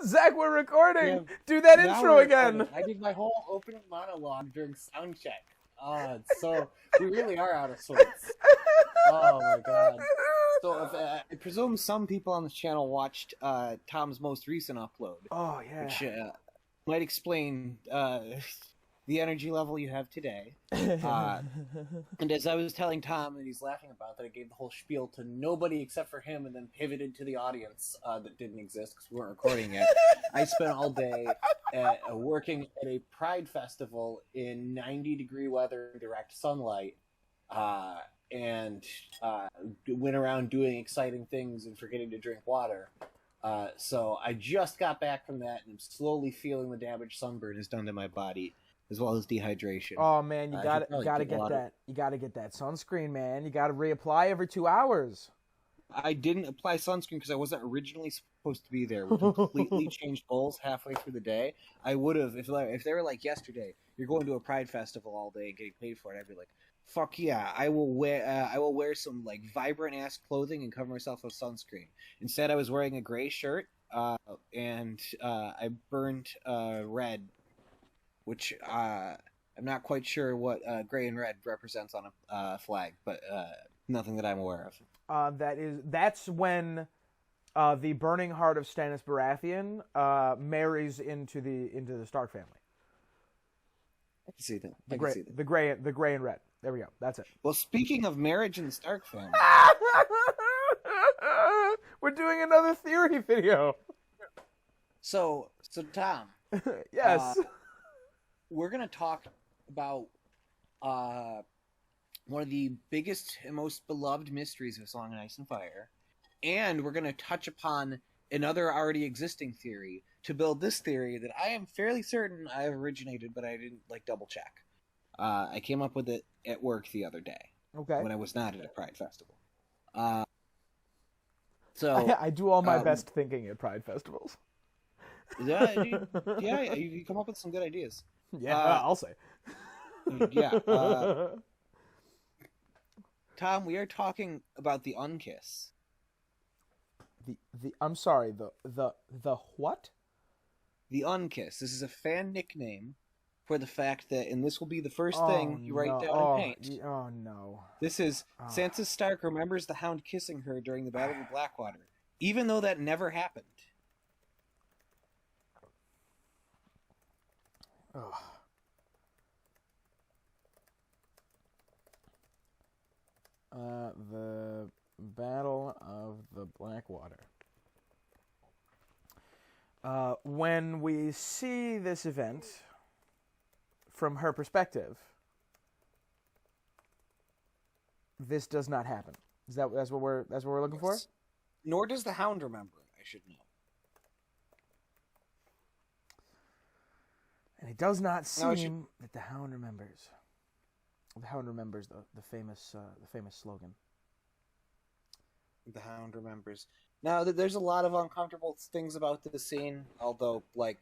Zach, we're recording. Yeah, Do that now intro we're again. recording. I did my whole opening monologue during sound check. So we really are out of sorts. Oh my god. So I presume some people on this channel watched Tom's most recent upload. Oh yeah. Which might explain the energy level you have today. And as I was telling Tom, and he's laughing about that, I gave the whole spiel to nobody except for him, and then pivoted to the audience that didn't exist because we weren't recording yet. I spent all day working at a Pride festival in 90-degree weather, direct sunlight, and went around doing exciting things and forgetting to drink water. So I just got back from that, and I'm slowly feeling the damage sunburn has done to my body, as well as dehydration. Oh man, you gotta get that. You gotta get that sunscreen, man. You gotta reapply every 2 hours. I didn't apply sunscreen because I wasn't originally supposed to be there. We completely changed goals halfway through the day. I would have, if they were like yesterday, you're going to a Pride festival all day and getting paid for it, I'd be like, fuck yeah, I will wear some like vibrant ass clothing and cover myself with sunscreen. Instead, I was wearing a gray shirt, and I burned red, which I'm not quite sure what gray and red represents on a flag, but nothing that I'm aware of. That's when the burning heart of Stannis Baratheon marries into the Stark family. I can see that. The gray and red. There we go. That's it. Well, speaking of marriage in the Stark family, we're doing another theory video. So Tom. Yes. We're gonna talk about one of the biggest and most beloved mysteries of Song of Ice and Fire, and we're gonna touch upon another already existing theory to build this theory that I am fairly certain I have originated, but I didn't double check. I came up with it at work the other day. Okay. When I was not at a Pride festival. So I do all my best thinking at Pride festivals. Yeah, you come up with some good ideas. Yeah, I'll say. Yeah. Tom, we are talking about the unkissed. I'm sorry, the what? The unkissed. This is a fan nickname for the fact that, and this will be the first thing you write down in paint. Oh no. This is Sansa Stark remembers the Hound kissing her during the Battle of Blackwater, even though that never happened. Oh. The Battle of the Blackwater. When we see this event from her perspective, this does not happen. That's what we're looking for? Nor does the Hound remember, I should know. And it does not seem that the Hound remembers. The Hound remembers the famous slogan. The Hound remembers. Now, there's a lot of uncomfortable things about this scene, although, like,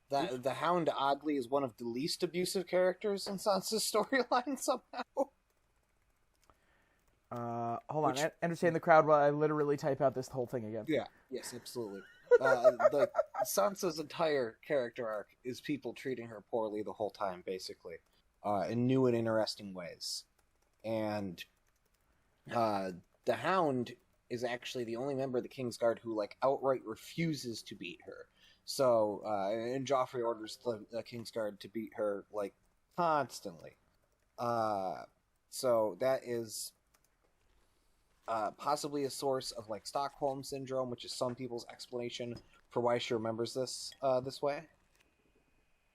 the Hound oddly is one of the least abusive characters in Sansa's storyline somehow. Hold on. Entertain the crowd while I literally type out this whole thing again. Yeah. Yes, absolutely. Sansa's entire character arc is people treating her poorly the whole time, basically, in new and interesting ways. And the Hound is actually the only member of the Kingsguard who, like, outright refuses to beat her. So, and Joffrey orders the Kingsguard to beat her, like, constantly. So that is possibly a source of, like, Stockholm Syndrome, which is some people's explanation for why she remembers this this way.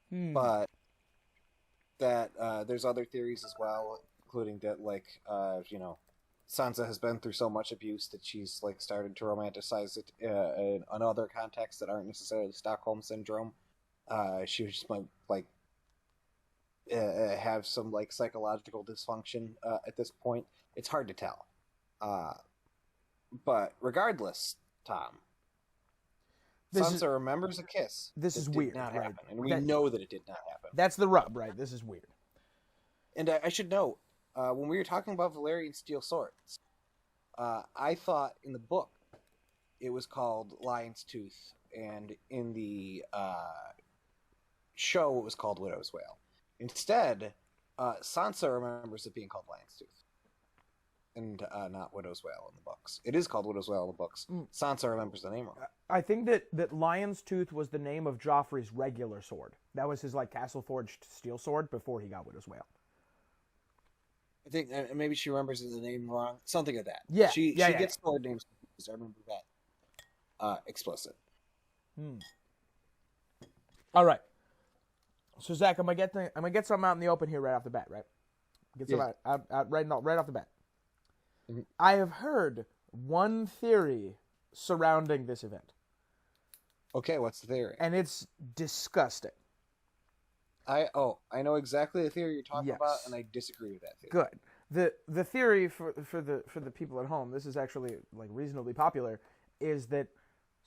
But that there's other theories as well, including that, like, Sansa has been through so much abuse that she's, like, started to romanticize it in other contexts that aren't necessarily Stockholm Syndrome. She just might, like, have some, like, psychological dysfunction at this point. It's hard to tell. But regardless, Tom, Sansa remembers a kiss. This is weird, not right? happen, and we know that it did not happen. That's the rub, right? This is weird. And I should note, when we were talking about Valyrian steel swords, I thought in the book it was called Lion's Tooth and in the show it was called Widow's Wail. Instead, Sansa remembers it being called Lion's Tooth, and not Widow's Wail in the books. It is called Widow's Wail in the books. Sansa remembers the name wrong. I think that Lion's Tooth was the name of Joffrey's regular sword. That was his like castle forged steel sword before he got Widow's Wail. I think maybe she remembers the name wrong. Something like that. Yeah. She yeah. gets sword names confused. I remember that. Explicit. All right. So Zach, I'm gonna get something out in the open here right off the bat, right? Get some out right off the bat. Mm-hmm. I have heard one theory surrounding this event. Okay, what's the theory? And it's disgusting. I know exactly the theory you're talking Yes. about, and I disagree with that theory. Good. The theory for the people at home, this is actually like reasonably popular, is that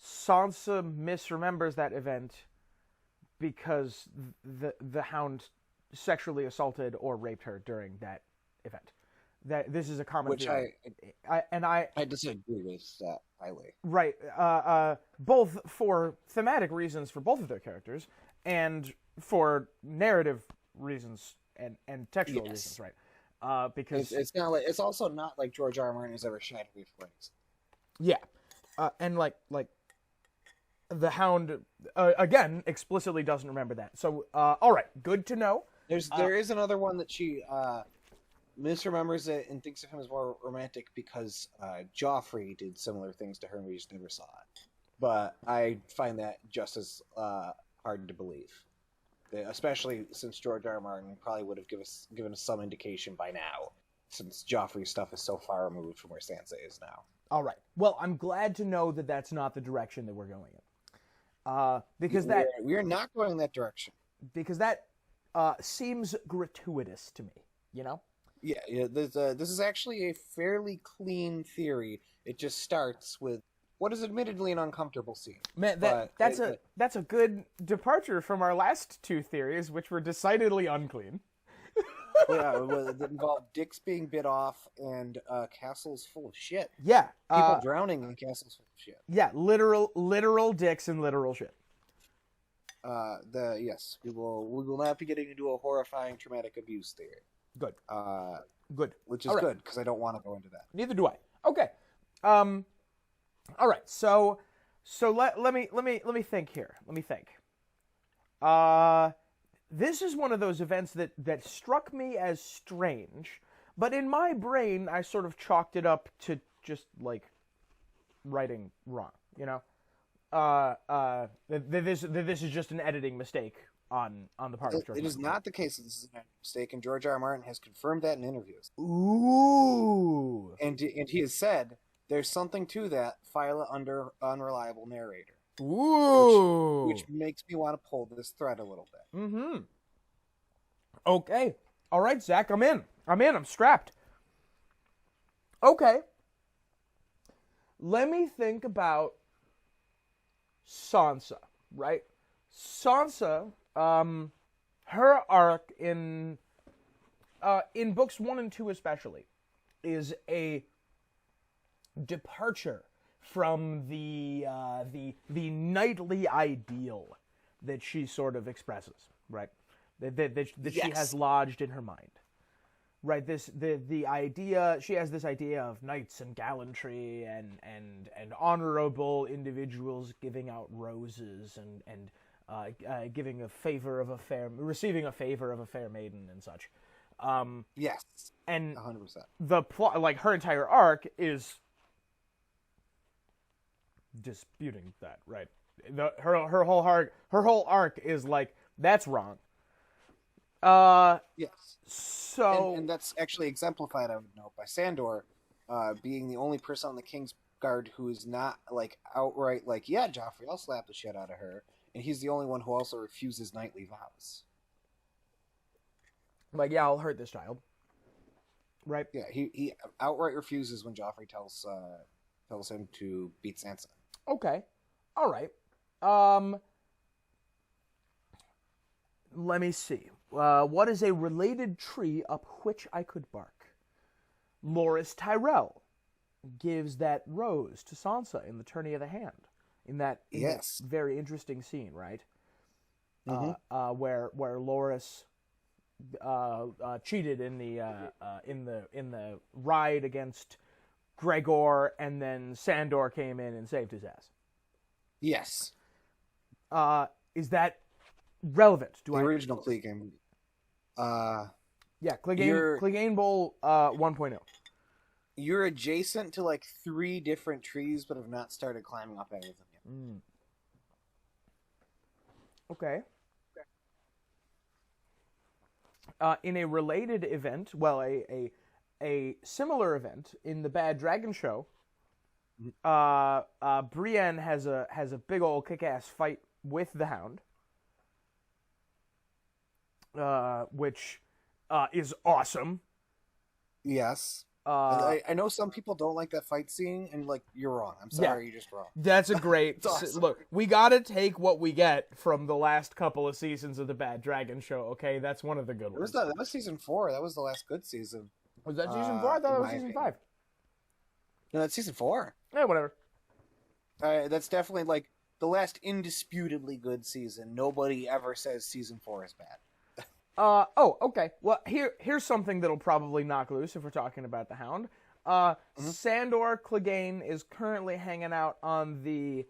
Sansa misremembers that event because the Hound sexually assaulted or raped her during that event. That this is a common Which theory. I disagree with that highly. Right. Both for thematic reasons for both of their characters, and for narrative reasons and textual reasons, right? Because it's not like it's also not like George R. R. Martin has ever shied away from things. Yeah, and like the Hound again explicitly doesn't remember that. So all right, good to know. There is another one that she misremembers it and thinks of him as more romantic because Joffrey did similar things to her and we just never saw it. But I find that just as hard to believe, especially since George R. R. Martin probably would have given us some indication by now, since Joffrey's stuff is so far removed from where Sansa is now. All right. Well, I'm glad to know that that's not the direction that we're going in, because we are not going that direction. Because that seems gratuitous to me. You know. Yeah. This is actually a fairly clean theory. It just starts with what is admittedly an uncomfortable scene. Man, that's a good departure from our last two theories, which were decidedly unclean. That involved dicks being bit off and castles full of shit. Yeah, people drowning in castles full of shit. Yeah, literal dicks and literal shit. Yes, we will not be getting into a horrifying traumatic abuse theory. Good. Good. Which is good because I don't want to go into that. Neither do I. Okay. All right. So let me think here. Let me think. This is one of those events that struck me as strange, but in my brain I sort of chalked it up to just like writing wrong. You know. This is just an editing mistake on the part of George. It is not the case that this is a mistake, and George R. R. Martin has confirmed that in interviews. Ooh. And he has said there's something to that. File it under unreliable narrator. Ooh. Which makes me want to pull this thread a little bit. Mm-hmm. Okay. All right, Zach, I'm in. I'm strapped. Okay. Let me think about Sansa, right? Sansa, her arc in books 1 and 2 especially, is a departure from the knightly ideal that she sort of expresses, right? That she has lodged in her mind, right? The idea, she has this idea of knights and gallantry and honorable individuals giving out roses and receiving a favor of a fair maiden and such. Yes, and 100%. The plot, like her entire arc, is disputing that, right? Her whole arc is like, that's wrong. Yes. So and that's actually exemplified, I would note, by Sandor being the only person on the King's Guard who is not like outright like, yeah, Joffrey, I'll slap the shit out of her, and he's the only one who also refuses knightly vows. Like, yeah, I'll hurt this child. Right? Yeah, he outright refuses when Joffrey tells him to beat Sansa. Okay. All right. Let me see. What is a related tree up which I could bark? Loras Tyrell gives that rose to Sansa in the Tourney of the Hand. in that very interesting scene, right? Where Loras cheated in the ride against Gregor, and then Sandor came in and saved his ass. Yes. Is that relevant? The original Clegane. Yeah, Clegane Bowl 1.0. You're adjacent to like 3 different trees, but have not started climbing up any of them yet. Mm. Okay. In a related event, well, a similar event in the Bad Dragon show, Brienne has a big old kick-ass fight with the Hound, which is awesome. Yes. I know some people don't like that fight scene, and like you're wrong. I'm sorry, you're just wrong. That's a great awesome. Look. We gotta take what we get from the last couple of seasons of the Bad Dragon show. Okay, that's one of the good ones. That was season 4. That was the last good season. Was that season 4? I thought that was season 5. No, that's season 4. Yeah, whatever. That's definitely like the last indisputably good season. Nobody ever says season 4 is bad. Okay. Well, here's something that'll probably knock loose if we're talking about the Hound. Sandor Clegane is currently hanging out on the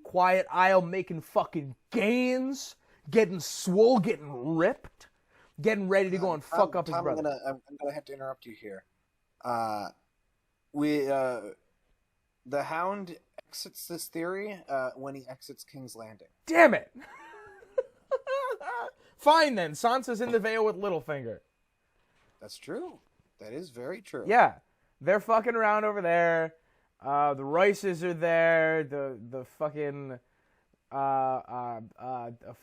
Quiet Isle making fucking gains, getting swole, getting ripped, getting ready to go and fuck up his brother. I'm gonna have to interrupt you here. The Hound exits this theory when he exits King's Landing. Damn it! Fine then, Sansa's in the Vale with Littlefinger. That's true. That is very true. Yeah, they're fucking around over there. The Royces are there. The fucking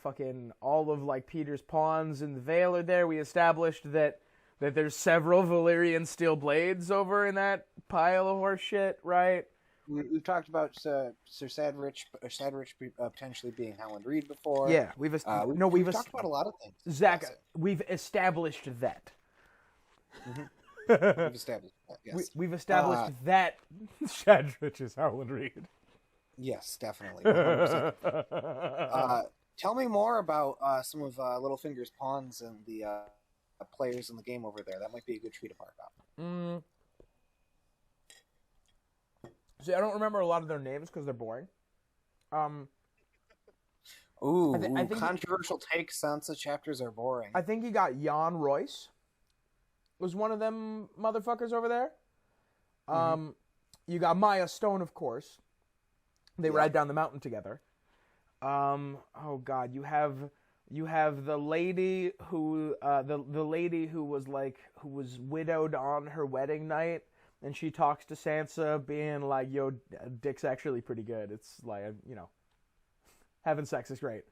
fucking all of like Peter's pawns in the Vale are there. We established that there's several Valyrian steel blades over in that pile of horse shit, right? We've talked about Sir Sadrich potentially being Howland Reed before. Yeah, we've talked about a lot of things. Zach, we've established that. Mm-hmm. We've established that. Yes, we've established that Sadrich is Howland Reed. Yes, definitely. 100%. Tell me more about some of Littlefinger's pawns and the players in the game over there. That might be a good tree to park up. See, I don't remember a lot of their names because they're boring. Controversial take. Sansa chapters are boring. I think you got Jan Royce. Was one of them motherfuckers over there. You got Maya Stone, of course. They ride down the mountain together. Oh God, you have the lady who the lady who was widowed on her wedding night. And she talks to Sansa, being like, "Yo, dick's actually pretty good. It's like, having sex is great."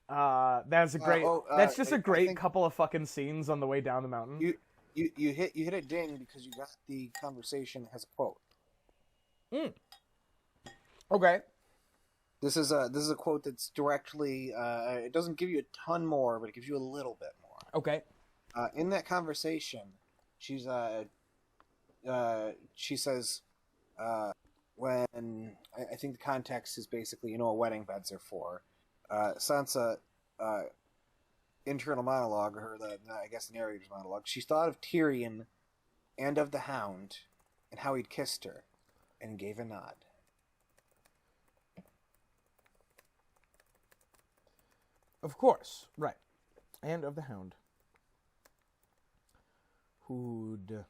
That's a great. That's just a great couple of fucking scenes on the way down the mountain. You hit it ding because you got the conversation as a quote. Okay. This is a quote that's directly. It doesn't give you a ton more, but it gives you a little bit more. Okay. In that conversation, she's she says, when I think the context is basically, what wedding beds are for. Sansa, internal monologue, or I guess the narrator's monologue. She thought of Tyrion and of the Hound and how he'd kissed her, and gave a nod. Of course, right. And of the Hound, who'd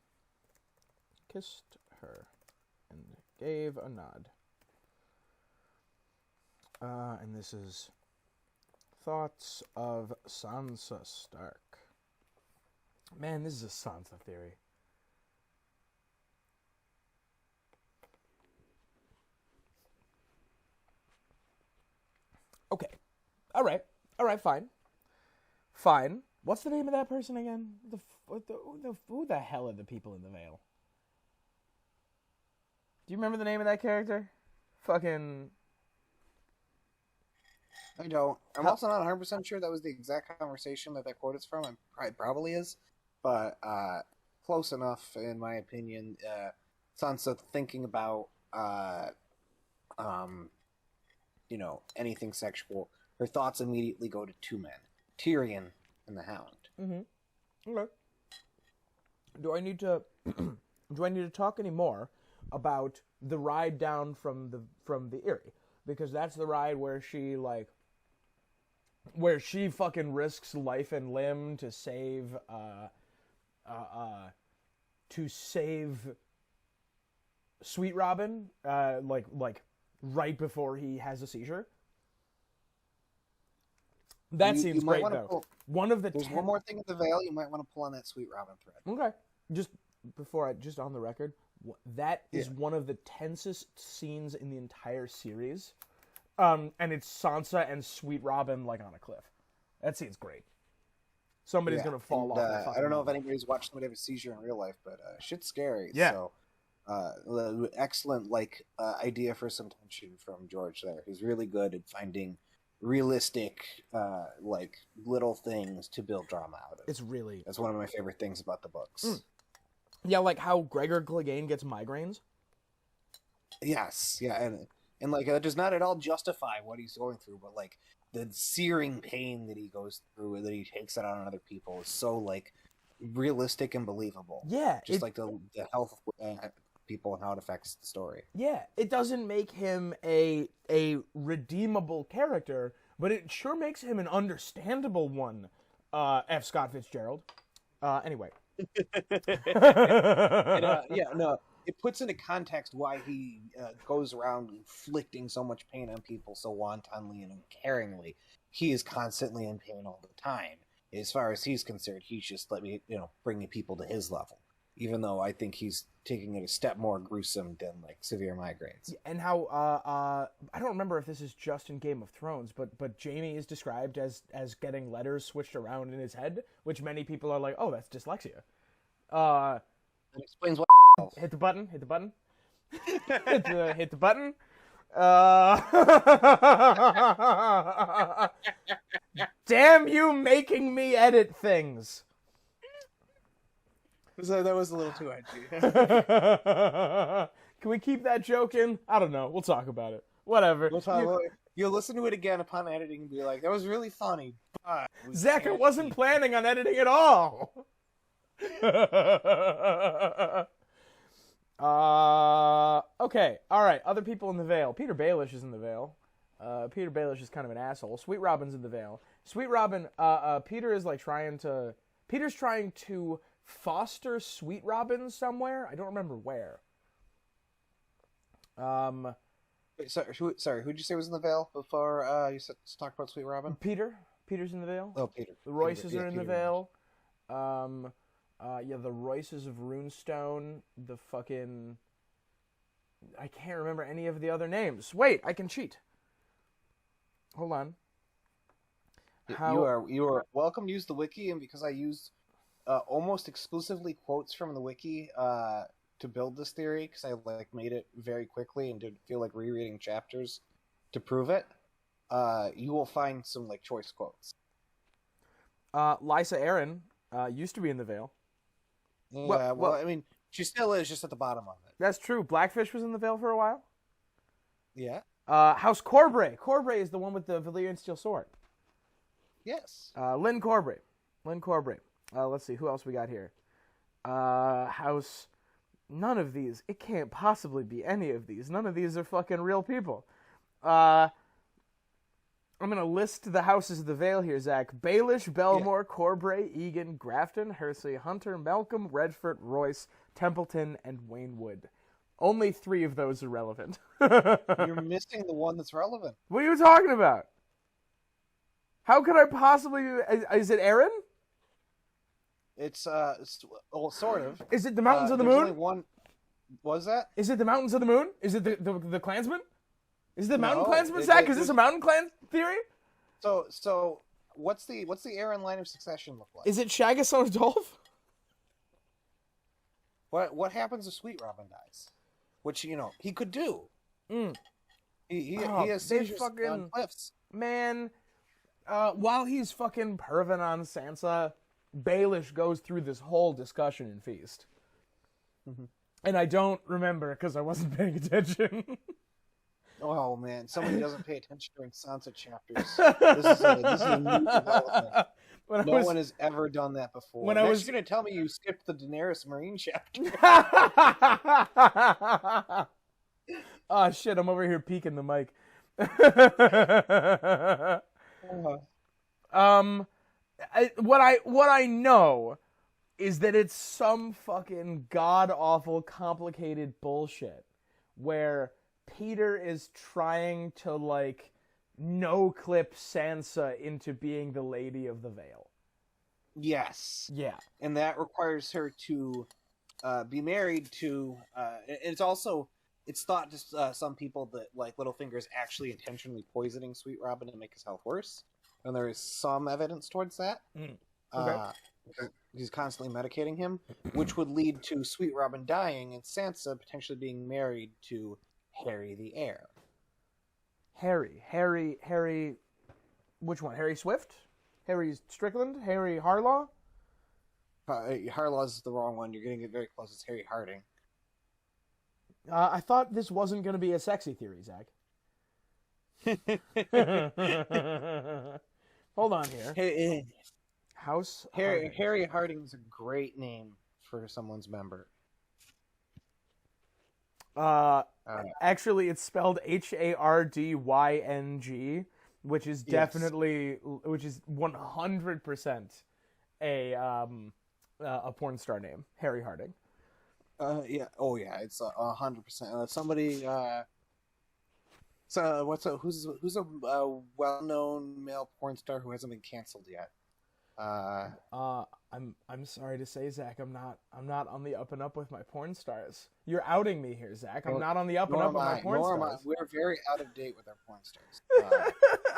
kissed her and gave a nod. And this is thoughts of Sansa Stark. Man, this is a Sansa theory. Okay. All right, fine. What's the name of that person again? Who the hell are the people in the Vale? Do you remember the name of that character? Fucking... I don't. I'm also not 100% sure that was the exact conversation that quote is from. It probably is. But close enough, in my opinion. Sansa thinking about anything sexual, her thoughts immediately go to two men, Tyrion and the Hound. Mm-hmm. Okay. Do I need to talk any more about the ride down from the Erie? Because that's the ride where she fucking risks life and limb to save Sweet Robin, like right before he has a seizure. That seems great, though. There's one more thing in the Vale you might want to pull on that Sweet Robin thread. Okay. Just on the record, that is one of the tensest scenes in the entire series. And it's Sansa and Sweet Robin, like, on a cliff. That scene's great. Somebody's going to fall off that fucking I don't know mountain. if anybody's watched somebody have a seizure in real life, but shit's scary. Yeah. So, excellent, idea for some tension from George there. He's really good at finding realistic, little things to build drama out of. That's one of my favorite things about the books. Yeah, like how Gregor Clegane gets migraines. Yes, yeah, and it does not at all justify what he's going through, but the searing pain that he goes through and that he takes it on other people is so realistic and believable. Yeah, just the health of people and how it affects the story. Yeah, it doesn't make him a redeemable character, but it sure makes him an understandable one. F. Scott Fitzgerald. Anyway. It puts into context why he goes around inflicting so much pain on people so wantonly and uncaringly. He is constantly in pain all the time. As far as he's concerned, he's just bringing people to his level. Even though I think he's taking it a step more gruesome than severe migraines. And how I don't remember if this is just in Game of Thrones, but Jaime is described as getting letters switched around in his head, which many people are like, oh, that's dyslexia. That explains why. Hit the button. hit the button. Damn you, making me edit things. So that was a little too edgy. Can we keep that joke in? I don't know. We'll talk about it. Whatever. You'll listen to it again upon editing and be like, that was really funny. Zach, I wasn't planning on editing at all. Okay. All right. Other people in the Vale. Peter Baelish is in the Vale. Peter Baelish is kind of an asshole. Sweet Robin's in the Vale. Sweet Robin, Peter is Peter's trying to foster Sweet Robin somewhere. I don't remember where. Sorry, who'd you say was in the Vale before you talked about Sweet Robin? Peter's in the Vale. Oh, Peter. The Royces are in the Vale. The Royces of Runestone. The fucking... I can't remember any of the other names. Wait, I can cheat. Hold on. You are welcome to use the wiki, and because I used almost exclusively quotes from the wiki to build this theory, because I made it very quickly and didn't feel like rereading chapters to prove it, you will find some choice quotes. Lysa Arryn used to be in the Vale. Yeah, well, I mean, she still is, just at the bottom of it. That's true. Blackfish was in the Vale for a while. Yeah. House Corbray. Corbray is the one with the Valyrian steel sword. Yes. Lynn Corbray. Let's see, who else we got here? House... None of these. It can't possibly be any of these. None of these are fucking real people. I'm going to list the houses of the Vale here, Zach. Baelish, Belmore, Corbray, Egan, Grafton, Hersey, Hunter, Malcolm, Redford, Royce, Templeton, and Waynwood. Only 3 of those are relevant. You're missing the one that's relevant. What are you talking about? How could I possibly... Is it Aaron? It's sort of. Is it the Mountains of the there's Moon? Only one. What was that? Is it the Mountains of the Moon? Is it the Klansman? Is it the Mountain No, Klansman, Zach? Is this a Mountain Clan theory? So what's the Aaron line of succession look like? Is it Shagga son of Dolph? What happens if Sweet Robin dies? Which he could do. He has seizures on cliffs. Man, while he's fucking perving on Sansa, Baelish goes through this whole discussion in Feast. And I don't remember because I wasn't paying attention. Oh man, somebody doesn't pay attention during Sansa chapters. This is a new development. No one has ever done that before. When you're gonna tell me you skipped the Daenerys Marine chapter. Oh shit! I'm over here peeking the mic. What I know is that it's some fucking god awful complicated bullshit where Peter is trying to like no clip Sansa into being the Lady of the Vale. Yes. Yeah. And that requires her to be married to. It's thought to some people that like Littlefinger is actually intentionally poisoning Sweet Robin to make his health worse, and there is some evidence towards that. Okay. He's constantly medicating him, which would lead to Sweet Robin dying and Sansa potentially being married to Harry the Heir. Harry. Which one? Harry Swift? Harry Strickland? Harry Harlaw? Harlaw's the wrong one. You're getting it very close. It's Harry Harding. I thought this wasn't going to be a sexy theory, Zach. Hold on here. House Harry Harding's a great name for someone's member. Actually, it's spelled Hardyng, which is definitely, which is 100% a porn star name, Harry Harding. Yeah. Oh, yeah. It's 100%. Somebody. So who's a well-known male porn star who hasn't been canceled yet? I'm sorry to say, Zach, I'm not on the up and up with my porn stars. You're outing me here, Zach. I'm not on the up and up with my porn stars. We're very out of date with our porn stars.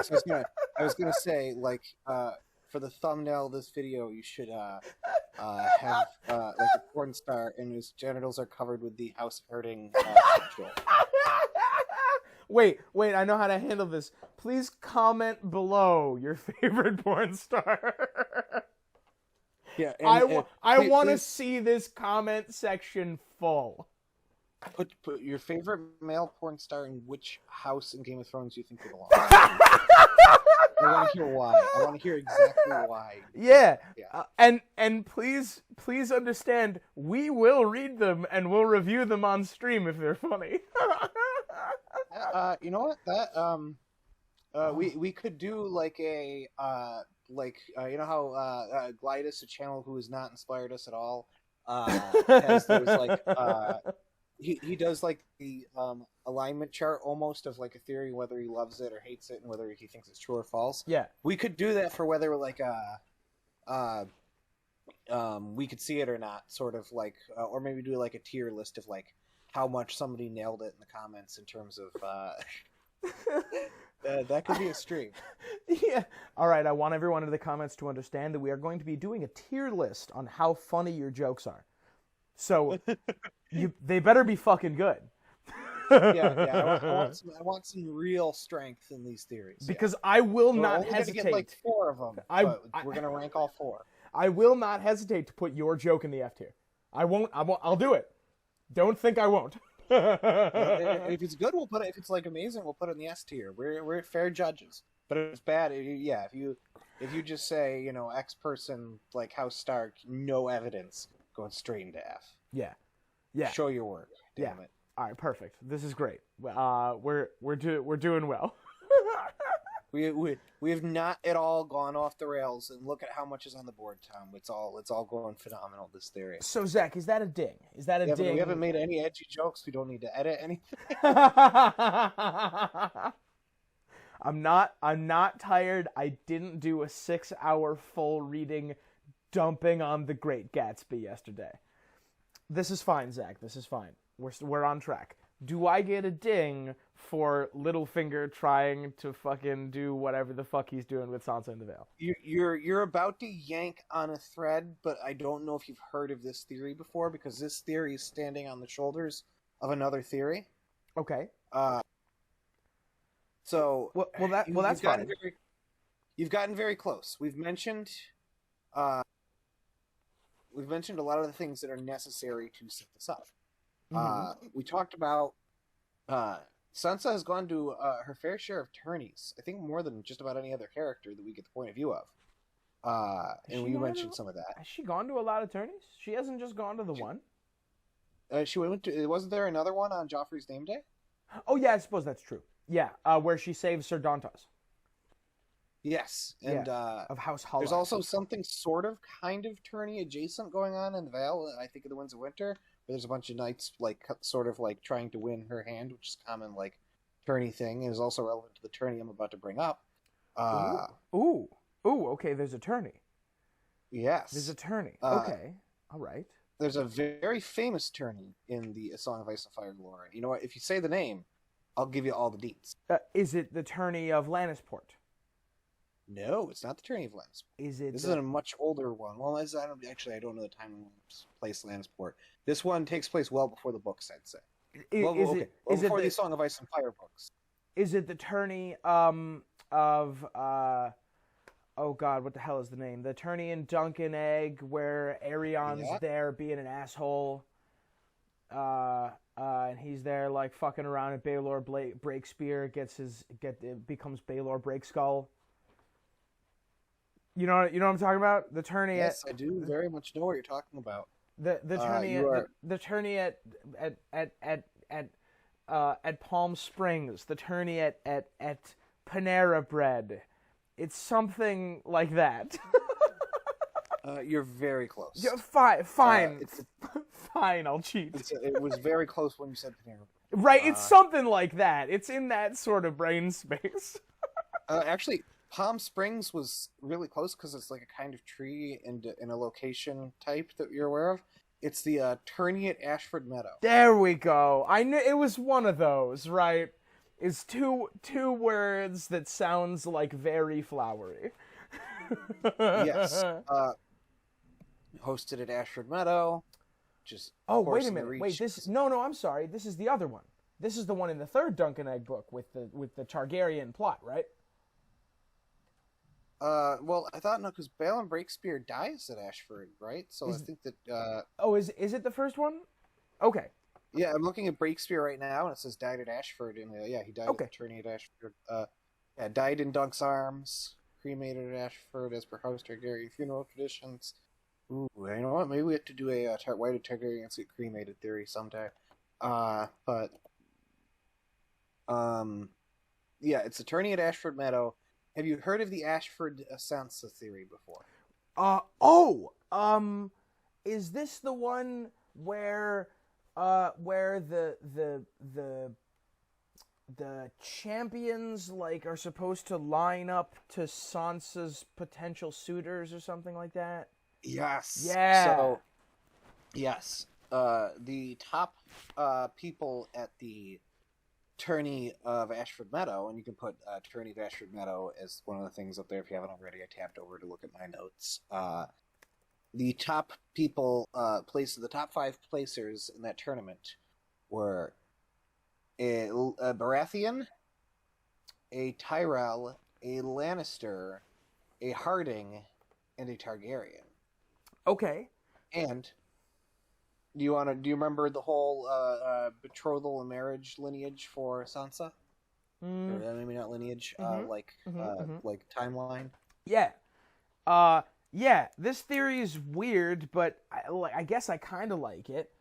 So I was gonna say, like, for the thumbnail of this video, you should have like a porn star and whose genitals are covered with the House Herding control. Wait, I know how to handle this. Please comment below your favorite porn star. Yeah, I want to see this comment section full. Put your favorite male porn star in which house in Game of Thrones you think they belong. I want to hear why. I want to hear exactly why. Yeah. And please understand, we will read them and we'll review them on stream if they're funny. You know what? That we could do like a you know how Glidus, a channel who has not inspired us at all, has those like he does like the alignment chart almost of like a theory, whether he loves it or hates it and whether he thinks it's true or false. Yeah, we could do that for whether like we could see it or not, sort of like, or maybe do like a tier list of like how much somebody nailed it in the comments in terms of that could be a stream. Yeah. All right. I want everyone in the comments to understand that we are going to be doing a tier list on how funny your jokes are. So they better be fucking good. Yeah. I want some real strength in these theories. Because I will not hesitate. We're going to get like 4 of them. We're going to rank all 4. I will not hesitate to put your joke in the F tier. I won't. I'll do it. Don't think I won't. If it's good, we'll put it. If it's like amazing, we'll put it in the S tier. We're fair judges. But if it's bad, if you just say, you know, X person like House Stark, no evidence, going straight into F. Yeah. Show your work. Damn it. All right, perfect. This is great. We're doing well. We have not at all gone off the rails, and look at how much is on the board, Tom. It's all going phenomenal, this theory. So Zach, is that a ding? Is that a ding? We haven't made any edgy jokes. We don't need to edit anything. I'm not tired. I didn't do a 6-hour full reading dumping on The Great Gatsby yesterday. This is fine, Zach. This is fine. We're on track. Do I get a ding for Littlefinger trying to fucking do whatever the fuck he's doing with Sansa in the Vale? You're about to yank on a thread, but I don't know if you've heard of this theory before, because this theory is standing on the shoulders of another theory. Okay. So that's fine. You've gotten very close. We've mentioned a lot of the things that are necessary to set this up. We talked about Sansa has gone to her fair share of tourneys. I think more than just about any other character that we get the point of view of. And we mentioned some of that. Has she gone to a lot of tourneys? She hasn't just gone to the one? She went to. Wasn't there another one on Joffrey's name day? Oh, yeah, I suppose that's true. Yeah, where she saves Sir Dantas. Yes, and of House Hollow. There's also something sort of, kind of tourney adjacent going on in the Vale. I think of the Winds of Winter. Where there's a bunch of knights, like, sort of like trying to win her hand, which is a common like tourney thing, and is also relevant to the tourney I'm about to bring up. Ooh, okay. There's a tourney. Yes, there's a tourney. Okay, all right. There's a very famous tourney in the A Song of Ice and Fire lore. You know what? If you say the name, I'll give you all the deets. Is it the tourney of Lannisport? No, it's not the tourney of Lannisport. Is it? This is a much older one. Well, I don't know the time and place Lannisport. This one takes place well before the books, I'd say. Before the Song of Ice and Fire books. Is it the tourney of oh God, what the hell is the name? The tourney in Dunkin' Egg where Aerion's there being an asshole, and he's there like fucking around, and Baelor Breakspear becomes Baelor Breakskull. You know what I'm talking about? The tourney. Yes, I do very much know what you're talking about. The tourney at Palm Springs. The tourney at Panera Bread. It's something like that. You're very close. Yeah, fine. Fine, I'll cheat. It was very close when you said Panera Bread. Right, it's something like that. It's in that sort of brain space. Actually, Palm Springs was really close because it's like a kind of tree and in a location type that you're aware of. It's the tourney at Ashford Meadow. There we go. I knew it was one of those, right? It's two words that sounds like very flowery. Yes. Hosted at Ashford Meadow. Just wait a minute. Wait, no, I'm sorry. This is the other one. This is the one in the third Dunkin' Egg book with the Targaryen plot, right? Well, I thought no, because Balon Breakspear dies at Ashford, right? So I think that. Is it the first one? Okay. Yeah, I'm looking at Breakspear right now, and it says died at Ashford. And he died at the tourney at Ashford. Died in Dunk's arms, cremated at Ashford as per House Targaryen funeral traditions. Ooh, you know what? Maybe we have to do a why did Targaryens get cremated theory someday. It's a tourney at Ashford Meadow. Have you heard of the Ashford Sansa theory before? Is this the one where the champions like are supposed to line up to Sansa's potential suitors or something like that? Yes. Yeah. So, yes. The top people at the tourney of Ashford Meadow, and you can put tourney of Ashford Meadow as one of the things up there if you haven't already. I tapped over to look at my notes. The top people, the top 5 placers in that tournament were a Baratheon, a Tyrell, a Lannister, a Harding, and a Targaryen. Okay. And do you remember the whole betrothal and marriage lineage for Sansa? Or maybe not lineage, like timeline. Yeah. This theory is weird, but I guess I kind of like it.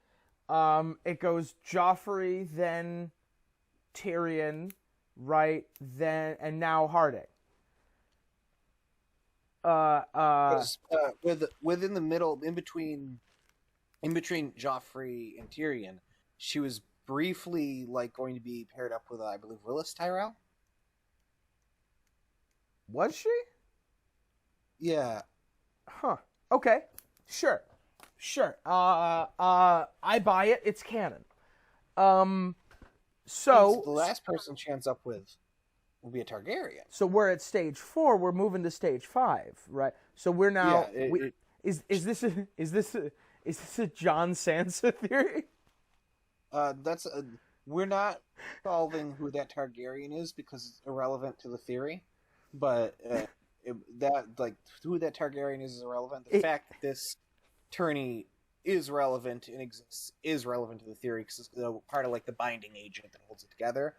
It goes Joffrey, then Tyrion, right? Then and now Harding. Within the middle, in between Joffrey and Tyrion, she was briefly going to be paired up with, I believe, Willis Tyrell. Was she? Yeah. Huh. Okay. Sure. I buy it. It's canon. So the last person she ends up with will be a Targaryen. So we're at stage 4. We're moving to stage 5, right? So we're now. Is this a John Sansa theory? We're not solving who that Targaryen is because it's irrelevant to the theory, but who that Targaryen is irrelevant. The fact that this tourney is relevant and exists is relevant to the theory because it's part of the binding agent that holds it together.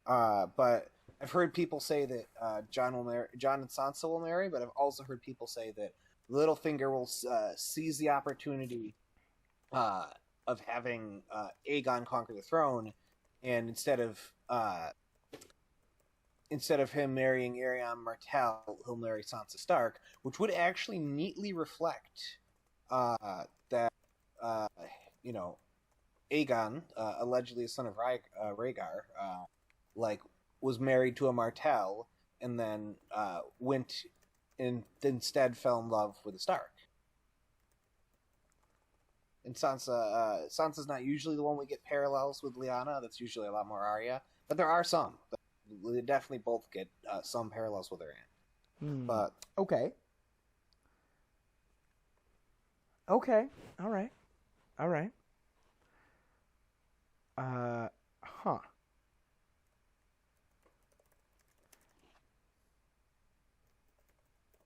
But I've heard people say that John and Sansa will marry, but I've also heard people say that Littlefinger will seize the opportunity of having Aegon conquer the throne, and instead of him marrying Aerion Martell, he'll marry Sansa Stark, which would actually neatly reflect that Aegon, allegedly a son of Rhaegar, was married to a Martell, and then went and instead fell in love with a Stark. And Sansa's not usually the one we get parallels with Lyanna. That's usually a lot more Arya, but there are some. They definitely both get some parallels with her aunt. But okay, all right. Huh.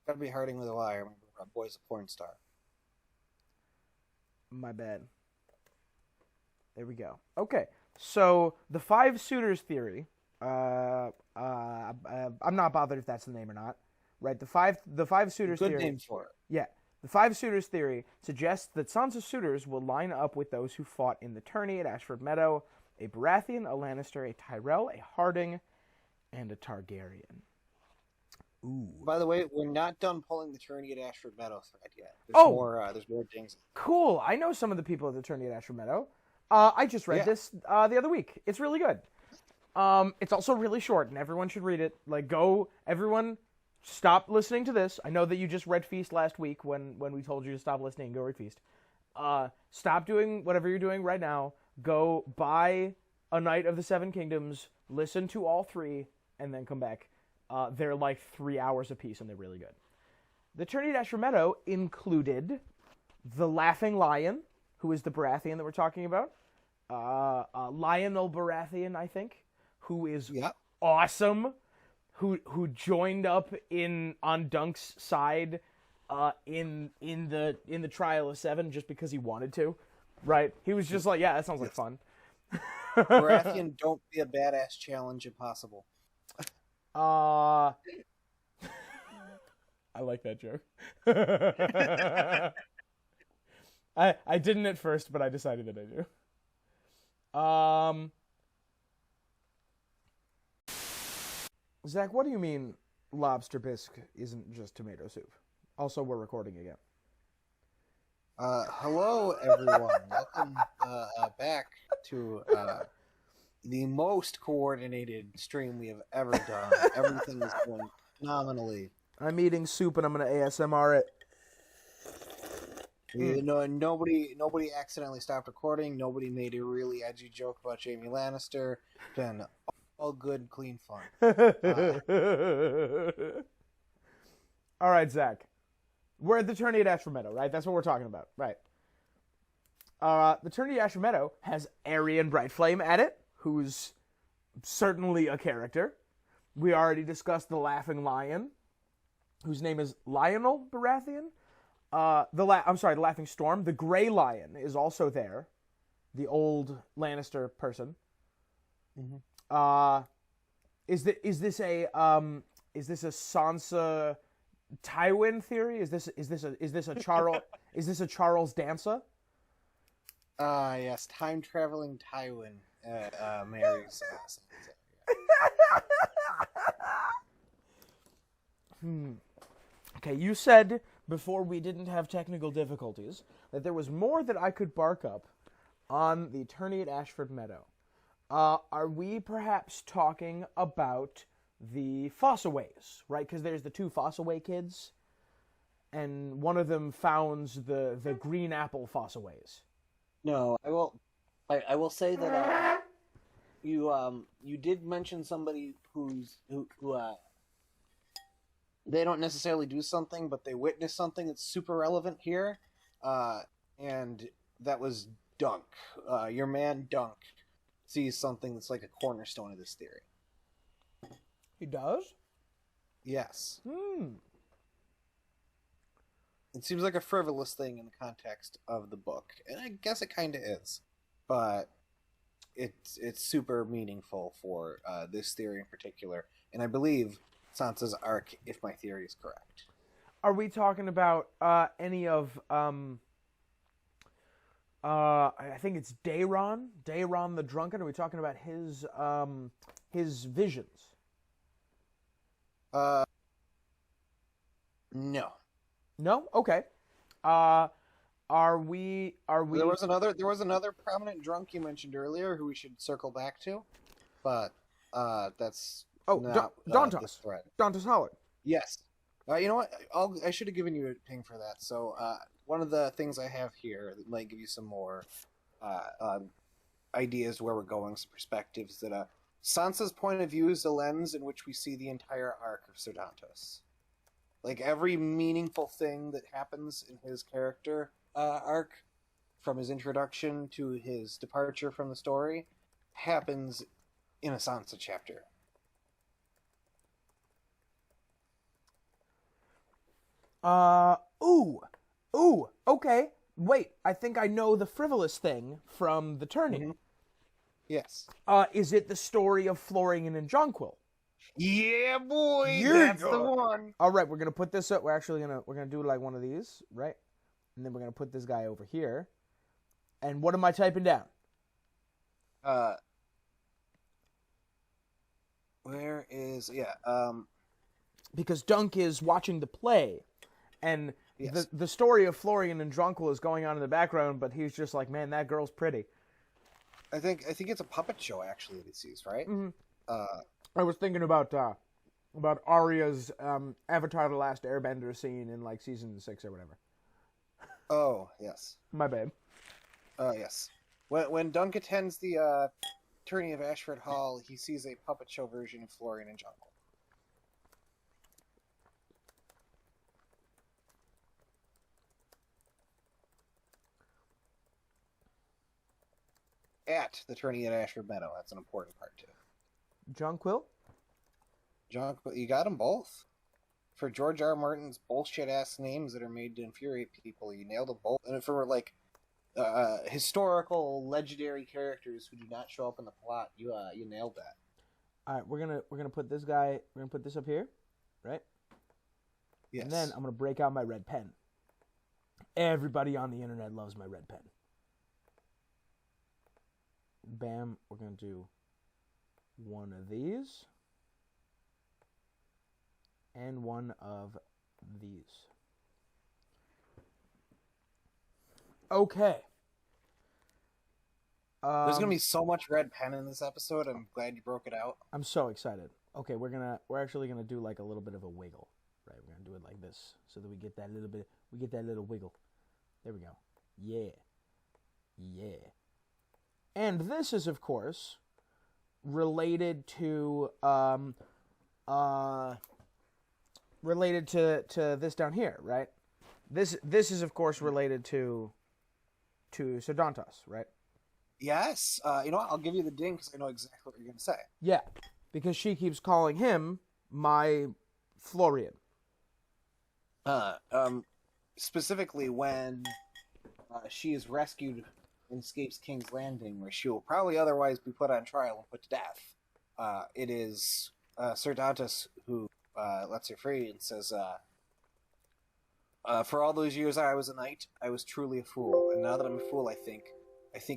Gotta be hurting with a lie. Remember, our boy's a porn star. My bad. There we go. Okay, so the 5 suitors theory. I'm not bothered if that's the name or not. Right, the five suitors Good theory. name for it. Yeah, the 5 suitors theory suggests that Sansa's suitors will line up with those who fought in the tourney at Ashford Meadow: a Baratheon, a Lannister, a Tyrell, a Harding, and a Targaryen. Ooh. By the way, we're not done pulling the tourney at Ashford Meadow thread yet. There's more things. Cool. I know some of the people at the tourney at Ashford Meadow. I just read this the other week. It's really good. It's also really short, and everyone should read it. Everyone, stop listening to this. I know that you just read Feast last week when we told you to stop listening and go read Feast. Stop doing whatever you're doing right now. Go buy A Knight of the Seven Kingdoms, listen to all 3, and then come back. They're like 3 hours apiece, and they're really good. The tourney at Ashford Meadow included the Laughing Lion, who is the Baratheon that we're talking about. Lionel Baratheon, I think, who is awesome, who joined up on Dunk's side in the Trial of 7 just because he wanted to. Right? He was just like, yeah, that sounds like fun. Baratheon, don't be a badass challenge impossible. I like that joke. I didn't at first, but I decided that I do. Zach, what do you mean lobster bisque isn't just tomato soup? Also, we're recording again. Hello, everyone. Welcome back to the most coordinated stream we have ever done. Everything is going phenomenally. I'm eating soup and I'm going to ASMR it. Nobody accidentally stopped recording. Nobody made a really edgy joke about Jaime Lannister. Been all good, clean fun. All right, Zach. We're at the tourney at Ashford Meadow, right? That's what we're talking about, right? The tourney at Ashford Meadow has Aerion Brightflame at it, who's certainly a character. We already discussed the Laughing Lion, whose name is Lionel Baratheon. The Laughing Storm. The Grey Lion is also there, the old Lannister person. Mm-hmm. Is this a Sansa Tywin theory? Is this a Charles Dansa? Yes, time traveling Tywin marries Sansa. Okay, you said before we didn't have technical difficulties that there was more that I could bark up on the tourney at Ashford Meadow. Are we perhaps talking about the Fossaways, right? Because there's the 2 Fossaway kids, and one of them founds the Green Apple Fossaways. No, I will say that you did mention somebody who they don't necessarily do something, but they witness something that's super relevant here, and that was Dunk. Your man Dunk sees something that's like a cornerstone of this theory. He does? Yes. It seems like a frivolous thing in the context of the book, and I guess it kind of is. But it's super meaningful for this theory in particular, and I believe Sansa's arc, if my theory is correct. Are we talking about any of I think it's Daeron the Drunken? Are we talking about his visions? No. No? Okay. Are we? There was another prominent drunk you mentioned earlier who we should circle back to, but that's Dantos. Dantos Howard. Yes. You know what? I should have given you a ping for that. So one of the things I have here that might give you some more ideas where we're going, some perspectives. That Sansa's point of view is the lens in which we see the entire arc of Sir Dantos. Like every meaningful thing that happens in his character arc, from his introduction to his departure from the story, happens in a Sansa chapter. Ooh, okay. Wait, I think I know the frivolous thing from the tourney. Mm-hmm. Yes. Is it the story of Florian and Jonquil? Yeah, boy, that's the one. All right, we're gonna put this up. We're gonna do like one of these, right? And then we're gonna put this guy over here. And what am I typing down? Where is because Dunk is watching the play, and yes. the story of Florian and Jonquil is going on in the background, but he's just like, man, that girl's pretty. I think it's a puppet show actually that he sees, right? Mm-hmm. I was thinking about Arya's Avatar: The Last Airbender scene in like season 6 or whatever. Oh yes. My bad. Yes. When Dunk attends the tourney of Ashford Hall, he sees a puppet show version of Florian and Jonquil. At the tourney at Ashford Meadow. That's an important part too. Jonquil? Jonquil, you got them both. For George R. R. Martin's bullshit-ass names that are made to infuriate people, you nailed them both. And for, like, historical, legendary characters who do not show up in the plot, you nailed that. All right, we're gonna put this guy. We're gonna put this up here, right? Yes. And then I'm gonna break out my red pen. Everybody on the internet loves my red pen. Bam. We're gonna do one of these. And one of these. Okay. There's gonna be so much red pen in this episode. I'm glad you broke it out. I'm so excited. Okay, we're actually gonna do like a little bit of a wiggle, right? We're gonna do it like this, so that we get that little wiggle. There we go. Yeah. And this is, of course, related to this down here, right? This is, of course, related to Sir Dantos, right? Yes. You know what? I'll give you the ding because I know exactly what you're going to say. Yeah, because she keeps calling him my Florian. Specifically when she is rescued and escapes King's Landing, where she will probably otherwise be put on trial and put to death. It is Sir Dantos who lets her free and says, for all those years I was a knight, I was truly a fool, and now that I'm a fool, I think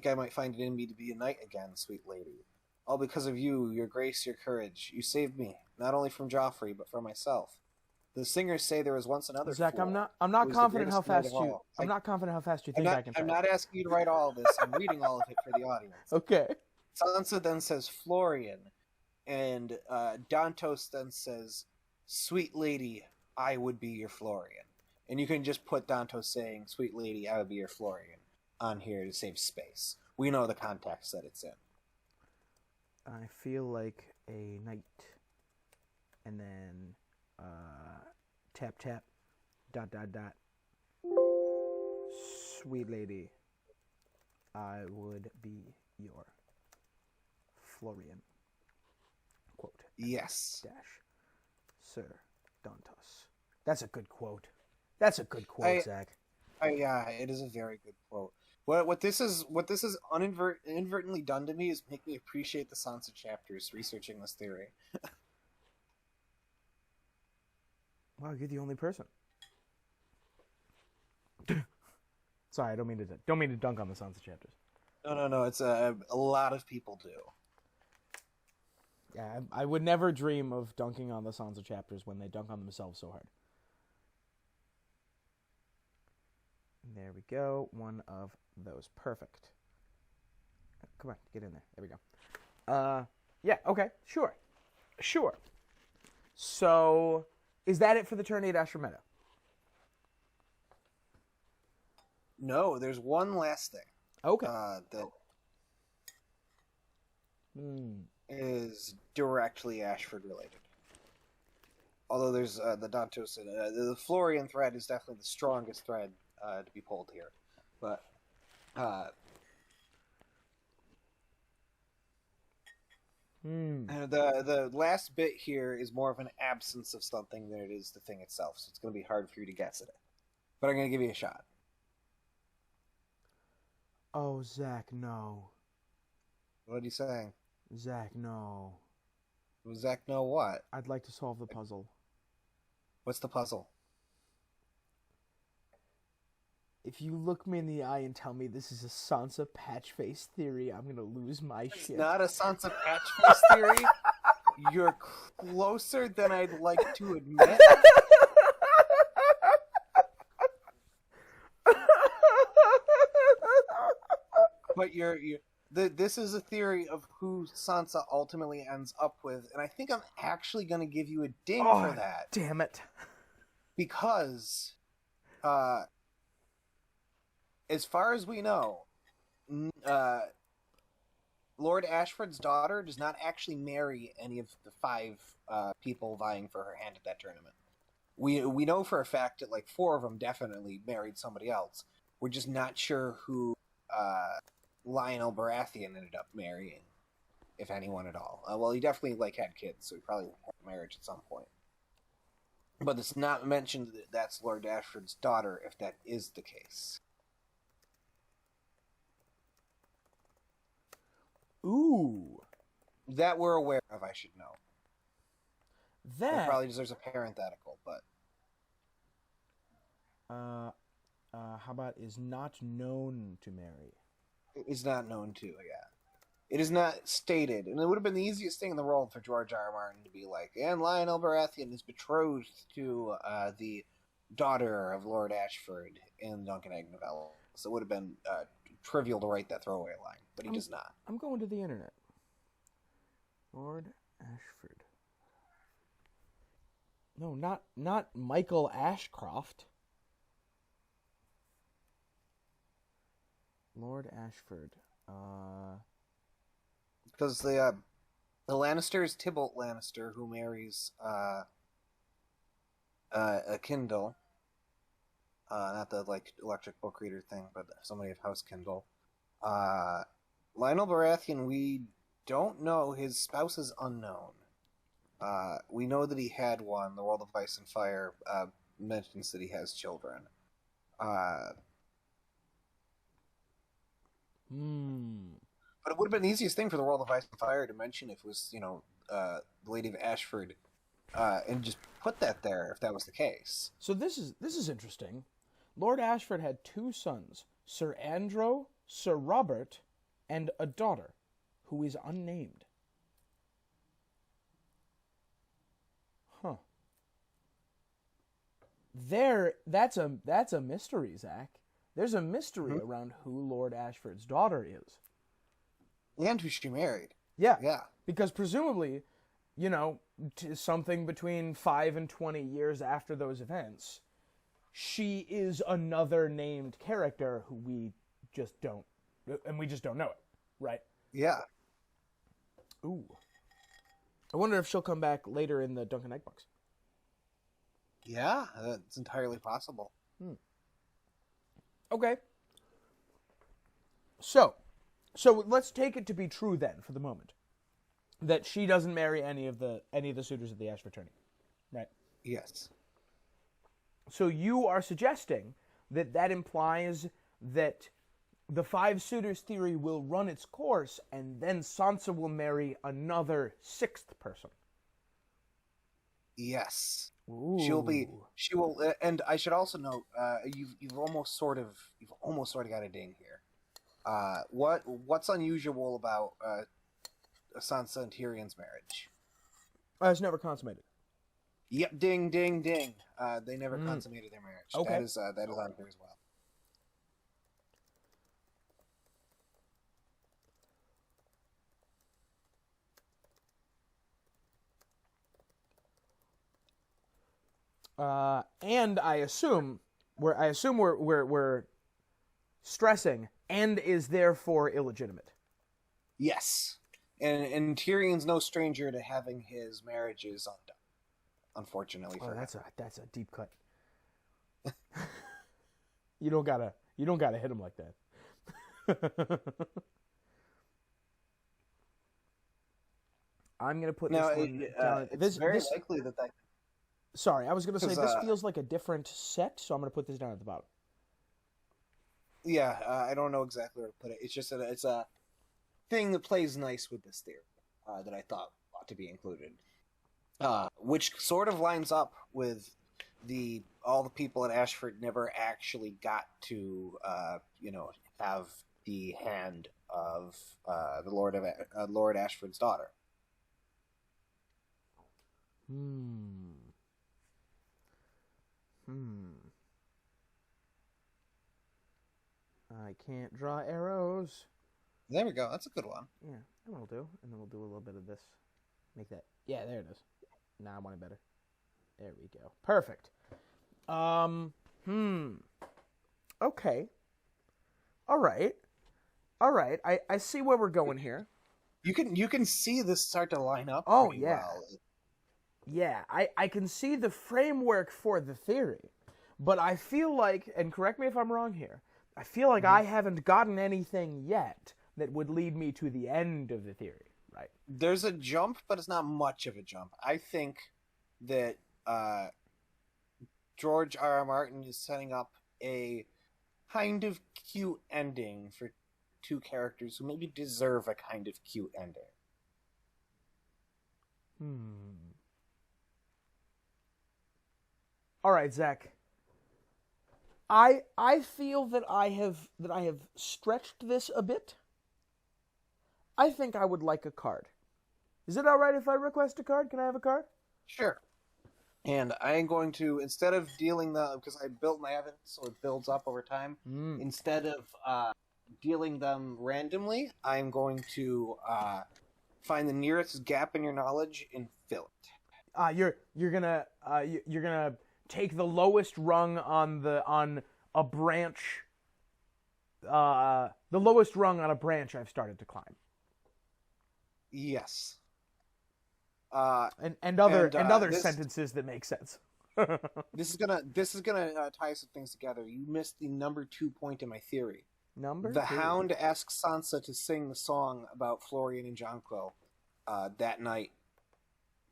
I might find it in me to be a knight again, sweet lady. All because of you, your grace, your courage. You saved me, not only from Joffrey, but from myself. The singers say there was once another Zach, fool. I'm not confident how fast you think I can type. I'm not asking you to write all of this. I'm reading all of it for the audience. Okay. Sansa then says Florian, and Dantos then says, sweet lady, I would be your Florian. And you can just put Dantos saying, sweet lady, I would be your Florian on here to save space. We know the context that it's in. I feel like a knight. And then tap tap dot dot dot. Sweet lady, I would be your Florian. Quote. Yes. Dash. Sir Dantos. That's a good quote. That's a good quote, Zach. Yeah, it is a very good quote. What this is inadvertently done to me is make me appreciate the Sansa chapters researching this theory. Wow, you're the only person. Sorry, I don't mean to dunk on the Sansa chapters. No. It's a lot of people do. Yeah, I would never dream of dunking on the Sansa chapters when they dunk on themselves so hard. There we go. One of those. Perfect. Come on, get in there. There we go. Yeah, okay, sure. So, is that it for the tourney at Ashford Meadow? No, there's one last thing. Okay. That is directly Ashford related. Although there's the Dantos and the Florian thread is definitely the strongest thread to be pulled here, but the last bit here is more of an absence of something than it is the thing itself, so it's going to be hard for you to guess it. But I'm going to give you a shot. Oh, Zach, no. What are you saying? Zach, no. Zach, know what? I'd like to solve the puzzle. What's the puzzle? If you look me in the eye and tell me this is a Sansa patchface theory, I'm gonna lose my shit. It's not a Sansa patchface theory. You're closer than I'd like to admit. But this is a theory of who Sansa ultimately ends up with, and I think I'm actually going to give you a ding for that. Damn it. Because, as far as we know, Lord Ashford's daughter does not actually marry any of the 5 people vying for her hand at that tournament. We know for a fact that, like, 4 of them definitely married somebody else. We're just not sure who Lionel Baratheon ended up marrying, if anyone at all. Well, he definitely, like, had kids, so he probably had marriage at some point. But it's not mentioned that that's Lord Ashford's daughter, if that is the case. Ooh. That we're aware of, I should know. That... It probably deserves a parenthetical, but... how about is not known to marry? It is not known to, yeah. It is not stated, and it would have been the easiest thing in the world for George R. R. Martin to be like, and Lionel Baratheon is betrothed to the daughter of Lord Ashford in the Duncan Egg novella. So it would have been trivial to write that throwaway line, but he does not. I'm going to the internet. Lord Ashford. No, not Michael Ashcroft. Lord Ashford. Because the Lannister is Tybalt Lannister, who marries a Kindle. Not the like electric book reader thing, but somebody of House Kindle. Lionel Baratheon, we don't know. His spouse is unknown. We know that he had one. The World of Ice and Fire mentions that he has children. But it would have been the easiest thing for the World of Ice and Fire to mention if it was, the Lady of Ashford, and just put that there if that was the case. So this is interesting. Lord Ashford had 2 sons, Sir Andro, Sir Robert, and a daughter, who is unnamed. Huh. That's a mystery, Zach. There's a mystery around who Lord Ashford's daughter is. And who she married. Yeah. Yeah. Because presumably, something between 5 and 20 years after those events, she is another named character who we just don't know it, right? Yeah. Ooh. I wonder if she'll come back later in the Duncan Egg box. Yeah, that's entirely possible. Okay. So let's take it to be true then, for the moment, that she doesn't marry any of the suitors at the Ashford tourney, right? Yes. So you are suggesting that implies that the five suitors theory will run its course, and then Sansa will marry another sixth person. Yes. Ooh. She will, and I should also note, you've almost sort of got a ding here. What's unusual about Sansa and Tyrion's marriage? It's never consummated. Yep, ding, ding, ding. They never consummated their marriage. Okay. That is on here as well. And I assume we're stressing and is therefore illegitimate. Yes. And Tyrion's no stranger to having his marriages undone. Unfortunately for him. That's a deep cut. You don't gotta hit him like that. I'm gonna put this one down. It's very likely that. Sorry, I was gonna say this feels like a different set, so I'm gonna put this down at the bottom. Yeah, I don't know exactly where to put it. It's just it's a thing that plays nice with this theory that I thought ought to be included. Which sort of lines up with all the people at Ashford never actually got to have the hand of the Lord Ashford's daughter. I can't draw arrows. There we go. That's a good one. Yeah, that will do. And then we'll do a little bit of this. Make that. Yeah, there it is. Now I want it better. There we go. Perfect. Okay. All right. I see where we're going here. You can see this start to line up. Oh, pretty yeah. Well. Yeah, I can see the framework for the theory, but I feel like, and correct me if I'm wrong here, I feel like I haven't gotten anything yet that would lead me to the end of the theory. Right. There's a jump, but it's not much of a jump. I think that George R.R. Martin is setting up a kind of cute ending for two characters who maybe deserve a kind of cute ending. All right, Zach. I feel that I have stretched this a bit. I think I would like a card. Is it all right if I request a card? Can I have a card? Sure. And I am going to, instead of dealing because I built my evidence so it builds up over time, instead of dealing them randomly, I'm going to find the nearest gap in your knowledge and fill it. You're gonna take the lowest rung on a branch. The lowest rung on a branch I've started to climb. Yes. And other sentences that make sense. This is gonna tie some things together. You missed the number 2 point in my theory. The Hound asks Sansa to sing the song about Florian and Jonquil that night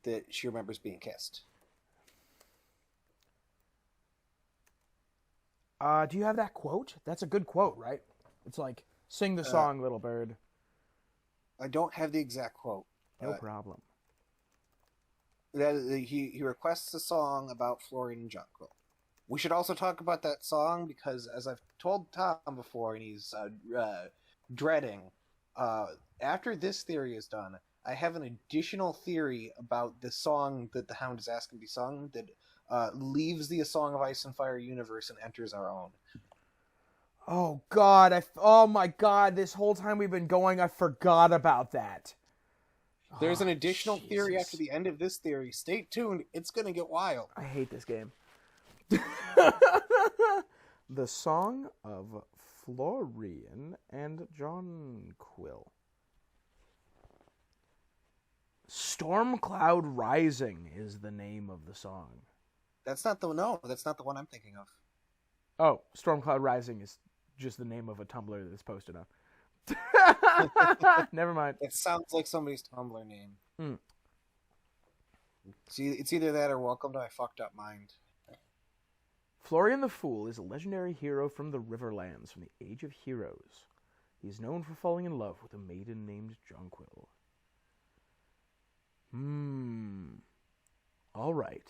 that she remembers being kissed. Do you have that quote? That's a good quote, right? It's like, sing the song, little bird. I don't have the exact quote. No problem. He requests a song about Florian and Jonquil. We should also talk about that song because, as I've told Tom before, and he's dreading, after this theory is done, I have an additional theory about the song that the Hound is asking to be sung that leaves the A Song of Ice and Fire universe and enters our own. Oh, God. Oh, my God. This whole time we've been going, I forgot about that. There's an additional theory after the end of this theory. Stay tuned. It's going to get wild. I hate this game. The Song of Florian and Jonquil. Stormcloud Rising is the name of the song. That's not the one I'm thinking of. Oh, Stormcloud Rising is just the name of a Tumblr that is posted on. Never mind. It sounds like somebody's Tumblr name. It's either that or Welcome to My Fucked Up Mind. Florian the Fool is a legendary hero from the Riverlands, from the Age of Heroes. He is known for falling in love with a maiden named Jonquil. All right.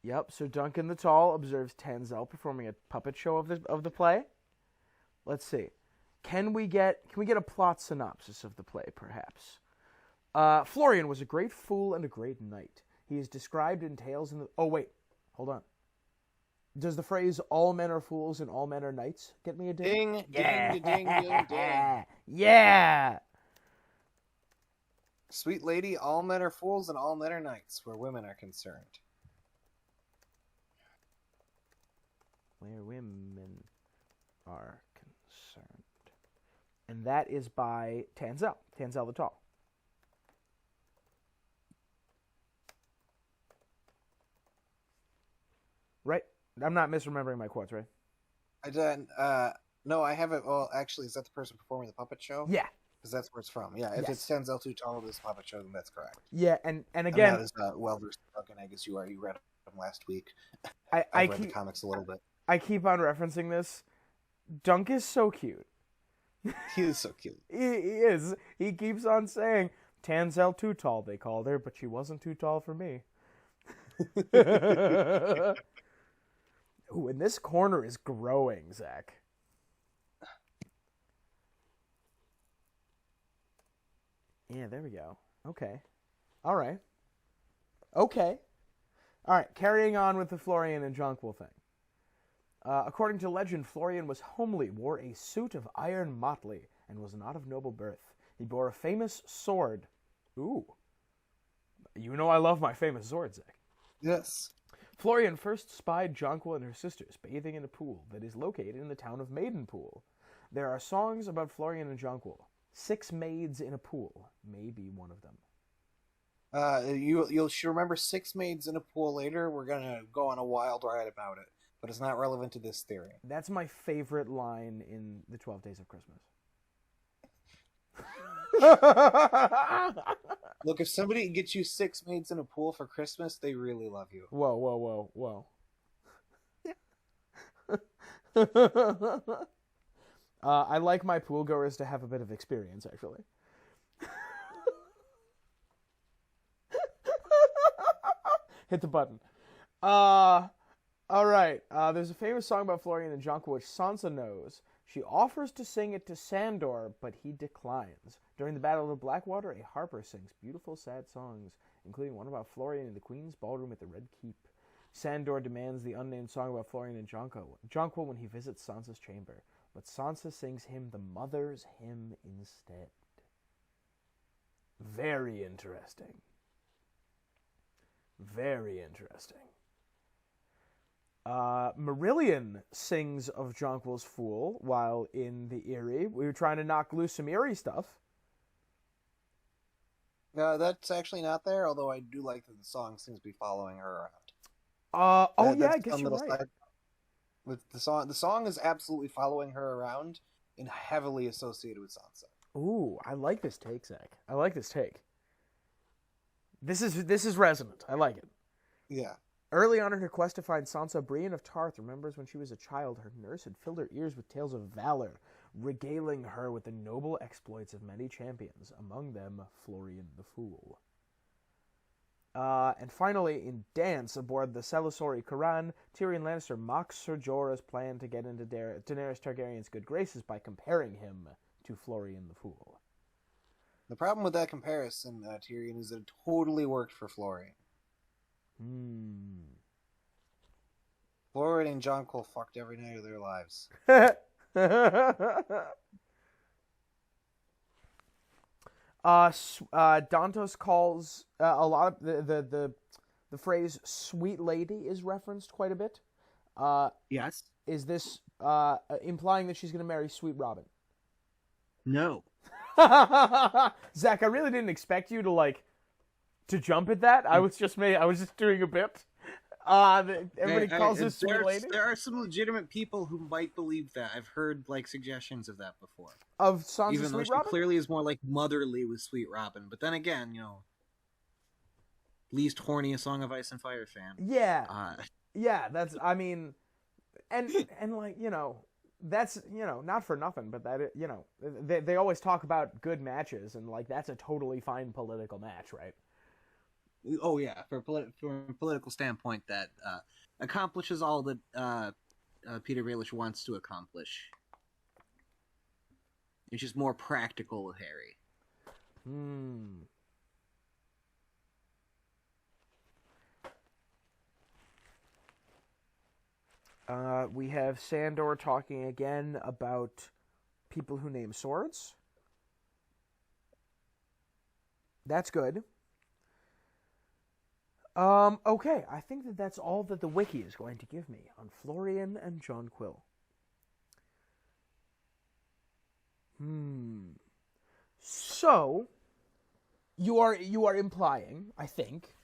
Yep, so Duncan the Tall observes Tanzel performing a puppet show of the play. Let's see. Can we get a plot synopsis of the play, perhaps? Florian was a great fool and a great knight. He is described in tales in the... Oh, wait. Hold on. Does the phrase, all men are fools and all men are knights, get me a ding? Ding, yeah. Ding, ding, ding, ding. Yeah! Sweet lady, all men are fools and all men are knights, where women are concerned. Where women are concerned. And that is by Tanzel the Tall. Right? I'm not misremembering my quotes, right? I didn't. No, I haven't. Well, actually, is that the person performing the puppet show? Yeah. Because that's where it's from. Yeah, if it's Tanzel too tall of this puppet show, then that's correct. Yeah, and again... I'm not as well-versed in Duncan Egg as you are. You read them last week. I read the comics a little bit. I keep on referencing this. Dunk is so cute. He is so cute. He is. He keeps on saying, Tanzel too tall, they called her, but she wasn't too tall for me. Ooh, and this corner is growing, Zach. Yeah, there we go. Okay. All right. Okay. All right, carrying on with the Florian and Jonquil thing. According to legend, Florian was homely, wore a suit of iron motley, and was not of noble birth. He bore a famous sword. Ooh. You know I love my famous sword, Zach. Yes. Florian first spied Jonquil and her sisters bathing in a pool that is located in the town of Maidenpool. There are songs about Florian and Jonquil. 6 maids in a pool may be one of them. You'll remember 6 maids in a pool later. We're gonna go on a wild ride about it, but it's not relevant to this theory. That's my favorite line in the 12 Days of Christmas. Look, if somebody gets you 6 maids in a pool for Christmas, they really love you. Whoa. I like my pool goers to have a bit of experience, actually. Hit the button. All right. There's a famous song about Florian and Jonquil which Sansa knows. She offers to sing it to Sandor, but he declines. During the Battle of Blackwater, a harper sings beautiful, sad songs, including one about Florian in the Queen's ballroom at the Red Keep. Sandor demands the unnamed song about Florian and Jonquil when he visits Sansa's chamber, but Sansa sings him the mother's hymn instead. Very interesting. Very interesting. Marillion sings of Jonquil's fool while in the Eyrie. We were trying to knock loose some Eyrie stuff. That's actually not there, although I do like that the song seems to be following her around. I guess you're right. With the song is absolutely following her around and heavily associated with Sansa. Ooh, I like this take, Zach. I like this take. This is resonant. I like it. Yeah. Early on in her quest to find Sansa, Brienne of Tarth remembers when she was a child, her nurse had filled her ears with tales of valor, regaling her with the noble exploits of many champions, among them Florian the Fool. And finally, in Dance, aboard the Selisori Quran, Tyrion Lannister mocks Ser Jorah's plan to get into Daenerys Targaryen's good graces by comparing him to Florian the Fool. The problem with that comparison, Tyrion, is that it totally worked for Florian. Florian and Jonquil fucked every night of their lives. Dantos calls a lot of the phrase "sweet lady" is referenced quite a bit. Yes. Is this implying that she's going to marry Sweet Robin? No. Zach, I really didn't expect you to jump at that. I was just doing a bit. Everybody calls her Sweet Lady. There are some legitimate people who might believe that. I've heard suggestions of that before. Of Sansa Even Sweet though she Robin? clearly is more motherly with Sweet Robin. But then again, least horny A Song of Ice and Fire fan. Yeah. Yeah, that's, I mean, and like, that's, not for nothing, but that, they always talk about good matches, and like, that's a totally fine political match, right? Oh yeah, from a political standpoint, that accomplishes all that Peter Baelish wants to accomplish. It's just more practical with Harry. We have Sandor talking again about people who name swords. That's good. Okay, I think that's all that the wiki is going to give me on Florian and Jonquil. So, you are implying, I think,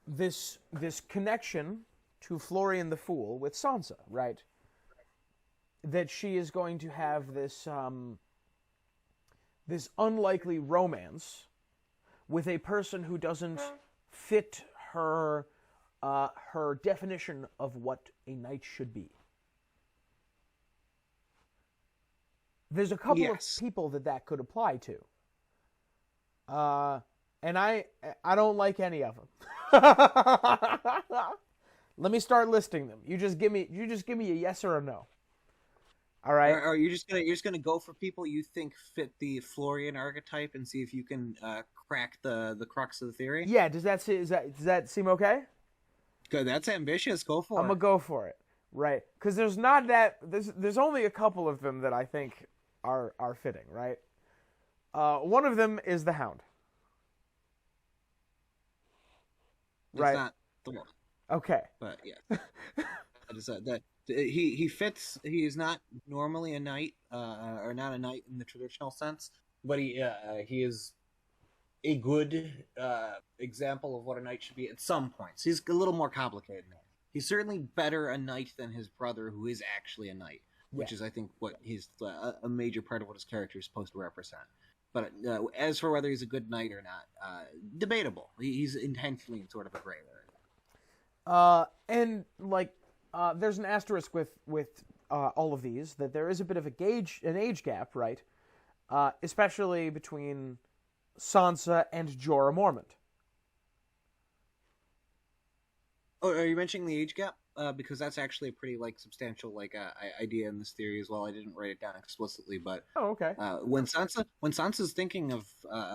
this connection to Florian the Fool with Sansa, right? That she is going to have this this unlikely romance with a person who doesn't fit her her definition of what a knight should be. There's a couple of people that could apply to. And I don't like any of them. Let me start listing them. You just give me a yes or a no. All right. Or you're just gonna go for people you think fit the Florian archetype and see if you can crack the crux of the theory? Yeah. Does that seem okay? Good. That's ambitious. Go for it. I'm gonna go for it. Right. Because there's only a couple of them that I think are fitting. Right. One of them is the Hound. Right. It's not the one. Okay. But yeah. I just said that he fits. He is not normally a knight, or not a knight in the traditional sense, but he is a good example of what a knight should be at some points. He's a little more complicated now. He's certainly better a knight than his brother, who is actually a knight, which is, I think, what he's a major part of what his character is supposed to represent. But as for whether he's a good knight or not, debatable. He's intentionally in sort of a gray area. And like, there's an asterisk with all of these, that there is a bit of an age gap, right? Especially between Sansa and Jorah Mormont. Oh, are you mentioning the age gap? Because that's actually a pretty substantial idea in this theory as well. I didn't write it down explicitly, but okay. When Sansa's thinking of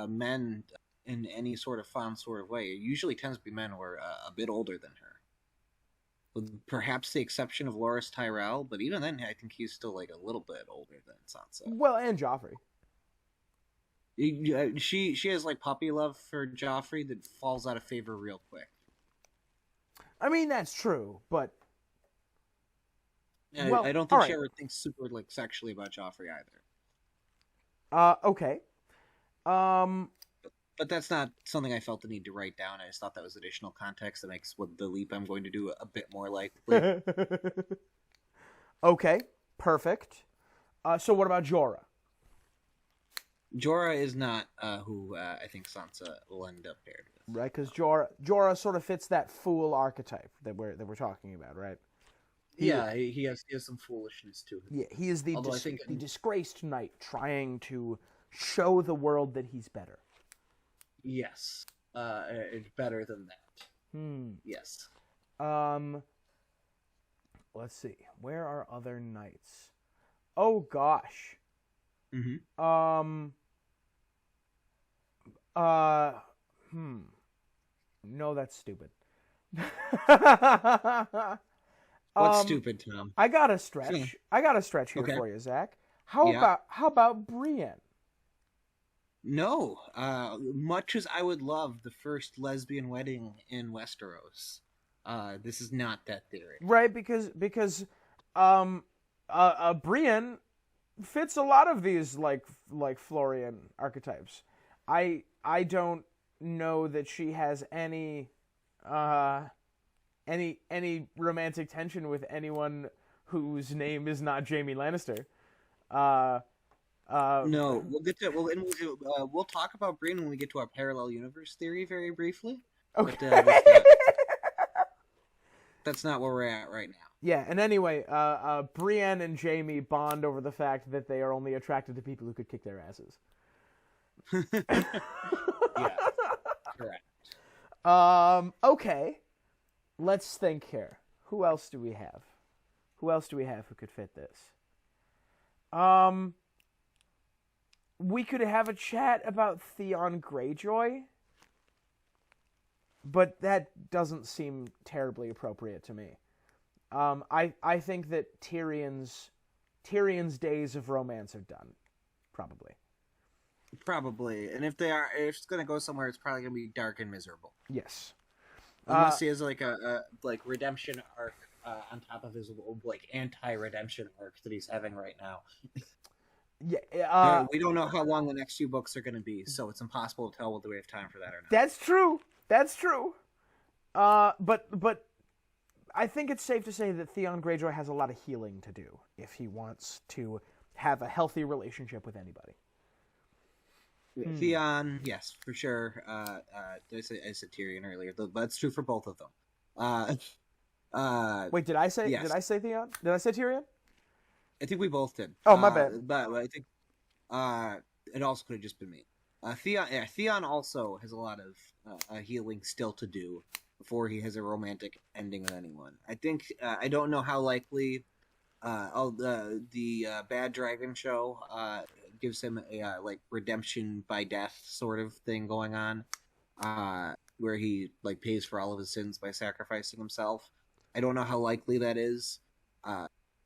men in any sort of fond sort of way, it usually tends to be men who are a bit older than her. With perhaps the exception of Loras Tyrell, but even then, I think he's still a little bit older than Sansa. Well, and Joffrey. She has puppy love for Joffrey that falls out of favor real quick. I mean, that's true, but I don't think she ever thinks super sexually about Joffrey either. Okay. But that's not something I felt the need to write down. I just thought that was additional context that makes what the leap I'm going to do a bit more likely. Okay, perfect. So what about Jorah? Jorah is not who I think Sansa will end up paired with. Right, because Jorah sort of fits that fool archetype that we're talking about, right? He has some foolishness to him. Yeah, he is the disgraced knight trying to show the world that he's better. Yes, it's better than that. Yes. Let's see. Where are other knights? Oh gosh. No, that's stupid. What's stupid, Tom? I got a stretch. Here for you, Zach. How about Brienne? No. Much as I would love the first lesbian wedding in Westeros, this is not that theory. Right, because Brienne fits a lot of these like Florian archetypes. I don't know that she has any romantic tension with anyone whose name is not Jaime Lannister. No, we'll get to we'll talk about Brienne when we get to our parallel universe theory very briefly. Okay. But, that's not where we're at right now. Yeah, and anyway, Brienne and Jaime bond over the fact that they are only attracted to people who could kick their asses. Yeah, correct. Okay. Let's think here. Who else do we have? Who could fit this? We could have a chat about Theon Greyjoy, but that doesn't seem terribly appropriate to me. I think that Tyrion's days of romance are done, probably. Probably, and if it's gonna go somewhere, it's probably gonna be dark and miserable. Yes. Unless he has like a redemption arc on top of his like anti-redemption arc that he's having right now. Yeah. We don't know how long the next few books are going to be, so it's impossible to tell whether we have time for that or not. That's true. But I think it's safe to say that Theon Greyjoy has a lot of healing to do if he wants to have a healthy relationship with anybody. Theon, yes, for sure. I said Tyrion earlier, but that's true for both of them. Wait, did I say yes. Did I say Theon? Did I say Tyrion? I think we both did. Oh, my bad. But I think it also could have just been me. Theon also has a lot of healing still to do before he has a romantic ending with anyone. I think I don't know how likely the Bad Dragon show gives him a like redemption by death sort of thing going on, where he like pays for all of his sins by sacrificing himself. I don't know how likely that is.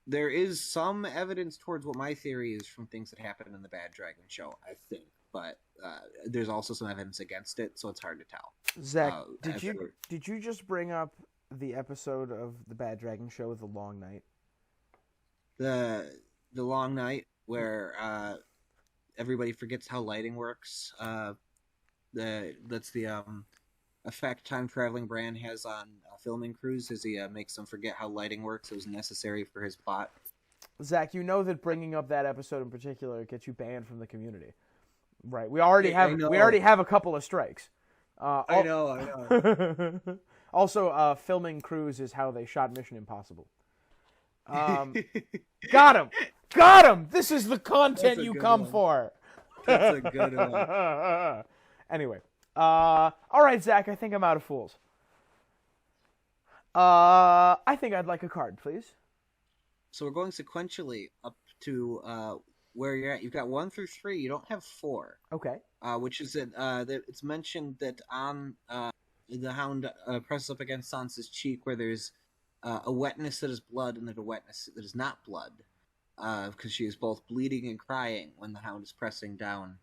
There is some evidence towards what my theory is from things that happened in the Bad Dragon show, I think, but there's also some evidence against it, so it's hard to tell. Zach, did you just bring up the episode of the Bad Dragon show, The Long Night? The Long Night, where everybody forgets how lighting works. That's the effect time traveling Bran has on filming crews, as he makes them forget how lighting works. It was necessary for his plot. Zach, you know that bringing up that episode in particular gets you banned from the community, right? We already have a couple of strikes. I know. Also, filming crews is how they shot Mission Impossible. Got him! This is the content you come for. That's a good one. Anyway, all right, Zach. I think I'm out of fools. I think I'd like a card, please. So we're going sequentially up to where you're at. You've got 1 through 3. You don't have 4. Okay. Which is that it's mentioned that on the Hound presses up against Sansa's cheek, where there's a wetness that is blood and then a wetness that is not blood, because she is both bleeding and crying when the Hound is pressing down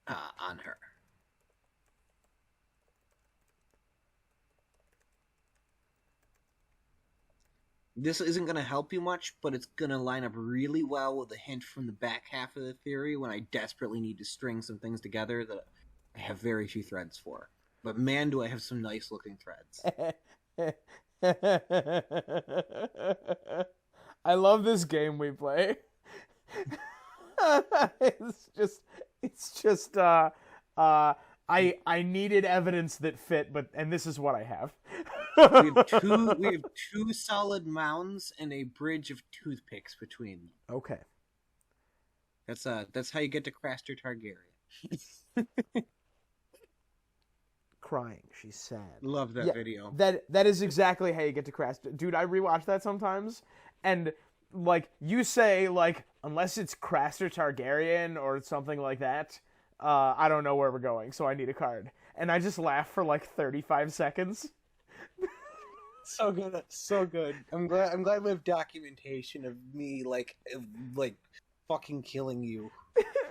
on her. This isn't going to help you much, but it's going to line up really well with a hint from the back half of the theory when I desperately need to string some things together that I have very few threads for. But man, do I have some nice looking threads. I love this game we play. It's just I needed evidence that fit, and this is what I have. we have two solid mounds and a bridge of toothpicks between them. Okay. That's how you get to Craster Targaryen. Crying, she's sad. Love that video. That is exactly how you get to Craster. Dude, I rewatch that sometimes, and like you say, like unless it's Craster Targaryen or something like that, I don't know where we're going, so I need a card. And I just laugh for like 35 seconds. So good, so good. I'm glad we have documentation of me like fucking killing you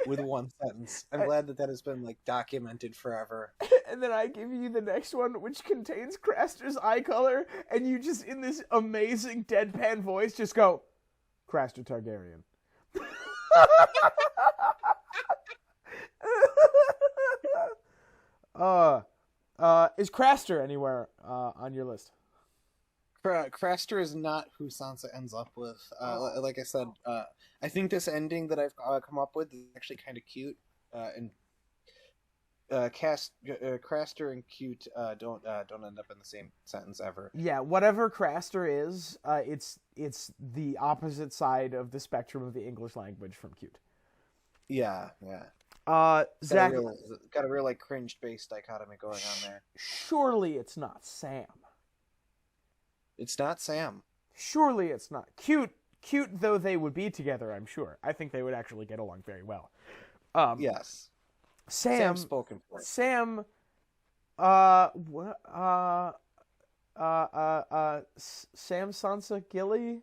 with one sentence. I'm glad that has been like documented forever. And then I give you the next one, which contains Craster's eye color, and you just in this amazing deadpan voice just go, Craster Targaryen. Is Craster anywhere on your list? Craster is not who Sansa ends up with. Like I said, I think this ending that I've come up with is actually kind of cute. And Craster and cute don't end up in the same sentence ever. Yeah, whatever Craster is, it's the opposite side of the spectrum of the English language from cute. Yeah. Zach, got a real like cringe-based dichotomy going on there. Surely it's not Sam. It's not Sam. Surely it's not. Cute though they would be together, I'm sure. I think they would actually get along very well. Yes. Sam spoken for. Sam Sam Sansa Gilly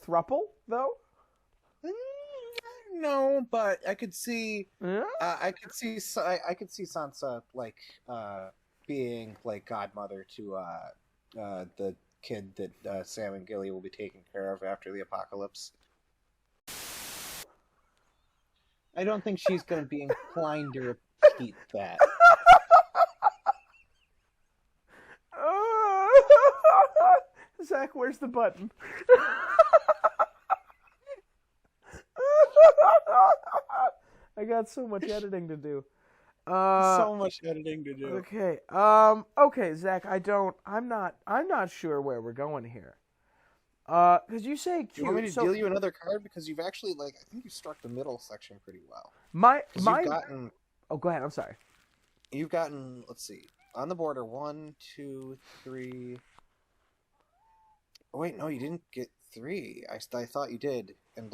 thruple though? No, but I could see I could see Sansa like being like godmother to the kid that Sam and Gilly will be taking care of after the apocalypse. I don't think she's going to be inclined to repeat that. Zach, where's the button? I got so much editing to do. So much editing to do. Okay. Okay, Zach, I'm not sure where we're going here. Because you say cute. Do you want me to deal you another card? Because you've actually, I think you struck the middle section pretty well. Oh, go ahead. I'm sorry. You've gotten, let's see, on the border, 1, 2, 3. Oh, wait, no, you didn't get 3. I thought you did. And,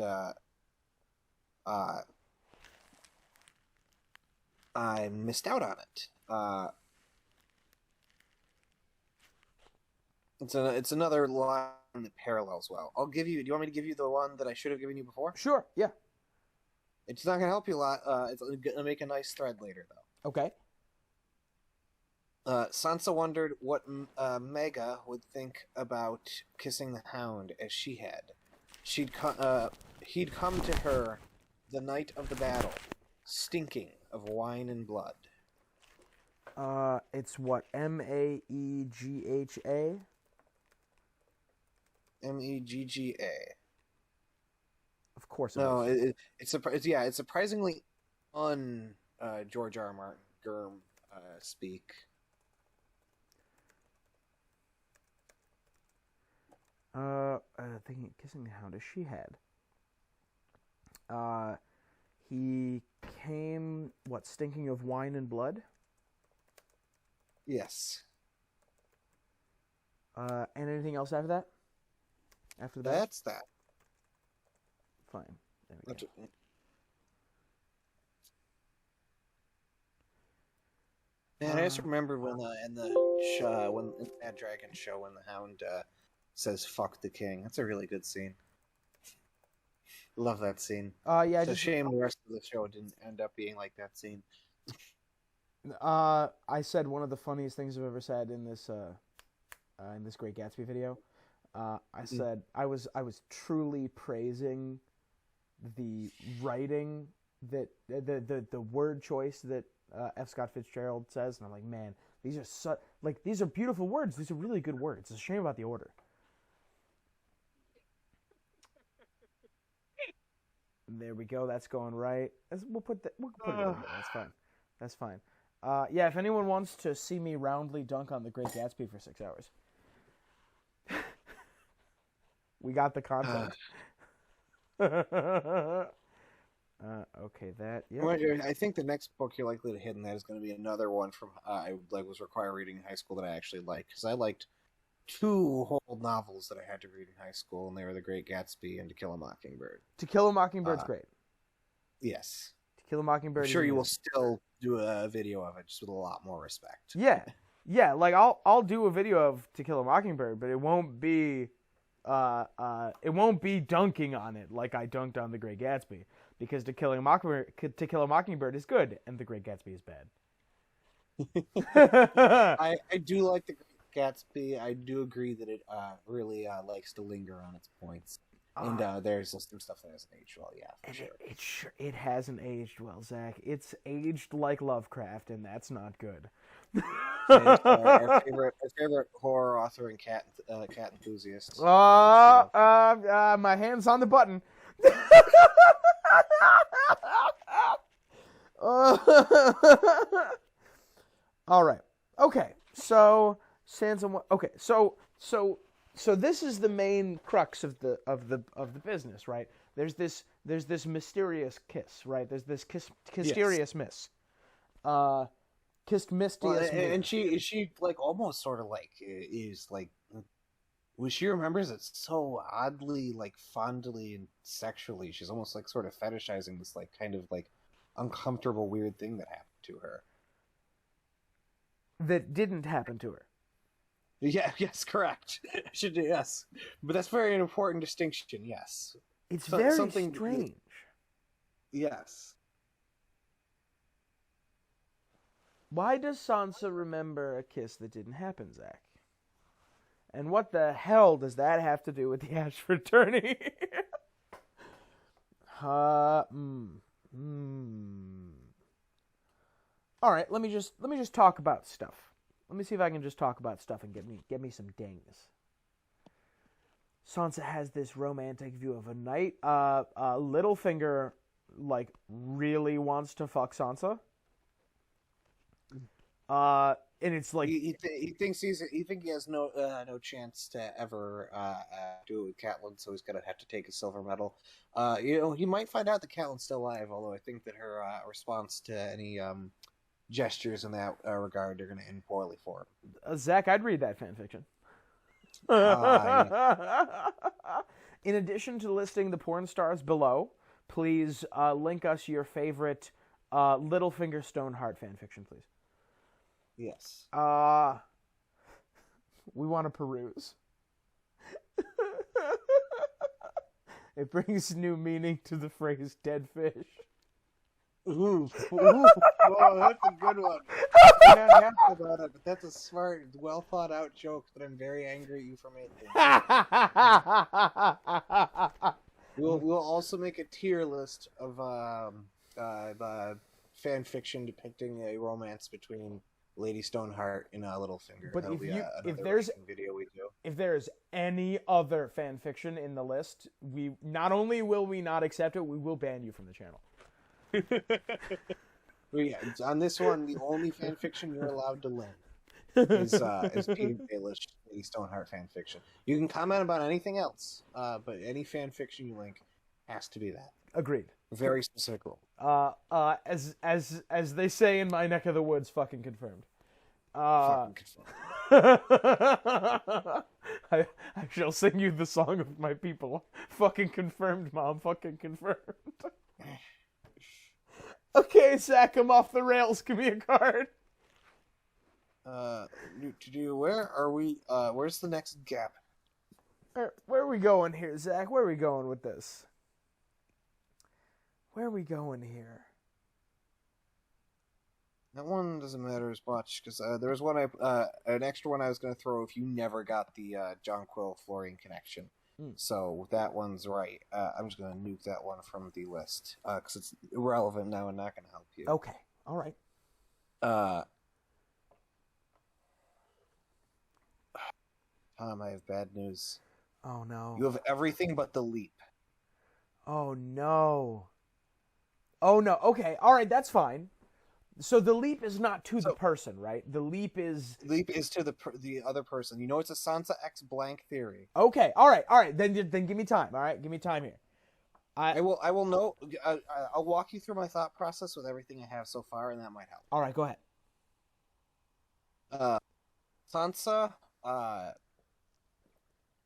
I missed out on it. It's another line that parallels well. I'll give you. Do you want me to give you the one that I should have given you before? Sure. Yeah. It's not going to help you a lot. It's going to make a nice thread later, though. Okay. Sansa wondered what Mega would think about kissing the Hound as she had. He'd come to her the night of the battle, stinking of wine and blood. It's what, Megha? Megga. Of course. No, it's surprisingly George R. R. Martin Germ speak. Thinking kissing the Hound as she had. He came, stinking of wine and blood? Yes. And anything else after that? After that? That's that. Fine. There we go. Man, I just remembered when in the Mad Dragon show when the Hound says "fuck the king." That's a really good scene. Love that scene. Yeah. It's a shame the rest of the show didn't end up being like that scene. I said one of the funniest things I've ever said in this Great Gatsby video. I said I was truly praising the writing that the word choice that F. Scott Fitzgerald says, and I'm like, man, these are beautiful words. These are really good words. It's a shame about the order. There we go. That's going right. We'll put it in there. That's fine. Yeah, if anyone wants to see me roundly dunk on The Great Gatsby for 6 hours, we got the content. Okay, that. Yeah. Well, I think the next book you're likely to hit in that is going to be another one from I was required reading in high school that I actually liked, because I liked 2 whole novels that I had to read in high school, and they were The Great Gatsby and To Kill a Mockingbird. To Kill a Mockingbird's great. Yes. To Kill a Mockingbird. I'm sure you will still do a video of it, just with a lot more respect. Yeah. I'll do a video of To Kill a Mockingbird, but it won't be dunking on it like I dunked on The Great Gatsby, because To Kill a Mockingbird is good and The Great Gatsby is bad. I do like The Great Gatsby. I do agree that it really likes to linger on its points. And there's some stuff that hasn't aged well, yeah, for sure. It hasn't aged well, Zach. It's aged like Lovecraft, and that's not good. our favorite horror author and cat enthusiast. My hand's on the button. All right. Okay. So Sansa. Okay. So this is the main crux of the business, right? There's this mysterious kiss, right? There's this mysterious miss. Kissed Misty, and she like almost sort of like is like when she remembers it so oddly, like fondly and sexually. She's almost like sort of fetishizing this like kind of like uncomfortable weird thing that happened to her. That didn't happen to her. Yeah. Yes. Correct. Yes, but that's very an important distinction. Yes, it's very strange. Yes. Why does Sansa remember a kiss that didn't happen, Zach? And what the hell does that have to do with the Ashford tourney? All right, let me just talk about stuff. Let me see if I can just talk about stuff and get me some dings. Sansa has this romantic view of a knight. Littlefinger like really wants to fuck Sansa. And it's like he thinks he has no chance to ever do it with Catelyn, so he's gonna have to take a silver medal. He might find out that Catelyn's still alive, although I think that her response to any gestures in that regard are gonna end poorly for him. Zach, I'd read that fanfiction. In addition to listing the porn stars below, please link us your favorite Littlefinger Stoneheart fanfiction, please. Yes. We want to peruse. It brings new meaning to the phrase dead fish. Ooh. Oh, that's a good one. I'm not happy about it, but that's a smart, well thought out joke that I'm very angry at you for making. We'll also make a tier list of fan fiction depicting a romance between Lady Stoneheart and Littlefinger. But if there's video we do, if there's any other fan fiction in the list, we not only will we not accept it, we will ban you from the channel. Well, yeah, on this one, the only fan fiction you're allowed to link is Peter Baelish Lady Stoneheart fan fiction. You can comment about anything else, but any fan fiction you link has to be that. Agreed. Very specific rule. As they say in my neck of the woods, fucking confirmed. Fucking confirmed. I shall sing you the song of my people. Fucking confirmed, Mom. Fucking confirmed. Okay, Zach, I'm off the rails. Give me a card. Where are we? Where's the next gap? Where are we going here, Zach? Where are we going with this? Where are we going here? That one doesn't matter as much, because there was one an extra one I was going to throw if you never got the Jonquil Florian connection. So that one's right. I'm just going to nuke that one from the list, because it's irrelevant now and not going to help you. Okay, all right. Tom, I have bad news. Oh, no. You have everything but the leap. Oh, no. Oh, no. Okay, all right, that's fine. So the leap is not to the person, right? The leap is to the other person. You know, it's a Sansa X blank theory. Okay, all right. Then give me time. All right, give me time here. I will know. I'll walk you through my thought process with everything I have so far, and that might help. All right, go ahead. Sansa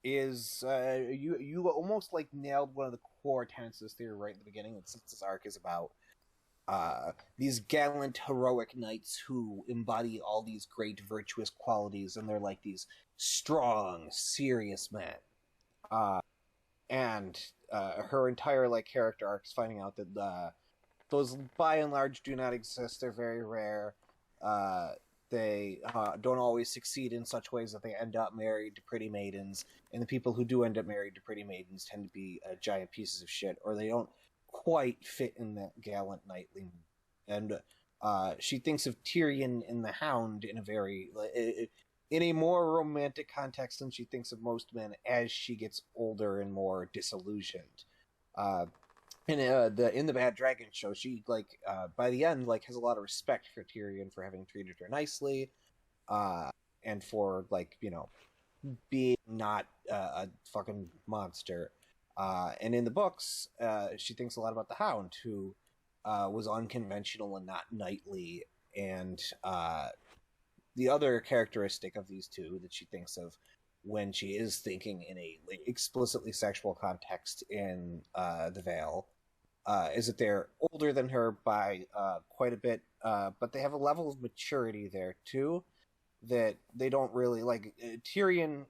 is you almost like nailed one of the core tenets of this theory right at the beginning. That Sansa's arc is about these gallant, heroic knights who embody all these great virtuous qualities, and they're like these strong, serious men. And her entire like character arc is finding out that those by and large do not exist. They're very rare. They don't always succeed in such ways that they end up married to pretty maidens, and the people who do end up married to pretty maidens tend to be giant pieces of shit, or they don't quite fit in that gallant knightly. And she thinks of Tyrion and the Hound in a more romantic context than she thinks of most men as she gets older and more disillusioned. In the Bad Dragon show, she by the end has a lot of respect for Tyrion for having treated her nicely, and for being not a fucking monster. And in the books, she thinks a lot about the Hound, who was unconventional and not knightly, and the other characteristic of these two that she thinks of when she is thinking in a explicitly sexual context in the Vale is that they're older than her by quite a bit, but they have a level of maturity there too that they don't really Tyrion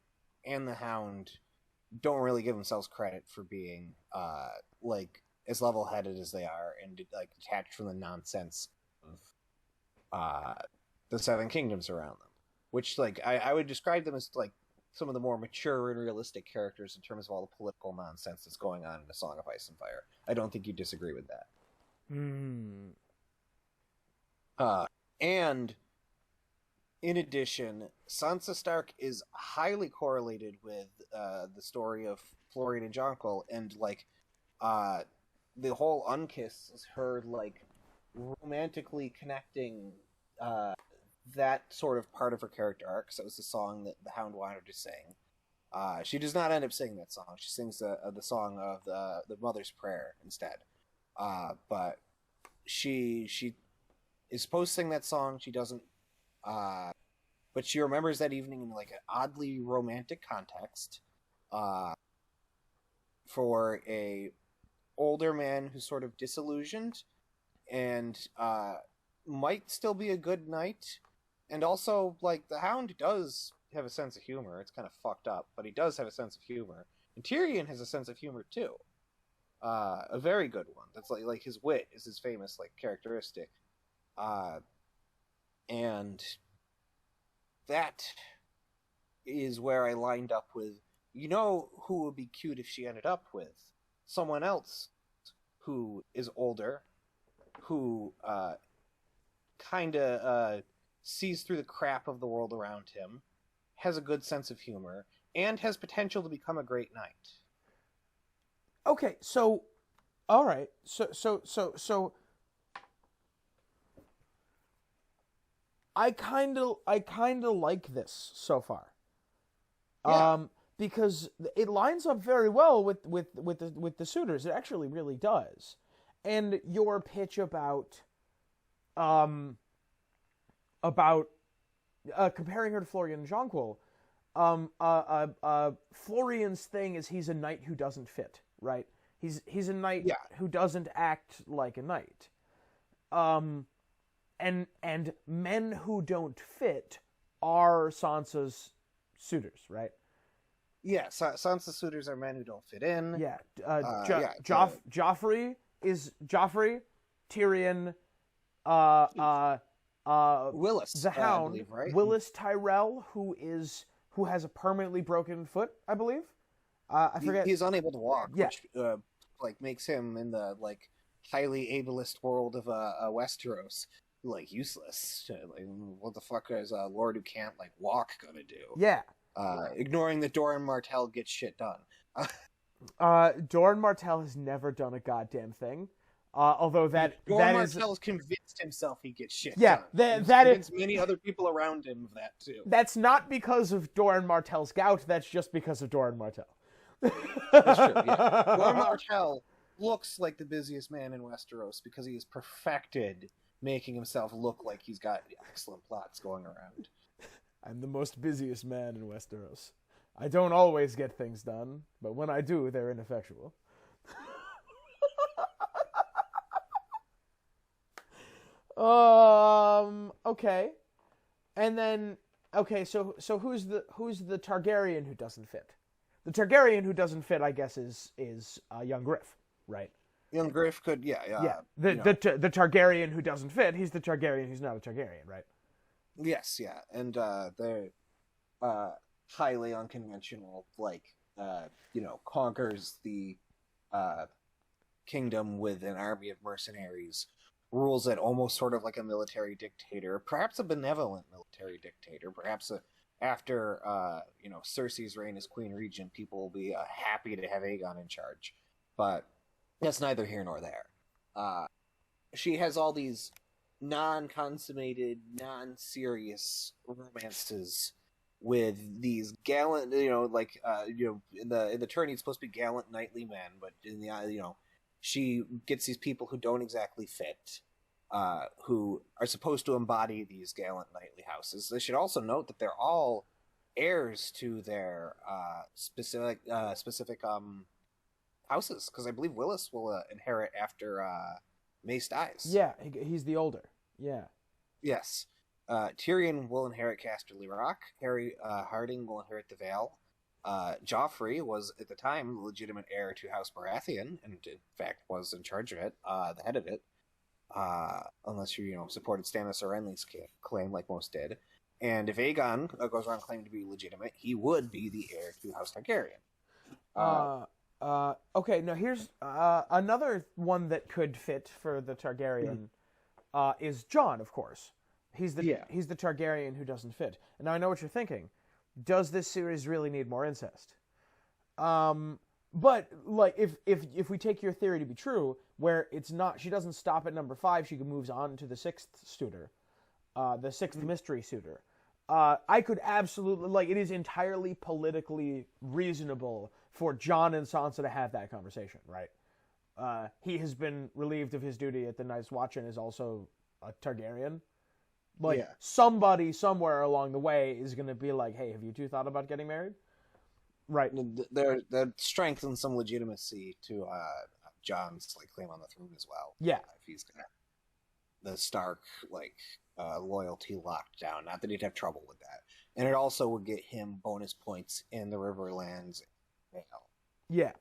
and the Hound don't really give themselves credit for being as level-headed as they are and detached from the nonsense of the Seven Kingdoms around them, which I would describe them as some of the more mature and realistic characters in terms of all the political nonsense that's going on in A Song of Ice and Fire. I don't think you disagree with that. And in addition, Sansa Stark is highly correlated with the story of Florian and Jonquil, and the whole Unkissed is her romantically connecting that sort of part of her character arc. So it was the song that the Hound wanted her to sing. She does not end up singing that song. She sings the song of the Mother's Prayer instead. But she is supposed to sing that song. She doesn't. But she remembers that evening in an oddly romantic context. For a older man who's sort of disillusioned and might still be a good knight, and also the Hound does have a sense of humor. It's kind of fucked up, but he does have a sense of humor, and Tyrion has a sense of humor too, a very good one. That's his wit is his famous characteristic, and that is where I lined up with who would be cute if she ended up with someone else who is older, who kind of sees through the crap of the world around him, has a good sense of humor, and has potential to become a great knight. Okay, so, all right, so, I kind of like this so far, because it lines up very well with the suitors. It actually really does, and your pitch about comparing her to Florian and Jonquil, Florian's thing is he's a knight who doesn't fit, right? He's a knight who doesn't act like a knight. And men who don't fit are Sansa's suitors, right? Yeah, Sansa's suitors are men who don't fit in. Yeah, Joffrey is Joffrey, Tyrion, Willis, the Hound, I believe, right? Willis Tyrell, who has a permanently broken foot, I believe. I forget. He's unable to walk, yeah. which makes him in the highly ableist world of Westeros useless. What the fuck is a lord who can't walk gonna do? Yeah. Ignoring that Doran Martell gets shit done. Doran Martell has never done a goddamn thing. Although Doran Martell has convinced himself he gets shit done. That is many other people around him of that too. That's not because of Doran Martell's gout. That's just because of Doran Martell. That's true. Yeah. Doran Martell looks like the busiest man in Westeros because he has perfected making himself look like he's got excellent plots going around. I'm the most busiest man in Westeros. I don't always get things done, but when I do, they're ineffectual. Okay. And then so who's the Targaryen who doesn't fit? The Targaryen who doesn't fit, I guess, is young Griff, right? Young Griff could, yeah. The Targaryen who doesn't fit, he's the Targaryen who's not a Targaryen, right? Yes, yeah, and they're highly unconventional, conquers the kingdom with an army of mercenaries, rules it almost sort of like a military dictator, perhaps a benevolent military dictator. Perhaps after Cersei's reign as Queen Regent, people will be happy to have Aegon in charge. But that's neither here nor there. She has all these non-consummated, non-serious romances with these gallant, in the tourney it's supposed to be gallant knightly men, but in the she gets these people who don't exactly fit, who are supposed to embody these gallant knightly houses. They should also note that they're all heirs to their specific houses, because I believe Willis will inherit after Mace dies. Yeah, he's the older. Yeah. Yes. Tyrion will inherit Casterly Rock. Harry Harding will inherit the Vale. Joffrey was, at the time, the legitimate heir to House Baratheon, and in fact was in charge of it, the head of it, unless you supported Stannis or Renly's claim, like most did. And if Aegon goes around claiming to be legitimate, he would be the heir to House Targaryen. Okay, now here's another one that could fit for the Targaryen is Jon, of course. He's the Targaryen who doesn't fit. And now I know what you're thinking. Does this series really need more incest? But like if we take your theory to be true, where it's not, she doesn't stop at number 5, she moves on to the 6th suitor, the 6th mystery suitor. I could absolutely, it is entirely politically reasonable for Jon and Sansa to have that conversation, right? He has been relieved of his duty at the Night's Watch and is also a Targaryen. Somebody somewhere along the way is going to be like, hey, have you two thought about getting married? Right. There strengthens some legitimacy to Jon's claim on the throne as well. Yeah. If he's got the Stark loyalty locked down. Not that he'd have trouble with that. And it also would get him bonus points in the Riverlands. Yeah.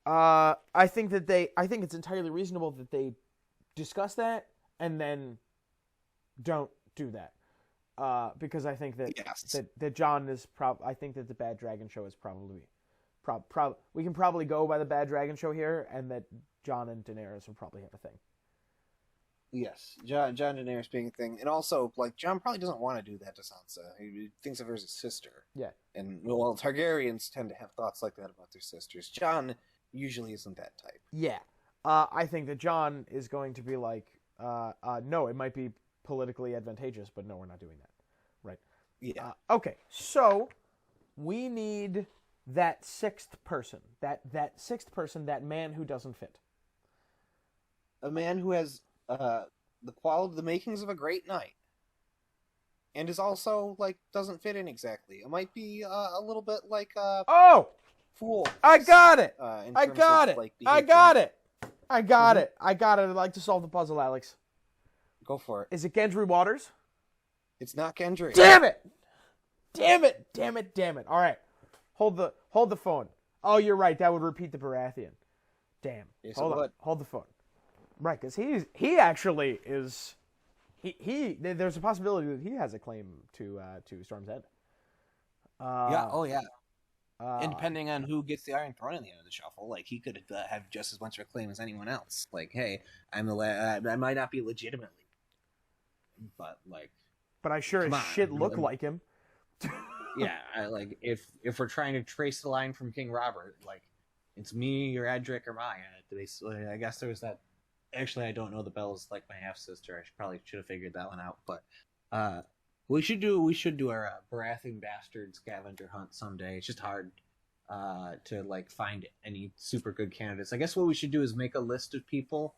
I think it's entirely reasonable that they discuss that and then don't do that. Because I think that that Jon is I think that the Bad Dragon Show is probably we can probably go by the Bad Dragon Show here, and that Jon and Daenerys will probably have a thing. Yes, Jon and Daenerys being a thing, and also Jon probably doesn't want to do that to Sansa. He thinks of her as a sister. Yeah, and Targaryens tend to have thoughts like that about their sisters. Jon usually isn't that type. Yeah, I think that Jon is going to be like, no, it might be politically advantageous, but no, we're not doing that. Right. Yeah. Okay, so we need that 6th person, that 6th person, that man who doesn't fit. A man who has the makings of a great knight, and is also doesn't fit in exactly. It might be a little bit like fool. I got it. I got it. I'd like to solve the puzzle, Alex. Go for it. Is it Gendry Waters? It's not Gendry. Damn it! All right, hold the phone. Oh, you're right. That would repeat the Baratheon. Damn. Yes, Hold the phone. Right, because he actually is. He there's a possibility that he has a claim to Storm's End. Yeah. Oh yeah. And depending on who gets the Iron Throne at the end of the shuffle, he could have just as much of a claim as anyone else. Hey, I'm I might not be legitimately, but I sure as shit look like him. Yeah, if we're trying to trace the line from King Robert, it's me or Edric or Maya. I guess there was that. Actually, I don't know the Belle's my half sister. I should have figured that one out. But we should do our Baratheon bastard scavenger hunt someday. It's just hard to find any super good candidates. I guess what we should do is make a list of people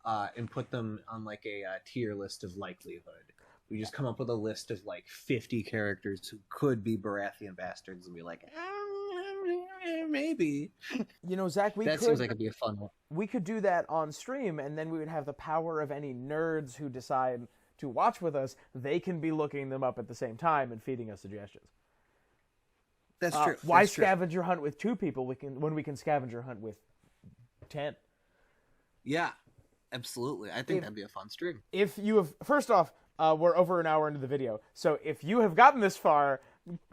and put them on a tier list of likelihood. We just come up with a list of 50 characters who could be Baratheon bastards and be maybe. Zach, seems like it'd be a fun one. We could do that on stream, and then we would have the power of any nerds who decide to watch with us. They can be looking them up at the same time and feeding us suggestions. That's true. Why scavenger hunt with 2 people when we can scavenger hunt with 10? Yeah, absolutely. I think that'd be a fun stream. If you have, first off, we're over an hour into the video, so if you have gotten this far,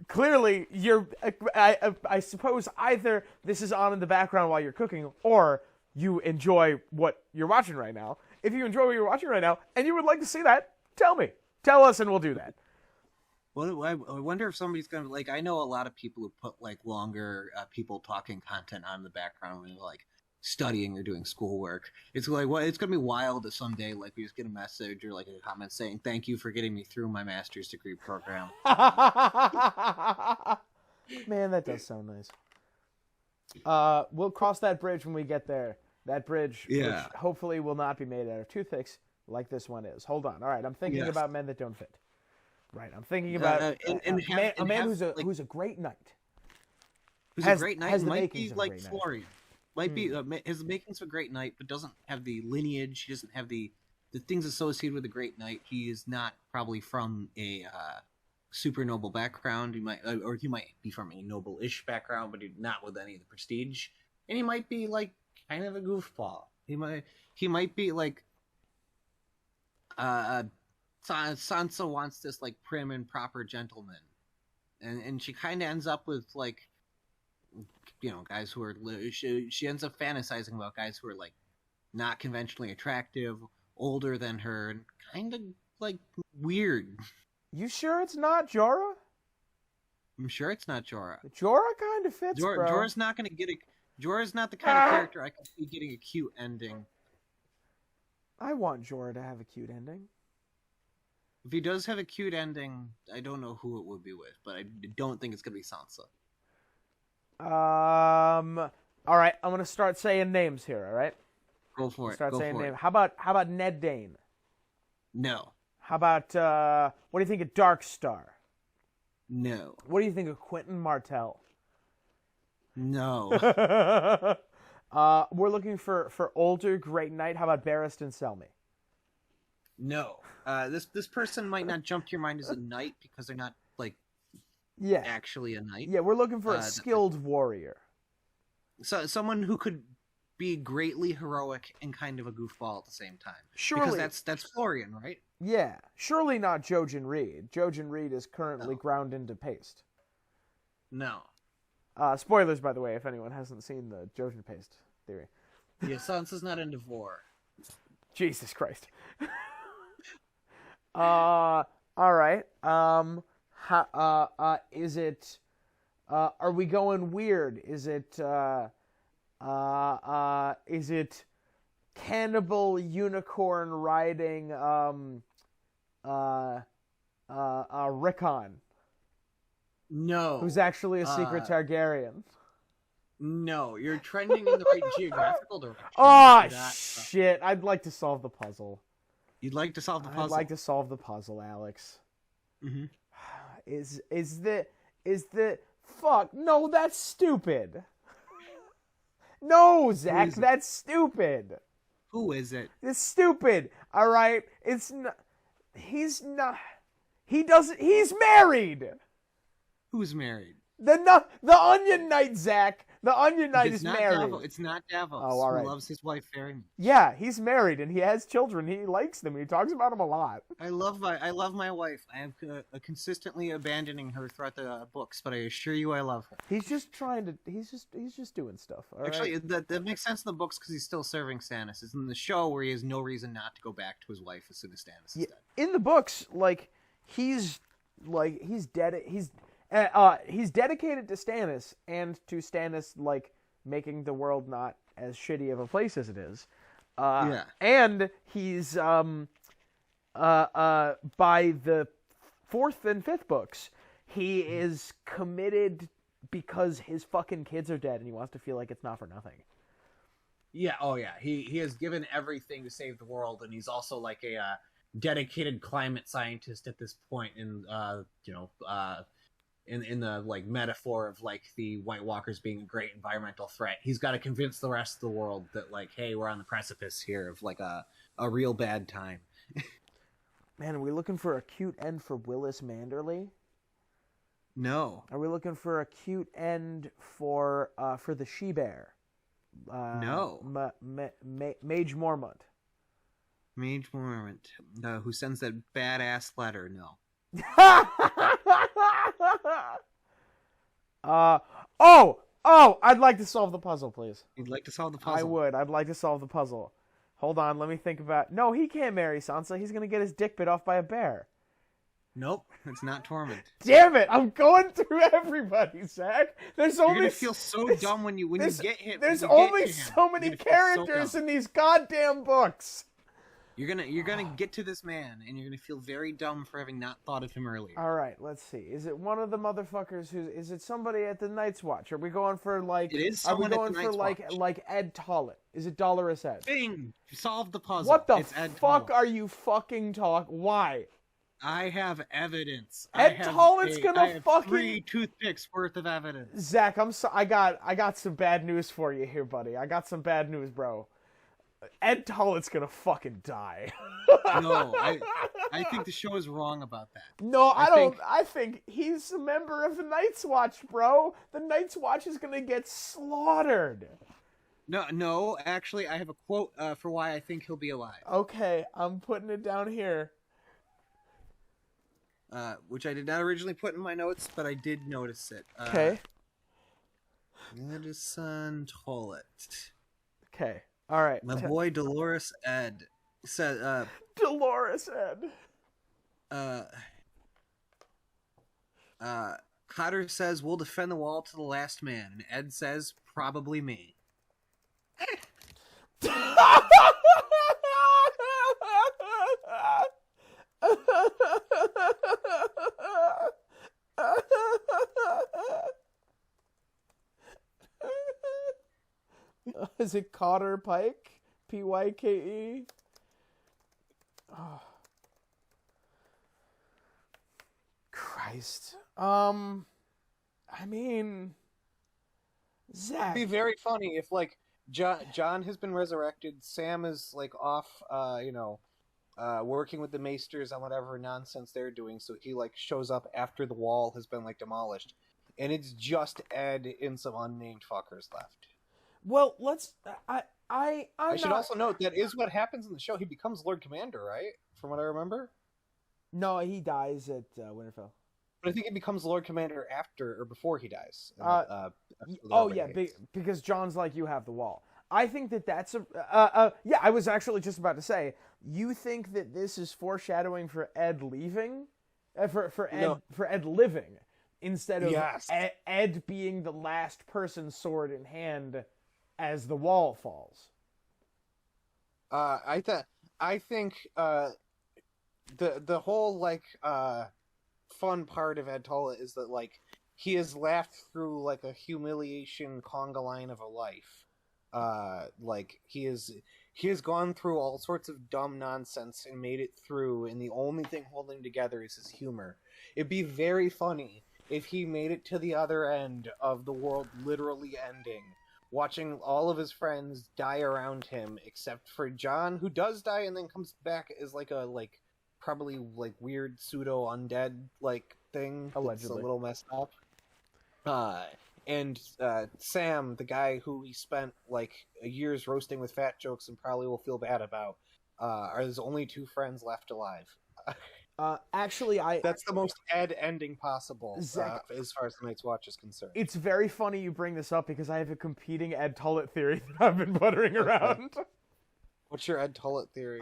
clearly you're. I suppose either this is on in the background while you're cooking, or you enjoy what you're watching right now, if you enjoy what you're watching right now and you would like to see that, tell me. Tell us and we'll do that. Well, I wonder if somebody's gonna like. I know a lot of people who put like longer people talking content on the background when they're like studying or doing schoolwork. It's like, well, it's gonna be wild if someday like we just get a message or like a comment saying thank you for getting me through my master's degree program. Man, that does sound nice. We'll cross that bridge when we get there. That bridge, which hopefully will not be made out of toothpicks like this one is. Hold on. All right, I'm thinking about men that don't fit. Right, I'm thinking about a man who's a great knight. Who's a great knight might be like Florian. Might be his makings of a great knight, but doesn't have the lineage. He doesn't have the things associated with a great knight. He is not probably from a super noble background. He might be from a noble-ish background, but not with any of the prestige. And he might be like kind of a goofball. He might be like Sansa wants this like prim and proper gentleman, and she kind of ends up with like, you know, guys who are she ends up fantasizing about guys who are like not conventionally attractive, older than her, and kind of like weird. You sure it's not Jorah? I'm sure it's not Jorah. Jorah kind of fits, bro. Jorah's not gonna get a. Jorah's not the kind of character I can see getting a cute ending. I want Jorah to have a cute ending. If he does have a cute ending, I don't know who it would be with, but I don't think it's gonna be Sansa. All right, I'm gonna start saying names here. All right. Go for it. Start saying names. How about Ned Dane? No. How about what do you think of Darkstar? No. What do you think of Quentin Martell? No. We're looking for older great knight. How about Barristan Selmy? No. This person might not jump to your mind as a knight because they're not like actually a knight. Yeah, we're looking for a skilled warrior. So someone who could be greatly heroic and kind of a goofball at the same time. Surely because that's Florian, right? Yeah, surely not Jojen Reed. Jojen Reed is currently ground into paste. No. Spoilers, by the way, if anyone hasn't seen the Jojen paste theory. Yeah, Sansa's not into vor. Jesus Christ. All right. Is it? Are we going weird? Is it? Is it cannibal unicorn riding? Rickon. No. Who's actually a secret Targaryen. No, you're trending in the right geographical direction. Oh, shit. I'd like to solve the puzzle. You'd like to solve the puzzle? I'd like to solve the puzzle, Alex. Mm-hmm. Is the... Fuck, no, that's stupid. No, Zach, that's stupid. Who is it? It's stupid, all right? It's not... He's not... He doesn't... He's married! Who's married? The Onion Knight, Zach. The Onion Knight is married. It's not Davos. Oh, all right. Who loves his wife very much. Yeah, he's married and he has children. He likes them. He talks about them a lot. I love my wife. I am consistently abandoning her throughout the books, but I assure you, I love her. He's just trying to. He's just doing stuff. Actually, that makes sense in the books because he's still serving Stannis. It's in the show where he has no reason not to go back to his wife as soon as Stannis is dead. In the books, he's dedicated to Stannis and to Stannis making the world not as shitty of a place as it is. And he's by the 4th and 5th books, he is committed because his fucking kids are dead and he wants to feel like it's not for nothing. Yeah, oh yeah. He has given everything to save the world, and he's also like a dedicated climate scientist at this point in in the metaphor of the White Walkers being a great environmental threat. He's got to convince the rest of the world that hey, we're on the precipice here of a real bad time. Man, are we looking for a cute end for Willis Manderley? No. Are we looking for a cute end for the she-bear? No. Mage Mormont. Mage Mormont, who sends that badass letter. No. I'd like to solve the puzzle, please. You'd like to solve the puzzle? I would. I'd like to solve the puzzle. Hold on, let me think about... No, he can't marry Sansa. He's going to get his dick bit off by a bear. Nope, it's not Tormund. Damn it! I'm going through everybody, Zach. You're gonna feel so dumb when you get him. There's only so many characters in these goddamn books. You're gonna get to this man, and you're gonna feel very dumb for having not thought of him earlier. All right, let's see. Is it one of the motherfuckers who? Is it somebody at the Night's Watch? Are we going for like? It is someone at the Night's Watch. like Edd Tollett? Is it Dolorous Edd? Bing! Solve the puzzle. What the it's fuck are you fucking Why? I have evidence. Edd Tollett's gonna fucking 3 toothpicks worth of evidence. Zach, I got some bad news for you here, buddy. I got some bad news, bro. Edd Tollett's gonna fucking die. No, I think the show is wrong about that. No, I think he's a member of the Night's Watch, bro. The Night's Watch is gonna get slaughtered. No, actually, I have a quote for why I think he'll be alive. Okay, I'm putting it down here. Which I did not originally put in my notes, but I did notice it. Okay. Edison Tollett. Okay. All right. My boy Dolorous Edd said. Dolorous Edd. Cotter says we'll defend the wall to the last man, and Edd says probably me. Is it Cotter Pike? Pyke? Oh. Christ. I mean, Zach. It'd be very funny if, like, John has been resurrected, Sam is, like, off, working with the Maesters on whatever nonsense they're doing, so he, like, shows up after the wall has been, like, demolished. And it's just Edd and some unnamed fuckers left. Well, let's... I should also note that is what happens in the show. He becomes Lord Commander, right? From what I remember. No, he dies at Winterfell. But I think he becomes Lord Commander after or before he dies. Because John's like, you have the wall. I think that's I was actually just about to say, you think that this is foreshadowing for Edd leaving, for Edd living, instead of Edd being the last person sword in hand as the wall falls. I think the whole like fun part of Edd Tollett is that like he has laughed through like a humiliation conga line of a life. Like he has gone through all sorts of dumb nonsense and made it through, and the only thing holding together is his humor. It'd be very funny if he made it to the other end of the world literally ending, watching all of his friends die around him, except for John, who does die and then comes back as like a probably like weird pseudo undead like thing. Allegedly. It's a little messed up. And Sam, the guy who he spent like years roasting with fat jokes and probably will feel bad about, are his only two friends left alive. Actually, that's the most Edd ending possible, Zach, as far as the Night's Watch is concerned. It's very funny you bring this up because I have a competing Edd Tollett theory that I've been buttering around. What's your Edd Tollett theory?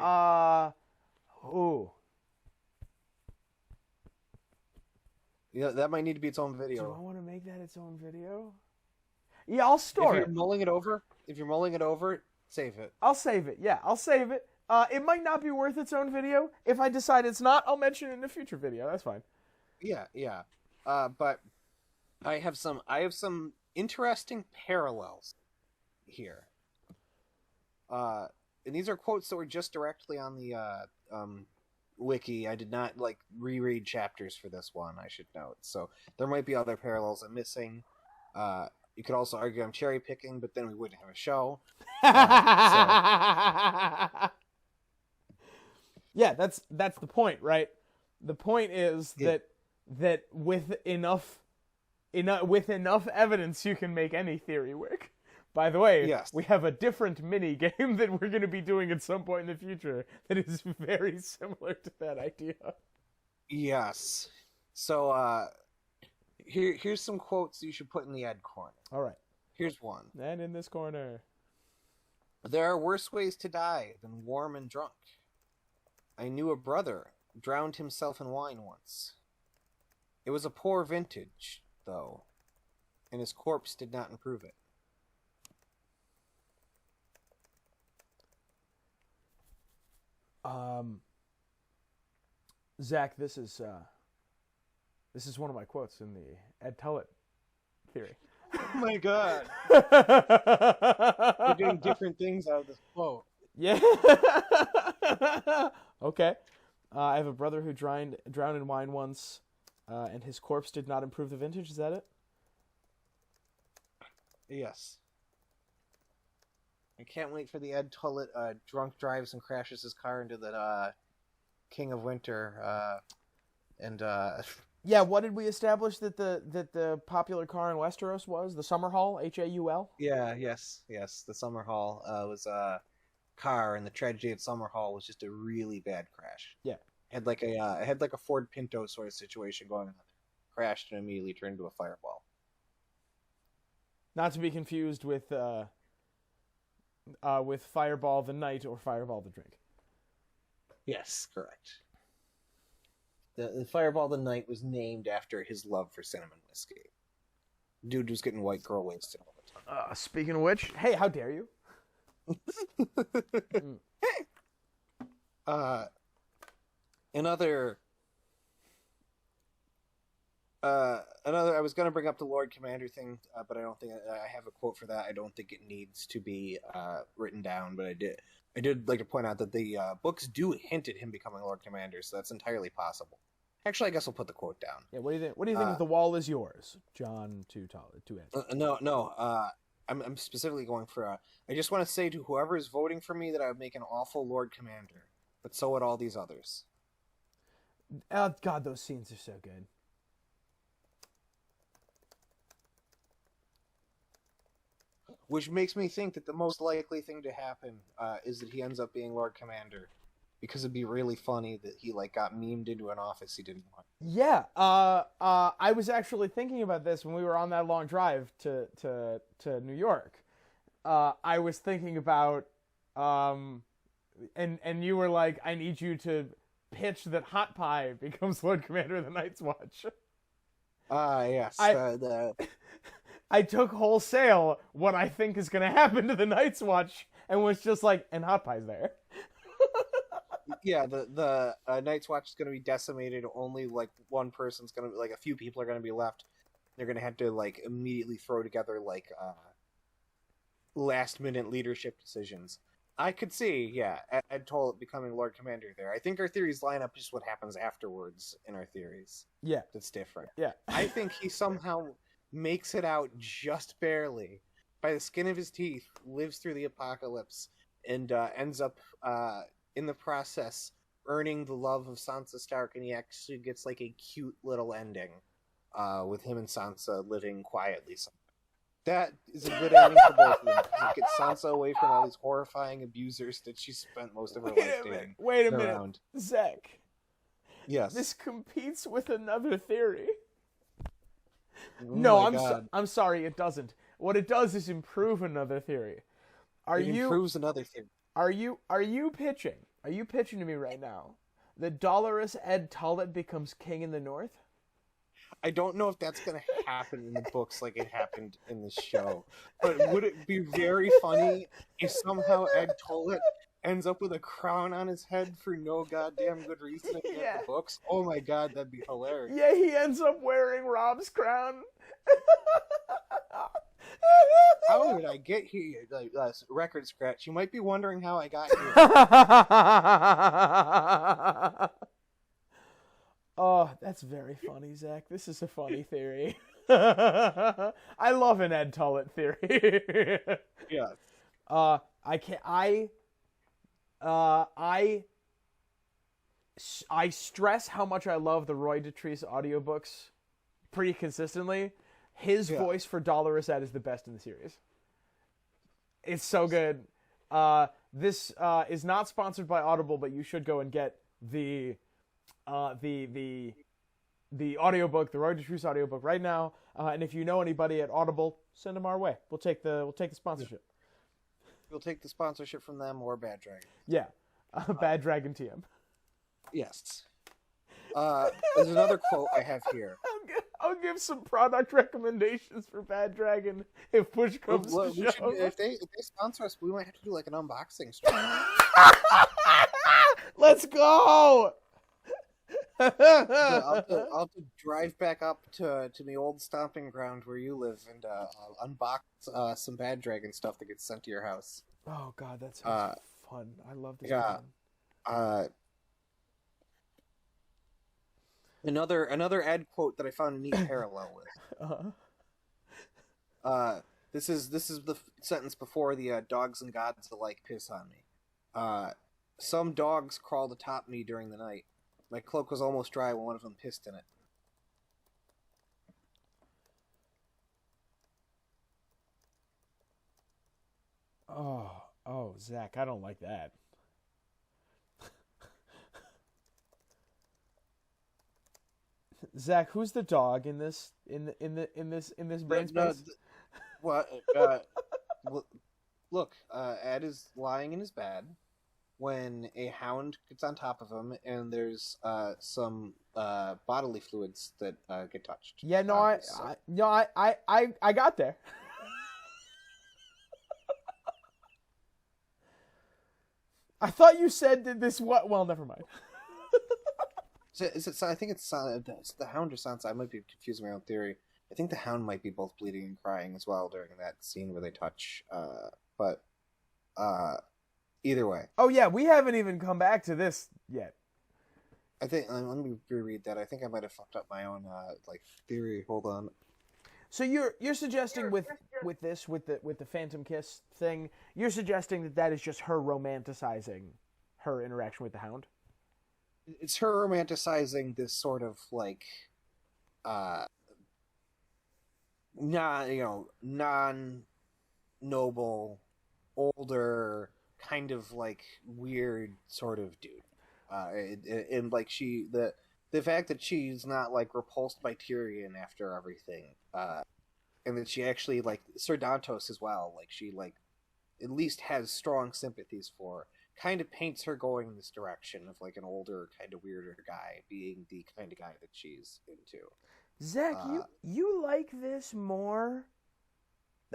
Yeah, that might need to be its own video. Do I want to make that its own video? Yeah, I'll store it. If you're mulling it over, save it. I'll save it. Yeah, I'll save it. It might not be worth its own video. If I decide it's not, I'll mention it in a future video. That's fine. Yeah. But I have some interesting parallels here. And these are quotes that were just directly on the wiki. I did not reread chapters for this one, I should note. So there might be other parallels I'm missing. You could also argue I'm cherry picking, but then we wouldn't have a show. Yeah, that's the point, right? The point is that with enough evidence, you can make any theory work. By the way, yes. We have a different mini game that we're going to be doing at some point in the future that is very similar to that idea. Yes. So here's some quotes you should put in the Edd corner. All right. Here's one. And in this corner. There are worse ways to die than warm and drunk. I knew a brother drowned himself in wine once. It was a poor vintage, though, and his corpse did not improve it. Zach, this is one of my quotes in the Ed Tullett theory. Oh my god. We're doing different things out of this quote. Yeah. Okay. I have a brother who drowned in wine once, and his corpse did not improve the vintage. Is that it? Yes. I can't wait for the Ed Tullett drunk drives and crashes his car into the King of Winter. Yeah, what did we establish that the popular car in Westeros was? The Summer Hall, Haul? Yeah, yes. The Summer Hall was a car, and the tragedy at Summer Hall was just a really bad crash. Yeah. It had like a Ford Pinto sort of situation going on. Crashed and immediately turned into a fireball. Not to be confused with Fireball the Night or Fireball the Drink. Yes, correct. The Fireball the Night was named after his love for cinnamon whiskey. Dude was getting white girl wasted all the time. Speaking of which, hey, how dare you? Another. I was going to bring up the Lord Commander thing, but I don't think I have a quote for that. I don't think it needs to be written down, but I did like to point out that the books do hint at him becoming Lord Commander, so that's entirely possible. Actually, I guess I'll put the quote down. Yeah, what do you think? What do you think of The Wall is Yours, John to Ed? No. I'm specifically going for. I just want to say to whoever is voting for me that I would make an awful Lord Commander, but so would all these others. Oh, God, those scenes are so good. Which makes me think that the most likely thing to happen is that he ends up being Lord Commander, because it'd be really funny that he got memed into an office he didn't want. Yeah, I was actually thinking about this when we were on that long drive to New York. I was thinking about, and you were like, I need you to pitch that Hot Pie becomes Lord Commander of the Night's Watch. Yes. I took wholesale what I think is going to happen to the Night's Watch and was just like, and Hot Pie's there. Yeah, the Night's Watch is going to be decimated. Only one person's going to a few people are going to be left. They're going to have to immediately throw together last minute leadership decisions. I could see, Ed Tullett becoming Lord Commander there. I think our theories line up just what happens afterwards in our theories. Yeah, that's different. Yeah, I think he somehow makes it out just barely by the skin of his teeth, lives through the apocalypse, and ends up in the process earning the love of Sansa Stark, and he actually gets a cute little ending with him and Sansa living quietly. That is a good ending for both of them. He gets Sansa away from all these horrifying abusers that she spent most of her life dating. Wait a minute, Zach. Yes. This competes with another theory. Oh no, I'm sorry, it doesn't. What it does is improve another theory. Improves another theory. Are you pitching to me right now that Dolorous Edd Tullett becomes king in the North? I don't know if that's going to happen in the books like it happened in the show. But would it be very funny if somehow Edd Tullett ends up with a crown on his head for no goddamn good reason in the books? Oh my god, that'd be hilarious. Yeah, he ends up wearing Rob's crown. How did I get here? Record scratch. You might be wondering how I got here. Oh, that's very funny, Zach. This is a funny theory. I love an Ed Tullett theory. Yeah. I stress how much I love the Roy Dotrice audiobooks pretty consistently. His voice for Dolorous Edd is the best in the series. It's so good. This is not sponsored by Audible, but you should go and get the audiobook, the Roy Dotrice audiobook right now. And if you know anybody at Audible, send them our way. We'll take the sponsorship. We'll take the sponsorship from them or Bad Dragon. Yeah, Bad Dragon TM. Yes. There's another quote I have here. I'll give some product recommendations for Bad Dragon if push comes to shove. If they sponsor us, we might have to do like an unboxing stream. Let's go! I'll have to drive back up to the old stomping ground where you live and unbox some Bad Dragon stuff that gets sent to your house. Oh god, that sounds fun. I love this. Yeah. Another ad quote that I found a neat parallel with. This is the sentence before the dogs and gods alike piss on me. Some dogs crawled atop me during the night. My cloak was almost dry when one of them pissed in it. Oh, Zach, I don't like that. Zach, who's the dog in this brain space? Look, Ed is lying in his bed when a hound gets on top of him, and there's some bodily fluids that get touched. Yeah, no, I got there. I thought you said that this. What? Well, never mind. Is it? I think it's the hound or Sansa. I might be confusing my own theory. I think the hound might be both bleeding and crying as well during that scene where they touch. But either way. Oh yeah, we haven't even come back to this yet. I think let me reread that. I think I might have fucked up my own theory. Hold on. So you're suggesting with the Phantom Kiss thing, you're suggesting that is just her romanticizing her interaction with the hound? It's her romanticizing this sort of non-noble, older, kind of weird sort of dude. And the fact that she's not repulsed by Tyrion after everything, and that she actually Sir Dantos as well, she at least has strong sympathies for, kind of paints her going in this direction of an older, kind of weirder guy being the kind of guy that she's into. Zach, you like this more?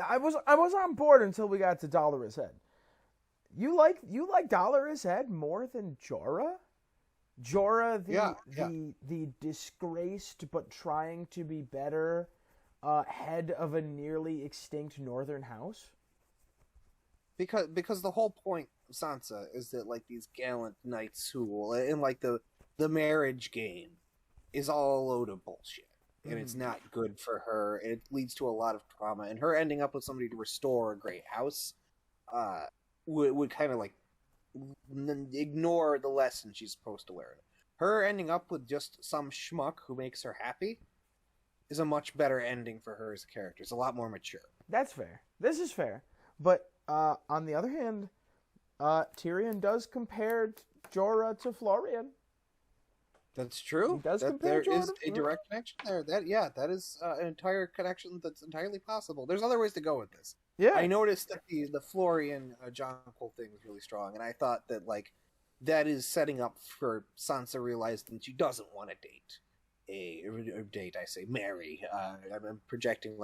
I was on board until we got to Dolorous Edd. You like Dolorous Edd more than Jorah? Jorah, the disgraced but trying to be better head of a nearly extinct northern house? Because the whole point of Sansa is that these gallant knights who will in the marriage game is all a load of bullshit, and it's not good for her. It leads to a lot of trauma, and her ending up with somebody to restore a great house would kind of ignore the lesson she's supposed to learn. Her ending up with just some schmuck who makes her happy is a much better ending for her as a character. It's a lot more mature. That's fair. This is fair. But on the other hand, Tyrion does compare Jorah to Florian. That's true. He does compare there Jorah is to a direct connection there. That is an entire connection that's entirely possible. There's other ways to go with this. Yeah. I noticed that the Florian Jonquil thing was really strong, and I thought that that is setting up for Sansa realizing that she doesn't want to marry. I'm projecting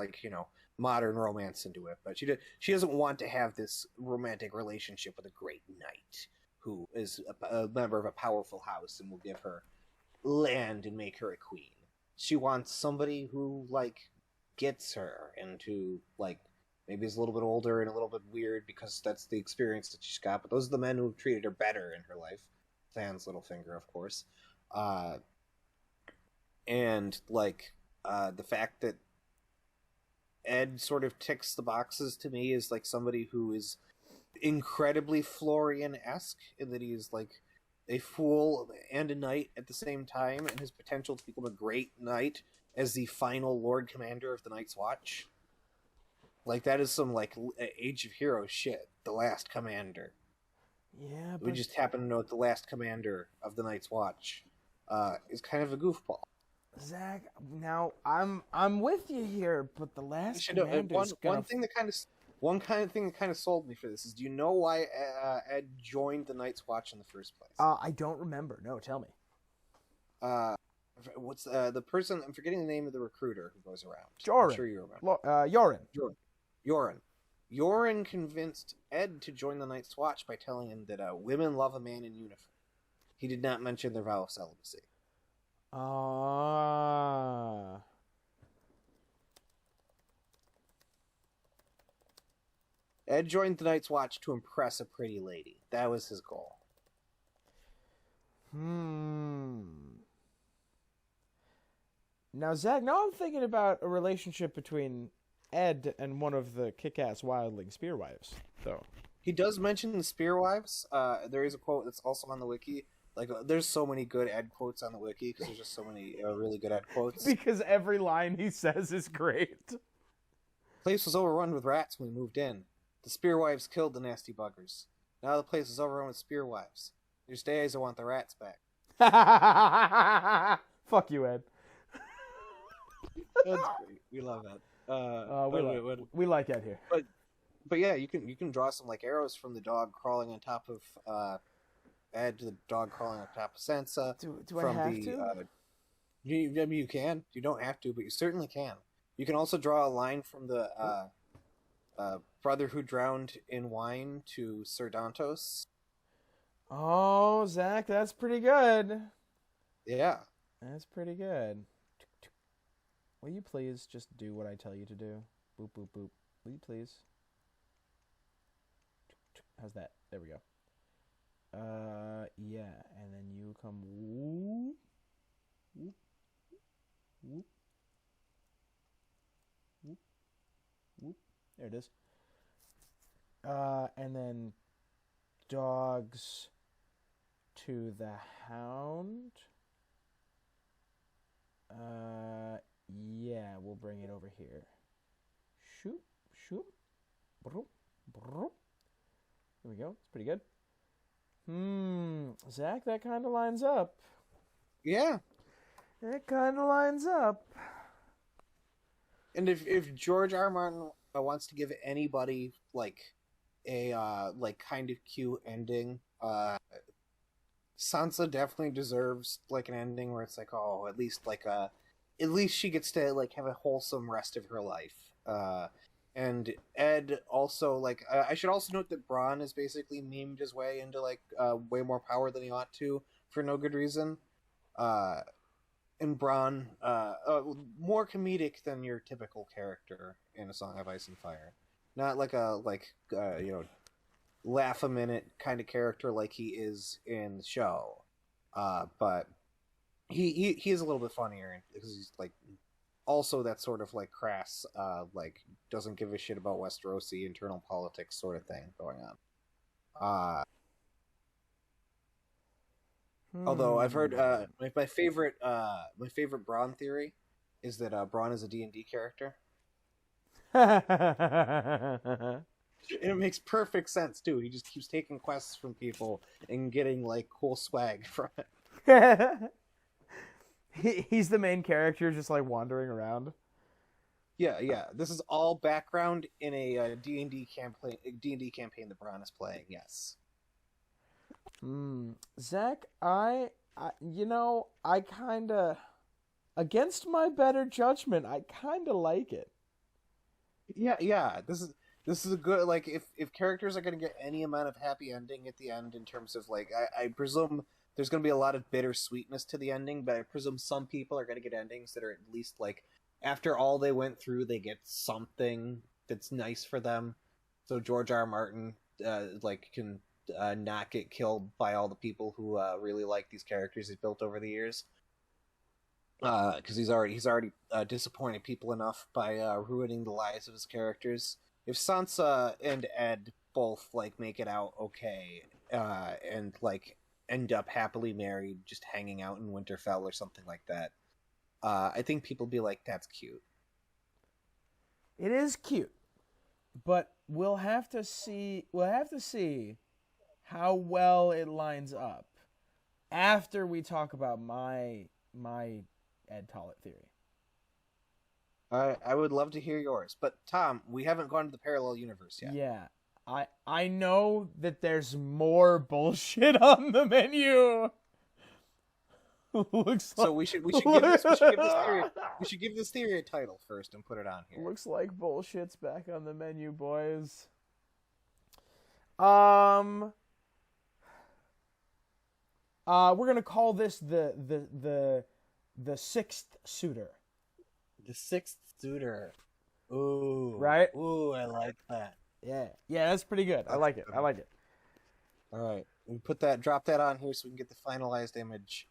modern romance into it, but she doesn't want to have this romantic relationship with a great knight who is a member of a powerful house and will give her land and make her a queen. She wants somebody who gets her and who maybe is a little bit older and a little bit weird because that's the experience that she's got. But those are the men who have treated her better in her life. Sans Littlefinger, of course. And the fact that Ed sort of ticks the boxes to me is somebody who is incredibly Florian-esque in that he is a fool and a knight at the same time, and his potential to become a great knight as the final Lord Commander of the Night's Watch. That is some Age of Heroes shit. The Last Commander. Yeah, but... We just happen to know that the Last Commander of the Night's Watch is kind of a goofball. Zach, now I'm with you here, but the Last Commander is one thing that kind of one kind of thing that kind of sold me for this is, do you know why Ed joined the Night's Watch in the first place? I don't remember. No, tell me. What's the person? I'm forgetting the name of the recruiter who goes around. Joran. I'm sure you remember. Yoren. Yoren convinced Ed to join the Night's Watch by telling him that women love a man in uniform. He did not mention their vow of celibacy. Ed joined the Night's Watch to impress a pretty lady. That was his goal. Now, Zach, now I'm thinking about a relationship between Ed and one of the kick-ass wildling spearwives, though. He does mention the spearwives. There is a quote that's also on the wiki. Like, there's so many good Ed quotes on the wiki, because there's just so many really good Ed quotes. Because every line he says is great. The place was overrun with rats when we moved in. The spearwives killed the nasty buggers. Now the place is overrun with spearwives. There's days I want the rats back. Fuck you, Ed. That's great. We love that. We like Ed here. But yeah, you can draw some like arrows from the dog crawling on top of Ed to the dog crawling on top of Sansa. Do I have to? You can. You don't have to, but you certainly can. You can also draw a line from the brother who drowned in wine to Sir Dantos. Oh, Zach, that's pretty good. Yeah. That's pretty good. Will you please just do what I tell you to do? Boop, boop, boop. Will you please? How's that? There we go. Yeah, and then you come whoop, whoop, whoop, whoop, whoop. There it is. And then dogs to the hound. Yeah, we'll bring it over here. Shoop, shoop, broop, broop. There we go. It's pretty good. Zach, that kind of lines up. Yeah. It kind of lines up. And if George R. R. Martin wants to give anybody like a like kind of cute ending, Sansa definitely deserves like an ending where it's like, oh, at least she gets to like have a wholesome rest of her life. And Ed also, like, I should also note that Bran is basically memed his way into, like, way more power than he ought to for no good reason. And Bran, more comedic than your typical character in A Song of Ice and Fire. Not like a, laugh a minute kind of character like he is in the show. But he is a little bit funnier because he's, like, also that sort of like crass, like doesn't give a shit about Westerosi internal politics sort of thing going on. Although I've heard my favorite Bronn theory is that Bronn is a D&D character. It makes perfect sense too. He just keeps taking quests from people and getting like cool swag from it. He's the main character, just like wandering around. Yeah. This is all background in a D&D campaign that Bron is playing. Yes. Zach, I kind of, against my better judgment, I kind of like it. Yeah. This is a good, like, if characters are going to get any amount of happy ending at the end in terms of like, I presume there's going to be a lot of bittersweetness to the ending, but I presume some people are going to get endings that are at least, like, after all they went through, they get something that's nice for them. So George R. R. Martin, can not get killed by all the people who really like these characters he's built over the years. Because he's already disappointed people enough by ruining the lives of his characters. If Sansa and Ed both, like, make it out okay, and, like, end up happily married, just hanging out in Winterfell or something like that, I think people be like, that's cute. It is cute, but we'll have to see how well it lines up after we talk about my Ed Tollett theory. I would love to hear yours, but Tom, we haven't gone to the parallel universe yet. Yeah. I know that there's more bullshit on the menu. Looks So like, we should give this theory a title first and put it on here. looks like bullshit's back on the menu, boys. We're gonna call this the sixth suitor. The sixth suitor. Ooh. Right? Ooh, I like that. Yeah, that's pretty good. I like it. I like it. All right, we drop that on here so we can get the finalized image.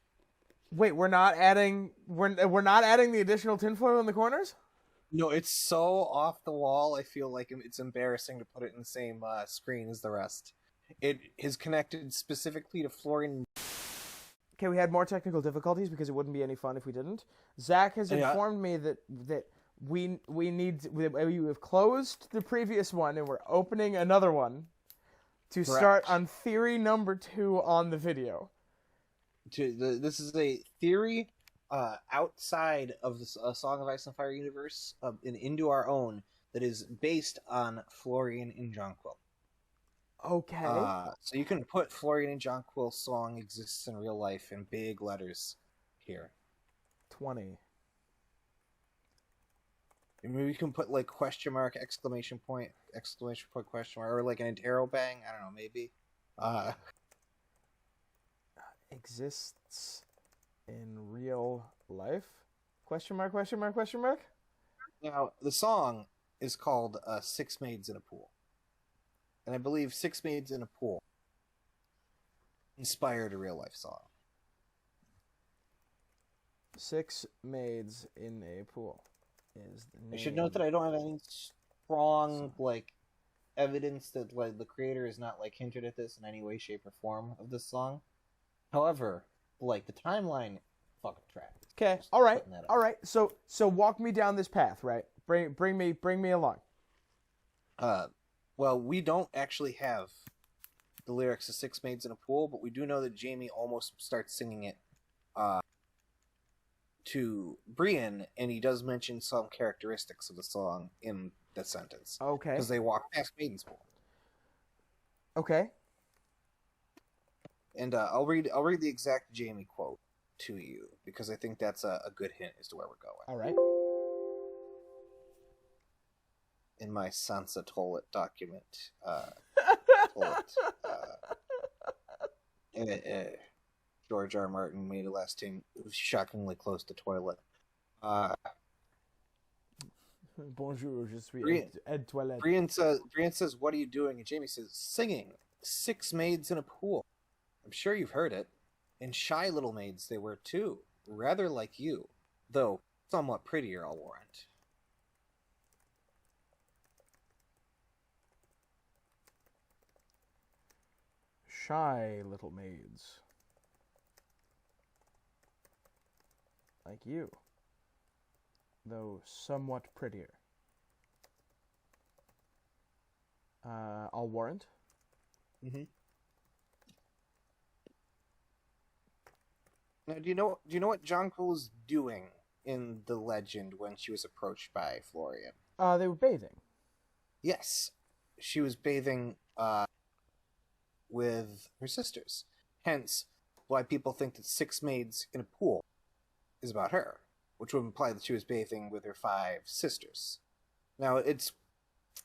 Wait, we're not adding the additional tinfoil in the corners? No, it's so off the wall. I feel like it's embarrassing to put it in the same screen as the rest. It is connected specifically to Florian. Okay, we had more technical difficulties because it wouldn't be any fun if we didn't. Zach has informed me that we have closed the previous one and we're opening another one to start on theory number 2 on the video. This is a theory outside of the Song of Ice and Fire universe and into our own that is based on Florian and Jonquil. Okay. So you can put Florian and Jonquil's song exists in real life in big letters here. 20. Maybe you can put like question mark, exclamation point, question mark, or like an interrobang. I don't know, maybe. Exists in real life? Question mark, question mark, question mark? Now, the song is called Six Maids in a Pool. And I believe Six Maids in a Pool inspired a real life song. Six Maids in a Pool is the name. I should note that I don't have any strong evidence that the creator is not hinted at this in any way, shape, or form of this song. However, the timeline fucking tracks. Okay, all right. So walk me down this path, right? Bring me along. Well, we don't actually have the lyrics of Six Maids in a Pool, but we do know that Jamie almost starts singing it to Brienne, and he does mention some characteristics of the song in that sentence. Okay. Because they walk past Maiden's Pool. Okay. And I'll read the exact Jamie quote to you, because I think that's a good hint as to where we're going. All right. In my Sansa Toilet document. George R. R. Martin made a last name shockingly close to toilet. Bonjour, je suis Ed Toilette. Brienne says, "What are you doing?" And Jamie says, "Singing. Six Maids in a Pool. I'm sure you've heard it. And shy little maids they were too. Rather like you. Though somewhat prettier, I'll warrant." Shy little maids. Like you. Though somewhat prettier. I'll warrant. Mm-hmm. Now, do you know what Jonquil was doing in the legend when she was approached by Florian? They were bathing. Yes, she was bathing with her sisters. Hence, why people think that Six Maids in a Pool is about her, which would imply that she was bathing with her 5 sisters. Now, I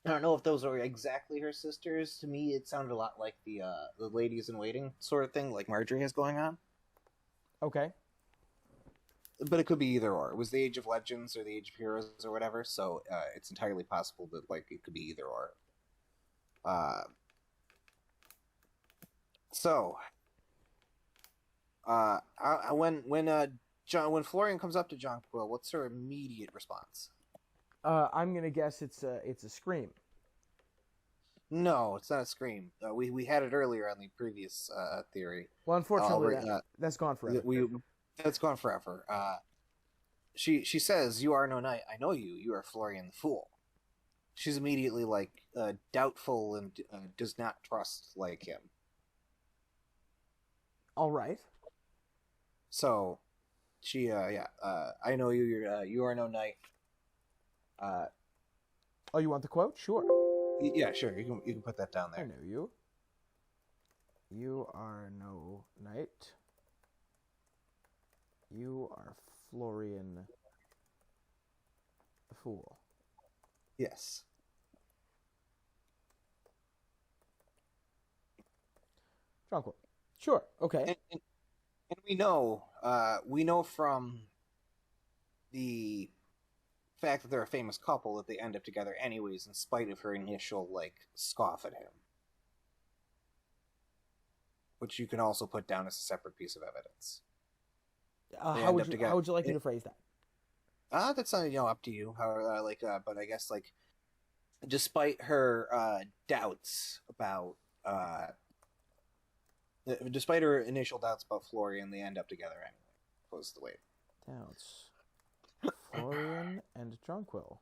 don't know if those are exactly her sisters. To me, it sounded a lot like the ladies in waiting sort of thing, like Marjorie has going on. Okay. But it could be either or. It was the Age of Legends or the Age of Heroes or whatever, so it's entirely possible that it could be either or. When Florian comes up to Jonquil, what's her immediate response? I'm gonna guess it's a scream. No, it's not a scream. We had it earlier on the previous theory. Well, unfortunately, that's gone forever. That's gone forever. She says, "You are no knight. I know you. You are Florian the Fool." She's immediately doubtful and does not trust him. All right. So, she I know you. You are no knight. Oh, you want the quote? Sure. Yeah, sure. You can put that down there. I know you. You are no knight. You are Florian the Fool. Yes. Jonquil. Sure. Okay. And we know from the fact that they're a famous couple that they end up together anyways, in spite of her initial scoff at him, which you can also put down as a separate piece of evidence. How would you like me to phrase that? That's up to you. How but I guess despite her doubts about despite her initial doubts about Florian, they end up together anyway. Was the way. Doubts. Florian and Jonquil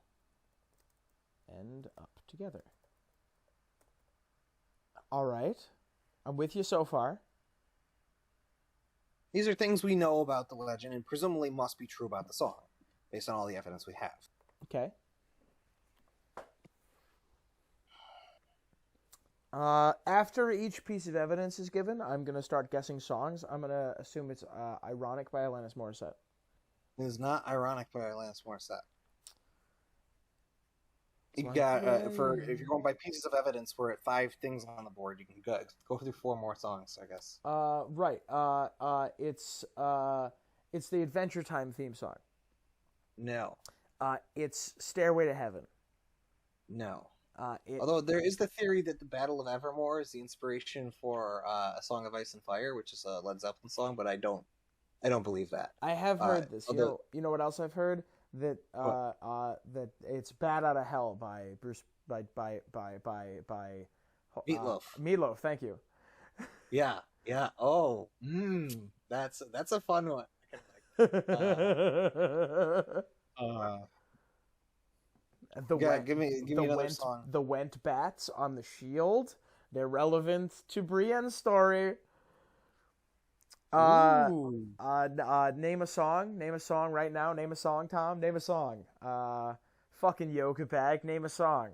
end up together. All right. I'm with you so far. These are things we know about the legend and presumably must be true about the song, based on all the evidence we have. Okay. After each piece of evidence is given, I'm going to start guessing songs. I'm going to assume it's Ironic by Alanis Morissette. It is not Ironic by Alanis Morissette. You got if you're going by pieces of evidence, we're at 5 things on the board. You can go through 4 more songs, I guess. Right. It's the Adventure Time theme song. No. It's Stairway to Heaven. No. Although there is the theory that the Battle of Evermore is the inspiration for A Song of Ice and Fire, which is a Led Zeppelin song, but I don't believe that. I have heard this. You know what else I've heard? That that it's Bat Out of Hell by Bruce by Meatloaf. Meatloaf, thank you. Yeah. Oh, that's a fun one. Give me another song. The Went Bats on the Shield. They're relevant to Brienne's story. Name a song. Name a song right now. Name a song, Tom. Name a song. Fucking yoga bag. Name a song.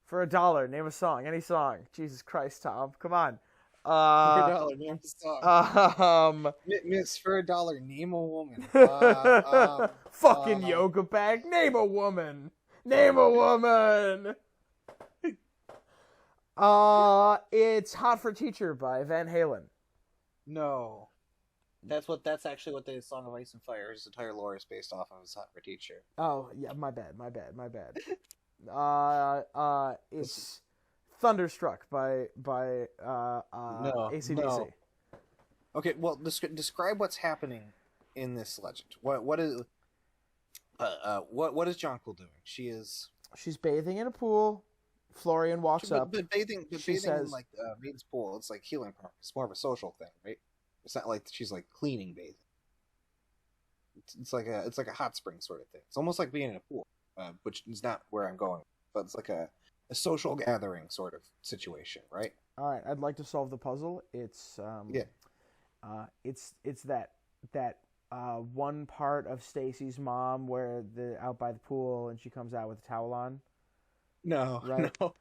For $1, name a song. Any song. Jesus Christ, Tom. Come on. For $1, name a song. Miss, for $1, name a woman. Fucking yoga bag. Name a woman. Name a woman. It's Hot for Teacher by Van Halen. No. That's actually what the Song of Ice and Fire, his entire lore is based off of, is Hot for Teacher. Oh, yeah, my bad. It's Thunderstruck by AC/DC. No. Okay, well, describe what's happening in this legend. What is Jonquil doing? She's bathing in a pool. Florian walks up. But bathing says, in Maiden's Pool, it's like healing. It's more of a social thing, right? It's not like she's cleaning bathing. It's like a hot spring sort of thing. It's almost like being in a pool, which is not where I'm going. But it's like a social gathering sort of situation, right? All right, I'd like to solve the puzzle. It's it's that one part of Stacy's mom where out by the pool and she comes out with a towel on. No, right? No.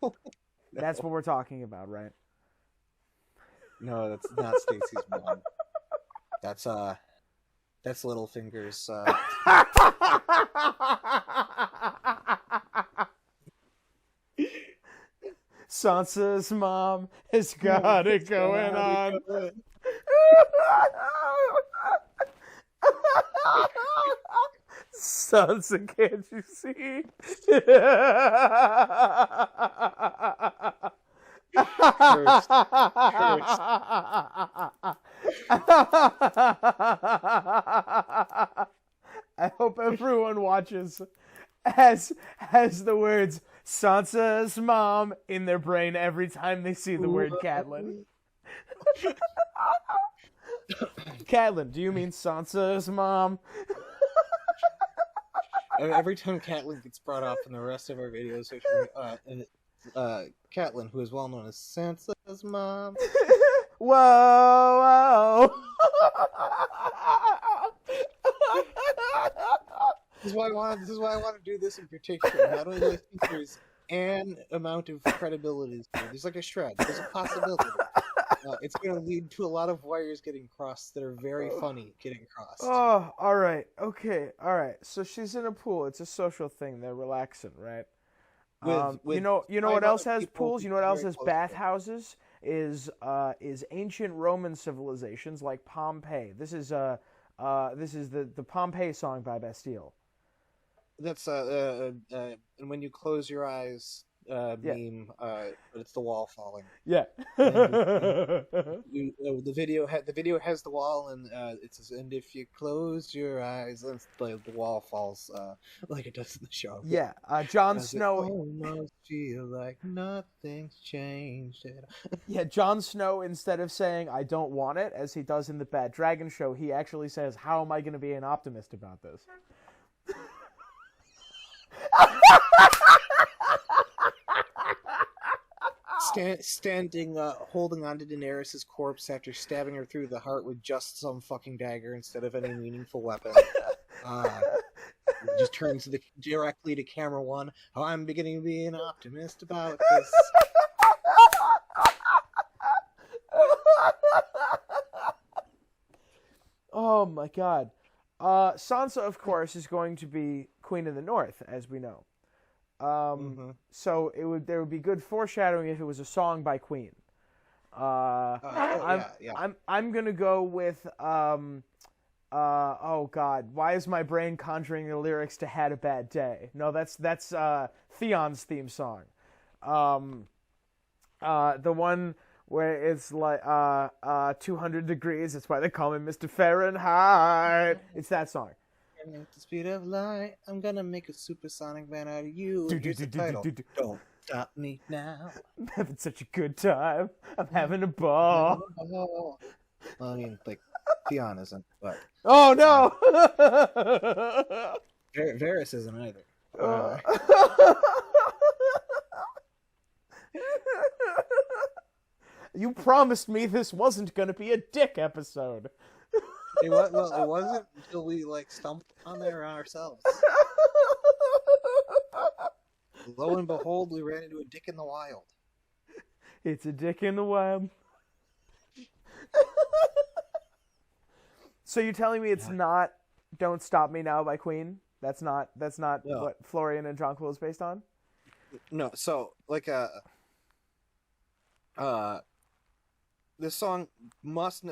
That's what we're talking about, right? No, that's not Stacy's mom. That's Littlefinger's. Sansa's mom has got it going on. Sansa, can't you see? Cursed. I hope everyone watches has the words Sansa's mom in their brain every time they see the word Catelyn. Catelyn, do you mean Sansa's mom? Every time Catelyn gets brought up in the rest of our videos, Catelyn, who is well known as Sansa's mom. Whoa, whoa. is why I want. This is why I want to do this in particular. Not only do I think there's an amount of credibility, there's like a shred. There's a possibility. It's going to lead to a lot of wires getting crossed that are very funny getting crossed. Oh, all right. Okay. All right. So she's in a pool. It's a social thing. They're relaxing, right? With you know what else has people pools? You know what else very has close to bathhouses? Is ancient Roman civilizations like Pompeii. This is the Pompeii song by Bastille. That's and when you close your eyes, meme, but it's the wall falling. Yeah. The video has the wall, and it says, "And if you close your eyes," and the wall falls like it does in the show. Yeah. Jon Snow. Almost feel like nothing's changed. Yeah, Jon Snow, instead of saying "I don't want it," as he does in the Bad Dragon show, he actually says, "How am I going to be an optimist about this?" Standing, holding onto Daenerys' corpse after stabbing her through the heart with just some fucking dagger instead of any meaningful weapon. Just turns directly to camera one. Oh, I'm beginning to be an optimist about this. Oh my god. Sansa, of course, is going to be Queen of the North, as we know. So there would be good foreshadowing if it was a song by Queen. I'm gonna go with oh god, why is my brain conjuring the lyrics to "Had a Bad Day"? No, that's Theon's theme song. The one where it's like 200 degrees. That's why they call me Mr. Fahrenheit. It's that song. At the speed of light, I'm gonna make a supersonic man out of you. Here's the title. Don't stop me now. I'm having such a good time. I'm having a ball. Well, I mean, like, Theon isn't, but... Oh, no! Varys isn't either. You promised me this wasn't gonna be a dick episode. It wasn't until we, stumped on there ourselves. Lo and behold, we ran into a dick in the wild. It's a dick in the wild. So you're telling me it's not "Don't Stop Me Now" by Queen? That's not what Florian and Jonquil is based on? No, so, this song must...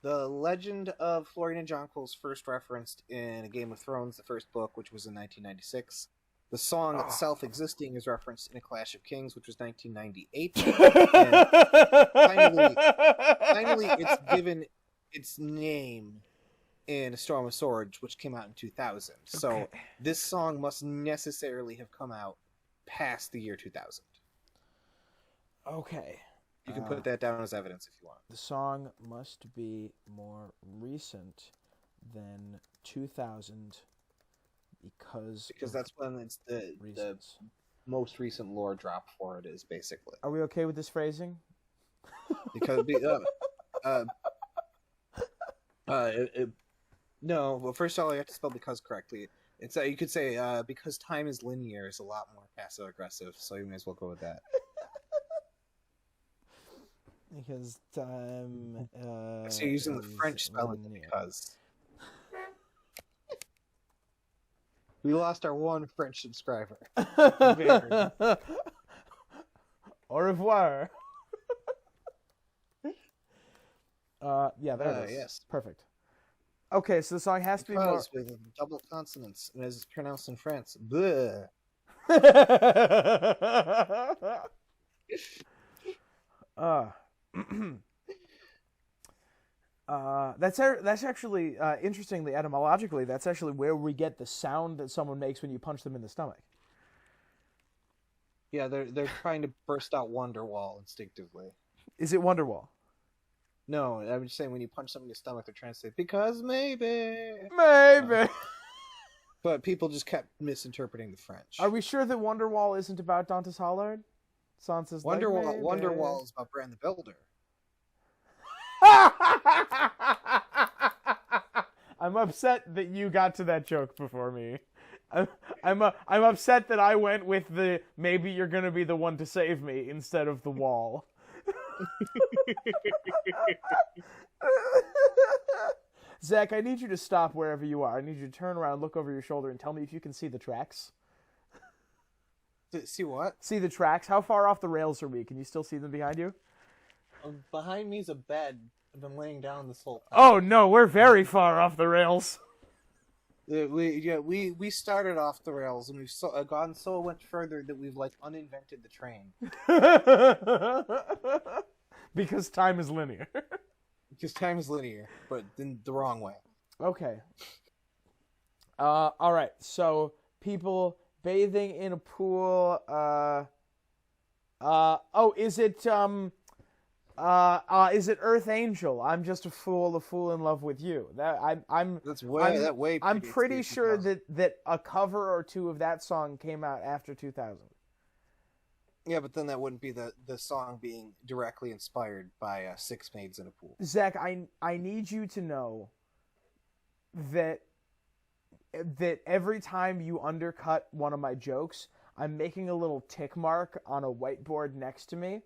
the legend of Florian and Jonquil is first referenced in A Game of Thrones, the first book, which was in 1996. The song itself existing is referenced in A Clash of Kings, which was 1998. And finally, it's given its name in A Storm of Swords, which came out in 2000. Okay. So this song must necessarily have come out past the year 2000. Okay. You can put that down as evidence if you want. The song must be more recent than 2000 because that's when it's the most recent lore drop for it is, basically. Are we okay with this phrasing? Because no. Well, first of all, you have to spell "because" correctly. It's you could say because time is linear is a lot more passive aggressive, so you may as well go with that. Because time. So you're using the French spelling because. We lost our one French subscriber. Au revoir. Yeah, there it is. Yes. Perfect. Okay, so the song has to be more... with double consonants, and as it's pronounced in France, bleh. That's actually interestingly, etymologically, that's actually where we get the sound that someone makes when you punch them in the stomach. Yeah, they're trying to burst out Wonderwall instinctively. Is it Wonderwall? No, I'm just saying when you punch someone in the stomach, they're trying to say, because maybe. But people just kept misinterpreting the French. Are we sure that Wonderwall isn't about Dantas Hollard? Sansa's Wonderwall is about Bran the Builder. I'm upset that you got to that joke before me. I'm upset that I went with the maybe you're gonna be the one to save me instead of the wall. Zach, I need you to stop wherever you are. I need you to turn around, look over your shoulder, and tell me if you can see the tracks. See what? See the tracks? How far off the rails are we? Can you still see them behind you? Behind me's a bed. I've been laying down this whole time. Oh no, we're very far off the rails. We started off the rails, and we've gone so much further that we've like uninvented the train. Because time is linear. Because time is linear, but in the wrong way. Okay. All right. So people bathing in a pool. Is it Earth Angel? I'm just a fool in love with you. I'm pretty sure that a cover or two of that song came out after 2000. Yeah, but then that wouldn't be the song being directly inspired by Six Maids in a Pool. Zach, I need you to know that every time you undercut one of my jokes, I'm making a little tick mark on a whiteboard next to me.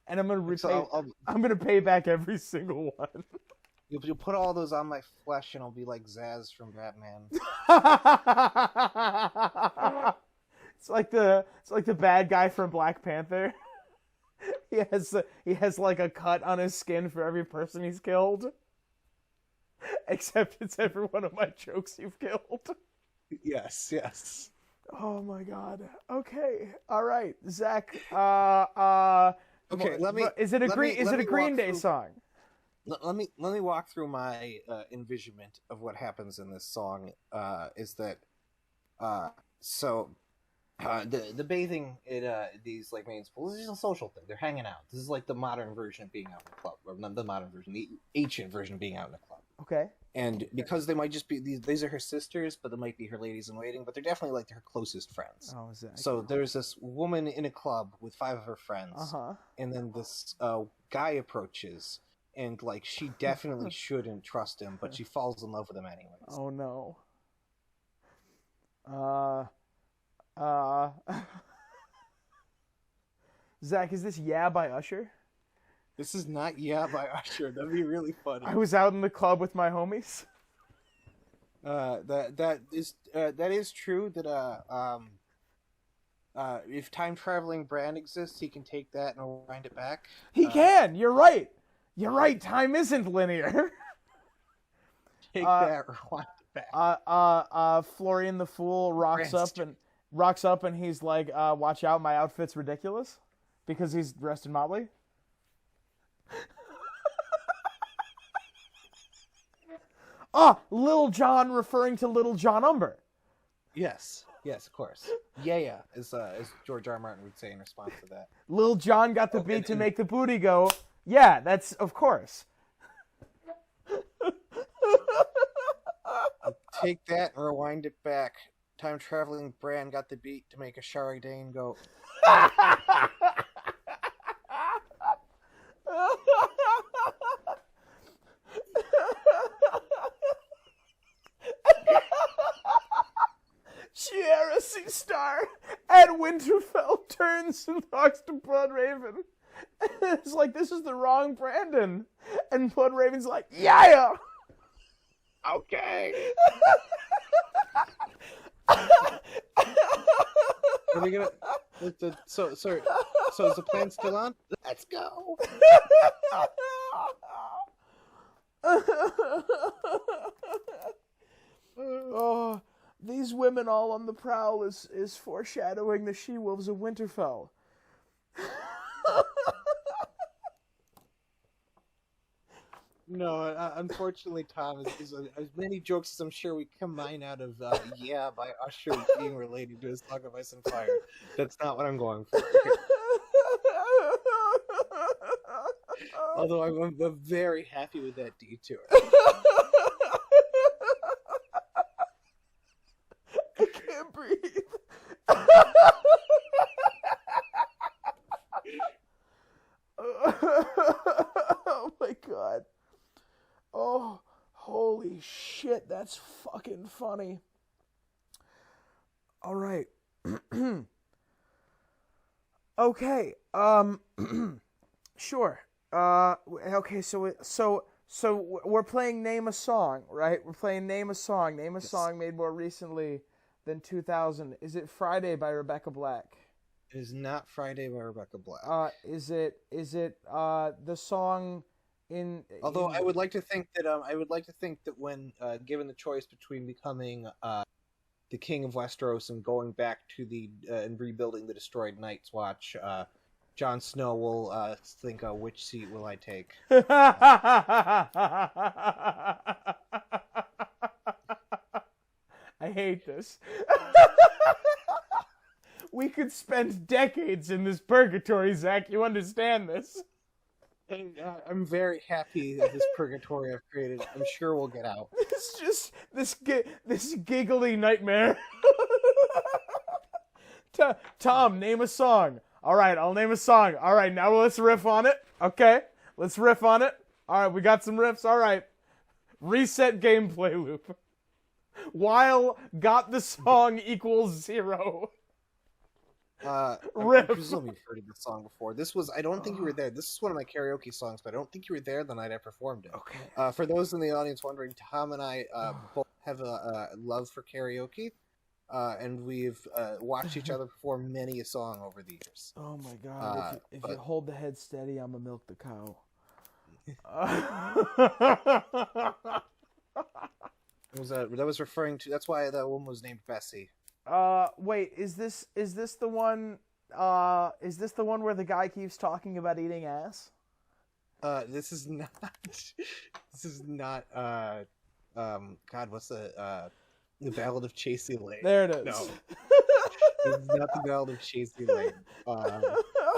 And I'm gonna pay back every single one. You'll put all those on my flesh, and I'll be like Zaz from Batman. It's like the bad guy from Black Panther. He has like a cut on his skin for every person he's killed. Except it's every one of my jokes you've killed. Yes. Oh my god. Okay. All right, Zach. Okay. Is it a Green Day song? Let me walk through my envisionment of what happens in this song. Is that the bathing at these like main pools is just a social thing. They're hanging out. This is like the modern version of being out in a club, or not the modern version, the ancient version of being out in a club. Okay. And because they might just be these are her sisters, but they might be her ladies in waiting, but they're definitely like her closest friends. Oh, is that? So there's this woman in a club with 5 of her friends, and then this guy approaches, and like she definitely shouldn't trust him, but she falls in love with him anyways. Oh no. Zach, is this Yeah by Usher? This is not Yeah by Usher. That'd be really funny. I was out in the club with my homies. That is true. That if time traveling Bran exists, he can take that and rewind it back. He can. You're right. You're right. Time isn't linear. Take that, rewind it back. Florian the Fool rocks up and he's like, "Watch out, my outfit's ridiculous," because he's dressed in motley. Lil Jon referring to Little John Umber. Yes, of course. Yeah, as George R. R. Martin would say in response to that. Lil Jon got the beat to make the booty go. Yeah, that's of course. Take that and rewind it back. Time traveling Bran got the beat to make a Shari Dane go. Shiera Sea Star at Winterfell turns and talks to Bloodraven. It's like, this is the wrong Brandon. And Bloodraven's like, yeah! Okay. Are we gonna? So is the plan still on? Let's go. Oh, these women all on the prowl is foreshadowing the she-wolves of Winterfell. No, unfortunately, Tom, is as many jokes as I'm sure we combine out of Yeah by Usher being related to his Song of Ice and Fire. That's not what I'm going for. Although I'm very happy with that detour. I can't breathe. Oh my god. Oh, funny. All right. Okay. Sure. Okay. So we're playing Name a Song, right? We're playing Name a Song. Name a song made more recently than 2000. Is it Friday by Rebecca Black? It is not Friday by Rebecca Black. Is it the song in? Although I would like to think that when given the choice between becoming the King of Westeros and going back to the and rebuilding the destroyed Night's Watch, Jon Snow will think, which seat will I take? I hate this. We could spend decades in this purgatory, Zach. You understand this? I'm very happy that this purgatory I've created. I'm sure we'll get out. It's just this giggly nightmare. Tom, name a song. All right, I'll name a song. All right, now let's riff on it. Okay, let's riff on it. All right, we got some riffs. All right, reset gameplay loop. While got the song equals 0. I presume you've heard of this song before. I don't think you were there. This is one of my karaoke songs, but I don't think you were there the night I performed it. Okay. For those in the audience wondering, Tom and I both have a love for karaoke, and we've watched each other perform many a song over the years. Oh my god, if you hold the head steady, I'm gonna milk the cow. That was referring to, that's why that woman was named Bessie. Wait, is this the one where the guy keeps talking about eating ass? This is not God, what's the Ballad of Chasey Lane? There it is. No. It's not the Ballad of Chasey Lane,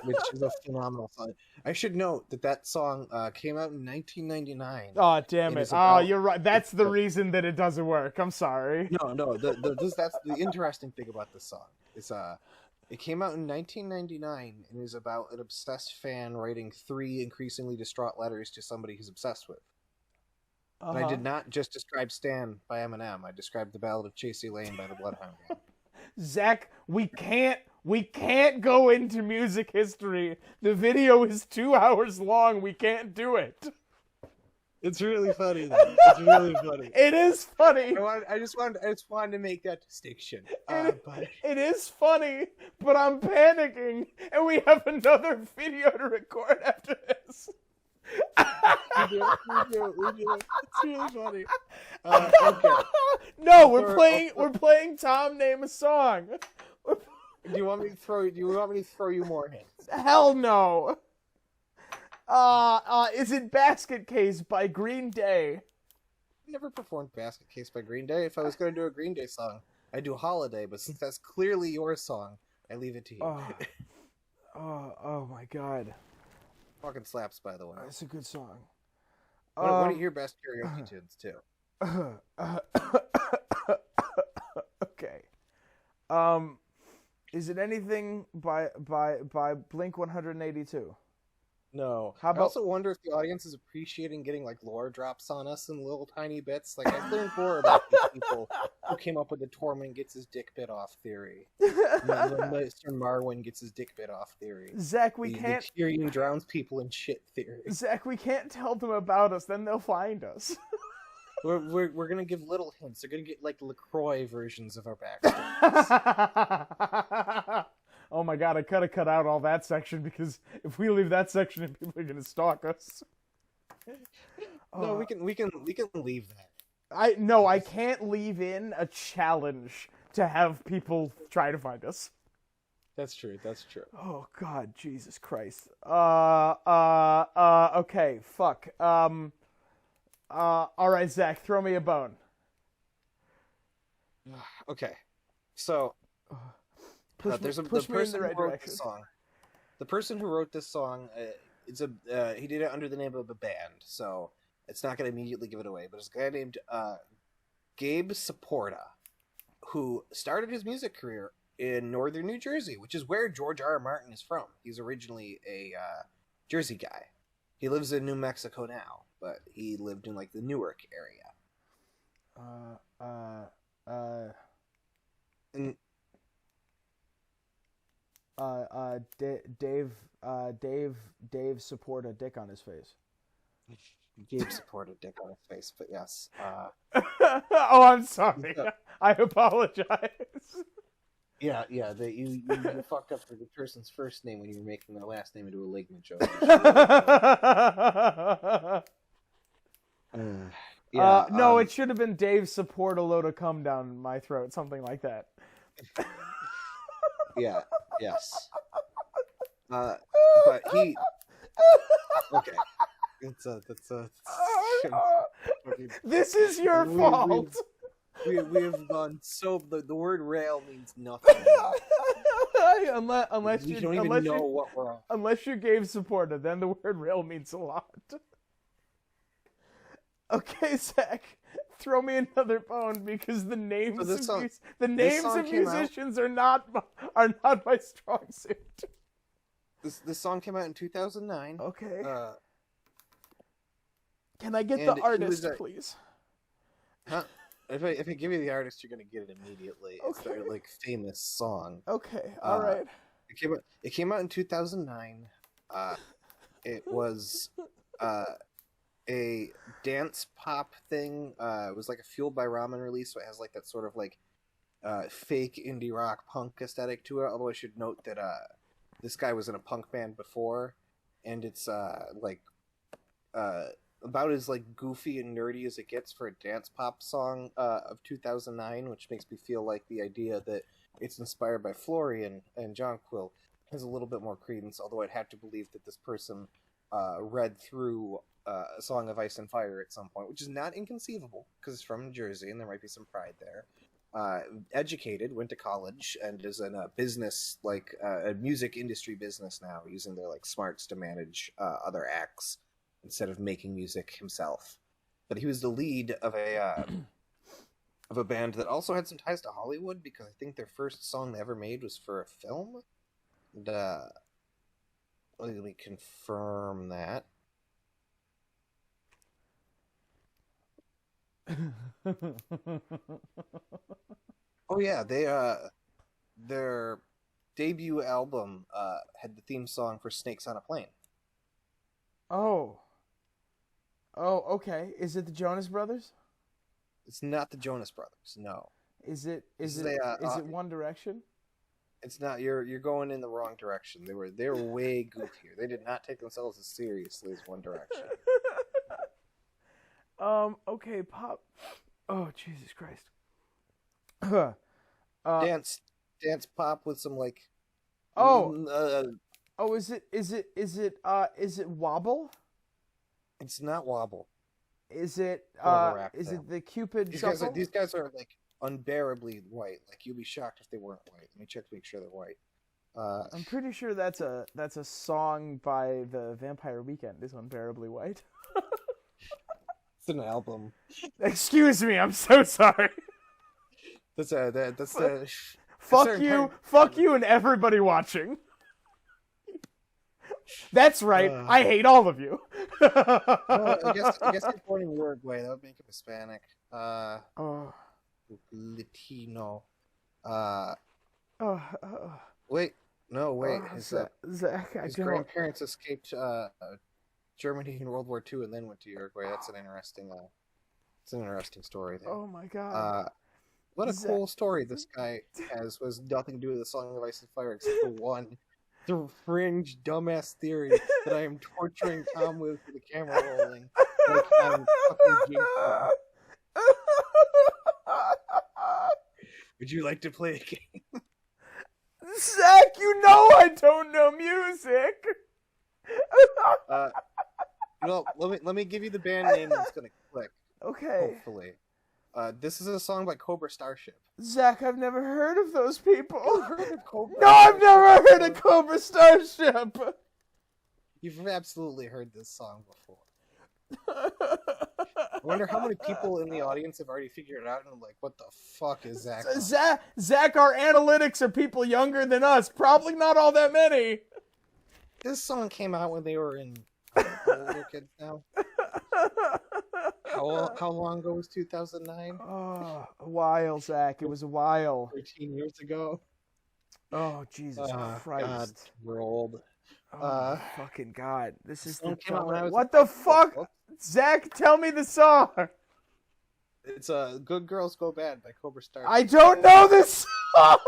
which is a phenomenal song. I should note that song came out in 1999. Oh, damn it. You're right. That's the reason that it doesn't work. I'm sorry. No. That's the interesting thing about this song. Is it came out in 1999 and is about an obsessed fan writing 3 increasingly distraught letters to somebody he's obsessed with. And I did not just describe Stan by Eminem. I described the Ballad of Chasey Lane by the Bloodhound Gang. Zach, we can't go into music history. The video is 2 hours long. We can't do it. It's really funny, though. It's really funny. It is funny. I just wanted to make that distinction. It is funny, but I'm panicking, and we have another video to record after this. We do. It's really funny. Okay. No, we're playing Tom Name a Song. Do you want me to throw you more hints? Hell no. Is it Basket Case by Green Day? I never performed Basket Case by Green Day. If I was going to do a Green Day song, I'd do Holiday, but since that's clearly your song, I leave it to you. Oh my god. Fucking slaps, by the way. It's a good song. One of your best karaoke tunes, too. Okay. Is it anything by Blink 182? No. How about... I also wonder if the audience is appreciating getting like lore drops on us in little tiny bits. Like I've learned more about these people who came up with the Tormund gets his dick bit off theory. Mr. Marwyn gets his dick bit off theory. Zach, the Tyrion drowns people in shit theory. Zach, we can't tell them about us, then they'll find us. We're gonna give little hints. They're gonna get like LaCroix versions of our backstories. Oh my god, I gotta cut out all that section because if we leave that section in, people are gonna stalk us. No, we can leave that. I can't leave in a challenge to have people try to find us. That's true. Oh god, Jesus Christ. Okay, fuck. Alright, Zach, throw me a bone. Okay. So the person who wrote this song, he did it under the name of a band, so it's not going to immediately give it away. But it's a guy named Gabe Saporta, who started his music career in northern New Jersey, which is where George R. R. Martin is from. He's originally a Jersey guy. He lives in New Mexico now, but he lived in like the Newark area. And Dave support a dick on his face. Gabe support a dick on his face, but yes. Oh, I'm sorry. I apologize. Yeah. That you fucked up the person's first name when you were making their last name into a ligament joke. No, it should have been Dave support a load of cum down my throat, something like that. Yeah. Yes. But he. Okay. This is your fault. We have gone so the word rail means nothing. unless we you don't even know what we're on. Unless you gave supporter, then the word rail means a lot. Okay, Zach, throw me another bone because the names of musicians are not my strong suit. This song came out in 2009. Okay. Can I get the artist, please? Huh? If I give you the artist, you're gonna get it immediately. Okay. It's their famous song. Okay. All right. It came out in 2009. It was a dance pop thing. It was like a Fueled by Ramen release, so it has that sort of fake indie rock punk aesthetic to it. Although I should note that this guy was in a punk band before, and it's about as goofy and nerdy as it gets for a dance pop song of 2009, which makes me feel like the idea that it's inspired by Florian and Jonquil has a little bit more credence, although I'd have to believe that this person read through A Song of Ice and Fire at some point, which is not inconceivable because it's from New Jersey and there might be some pride there. Educated, went to college, and is in a business, a music industry business now, using their smarts to manage other acts instead of making music himself. But he was the lead of a band that also had some ties to Hollywood, because I think their first song they ever made was for a film. And, let me confirm that. Oh yeah, they their debut album had the theme song for Snakes on a Plane. Oh, okay. Is it the Jonas Brothers? It's not the Jonas Brothers. No. Is it One Direction? It's not. You're going in the wrong direction. They were way goofier. They did not take themselves as seriously as One Direction. Okay, pop. Oh, Jesus Christ. Dance pop with some is it Wobble? It's not Wobble. Is it the Cupid Shuffle? These guys are unbearably white. You'd be shocked if they weren't white. Let me check to make sure they're white. I'm pretty sure that's a song by the Vampire Weekend. Is Unbearably White. It's an album. Excuse me, I'm so sorry. Fuck you, and everybody watching. That's right. I hate all of you. Well, I guess you're born in Uruguay. That would make him Hispanic. Latino. Wait. Zach, his grandparents escaped Germany in World War II and then went to Uruguay. That's an interesting story there. Oh my god. What a cool story this guy has. Was nothing to do with the Song of Ice and Fire except for one, the fringe dumbass theory that I am torturing Tom with the camera rolling. I'm fucking jinxing. Would you like to play a game? Zach, you know I don't know music. Let me give you the band name that's gonna click. Okay. Hopefully. This is a song by Cobra Starship. Zach, I've never heard of those people. Heard of Cobra? No, I've never heard of Cobra Starship. You've absolutely heard this song before. I wonder how many people in the audience have already figured it out and what the fuck is Zach? Zach, our analytics are people younger than us. Probably not all that many. This song came out when they were in... How old are kids now? How long ago was 2009? Oh, a while, Zach. It was a while. 13 years ago. Oh, Jesus Christ. God, we're old. Oh, fucking God. This is the came out when I was What the fuck? Zach, tell me the song. It's Good Girls Go Bad by Cobra Starship. I don't know this song.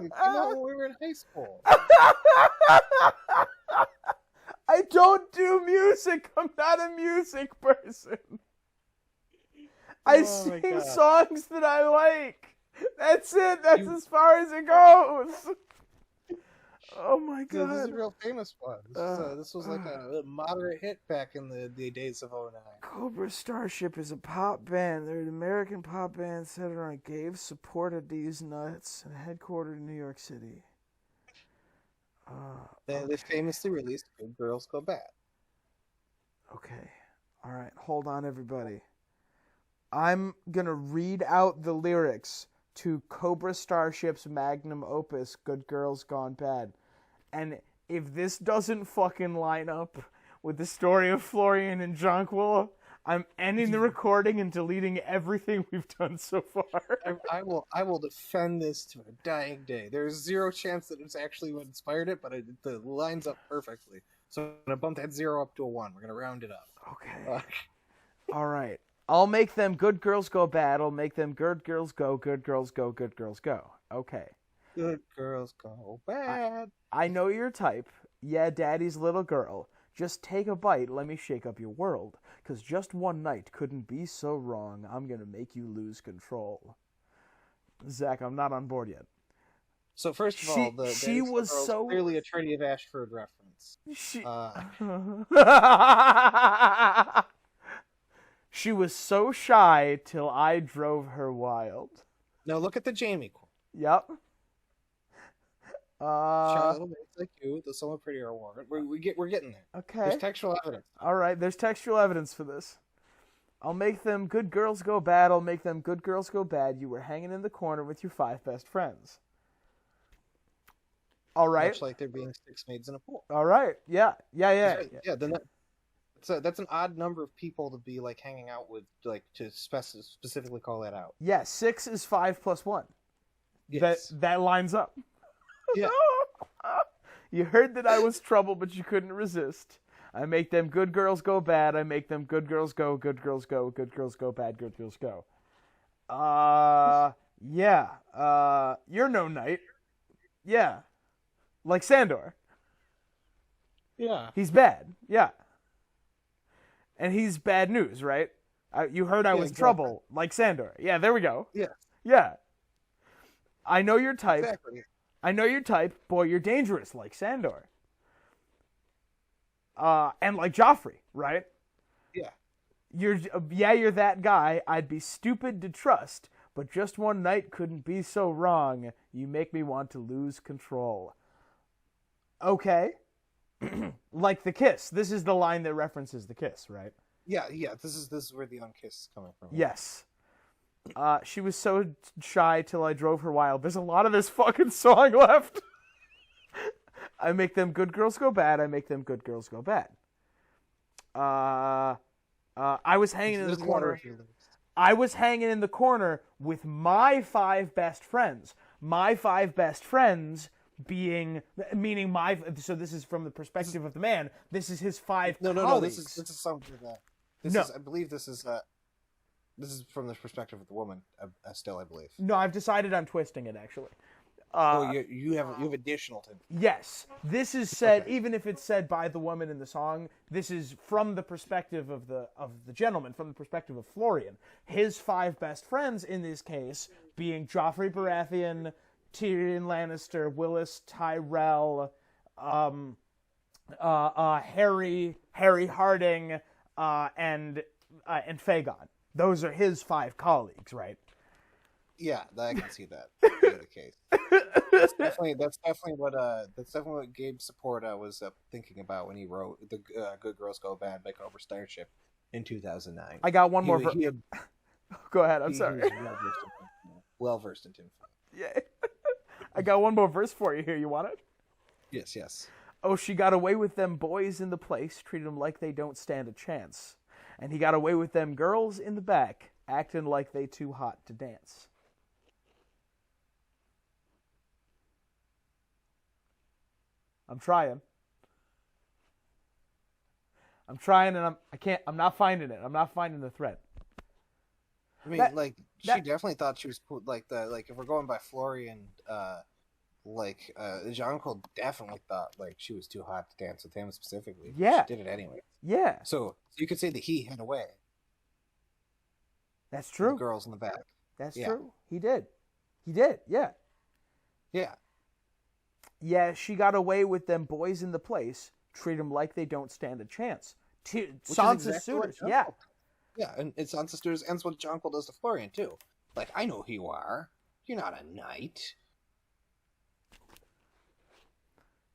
You know when we were in high school. I don't do music. I'm not a music person. I sing songs that I like. That's it. That's as far as it goes. Oh my God. This is a real famous one. This was like a moderate hit back in the days of 09. Cobra Starship is a pop band. They're an American pop band centered on gave support of these nuts and headquartered in New York City. They famously released Good Girls Go Bad. Okay. All right. Hold on, everybody. I'm going to read out the lyrics to Cobra Starship's magnum opus, Good Girls Gone Bad. And if this doesn't fucking line up with the story of Florian and Jonquil, I'm ending the recording and deleting everything we've done so far. I will defend this to a dying day. There's zero chance that it's actually what inspired it, but it lines up perfectly. So I'm going to bump that 0 up to a 1. We're going to round it up. Okay. All right. I'll make them good girls go bad. I'll make them good girls go, good girls go, good girls go. Okay. Good girls go bad. I know your type. Yeah, daddy's little girl. Just take a bite. Let me shake up your world. 'Cause just one night couldn't be so wrong. I'm going to make you lose control. Zach, I'm not on board yet. So first of all, she was so clearly a Trinity of Ashford reference. She was so shy till I drove her wild. Now look at the Jamie quote. Yep. Shy little babes like you, the somewhat prettier award. We're getting there. Okay. There's textual evidence. All right, there's textual evidence for this. I'll make them good girls go bad. I'll make them good girls go bad. You were hanging in the corner with your 5 best friends. All right. Much like there being 6 maids in a pool. All right. Yeah. Yeah. Then that's an odd number of people to be like hanging out with, like to specifically call that out. Yeah, 6 is 5 plus 1. Yes. That lines up. Yeah. You heard that I was trouble, but you couldn't resist. I make them good girls go bad. I make them good girls go, good girls go, good girls go bad, good girls go. Yeah. You're no knight. Yeah. Like Sandor. Yeah. He's bad. Yeah. And he's bad news, right? You heard I was trouble, like Sandor. Yeah, there we go. Yeah. Yeah. I know your type. Exactly. I know your type. Boy, you're dangerous, like Sandor. And like Joffrey, right? Yeah. You're that guy I'd be stupid to trust, but just one night couldn't be so wrong. You make me want to lose control. Okay. Like the kiss. This is the line that references the kiss, right? Yeah. This is where the unkissed is coming from. Yes. She was so shy till I drove her wild. There's a lot of this fucking song left. I make them good girls go bad. I make them good girls go bad. I was hanging in the corner. I was hanging in the corner with my 5 best friends. My 5 best friends meaning my. So this is from the perspective of the man. This is his 5 colleagues. No. This is something that. I believe this is from the perspective of the woman. Still, I believe. No, I've decided I'm twisting it actually. You have additional to. Yes, this is said even if it's said by the woman in the song. This is from the perspective of the gentleman, from the perspective of Florian. His 5 best friends in this case being Joffrey Baratheon, Tyrion Lannister, Willis Tyrell, Harry Harding, and Fagon. Those are his 5 colleagues, right? Yeah, I can see that being the case. That's definitely what Gabe Saporta was thinking about when he wrote the "Good Girls Go Bad" by Cobra Starship in 2009. I got one more. Go ahead. I'm sorry. Well versed in tinfoil. Yeah. I got one more verse for you here. You want it? Yes. Oh, she got away with them boys in the place, treated them like they don't stand a chance. And he got away with them girls in the back, acting like they too hot to dance. I'm trying. And I'm not finding it. I'm not finding the thread. I mean, she definitely thought she was cool. If we're going by Florian, Jonquil definitely thought she was too hot to dance with him specifically. Yeah, she did it anyway. Yeah. So you could say that he had away. That's true. The girls in the back. That's true. He did. Yeah. Yeah. Yeah. She got away with them boys in the place. Treat them like they don't stand a chance. Sansa's suitors. Yeah. Yeah, and it's Sansa's suitors, and it's what Jonquil does to Florian too. I know who you are. You're not a knight.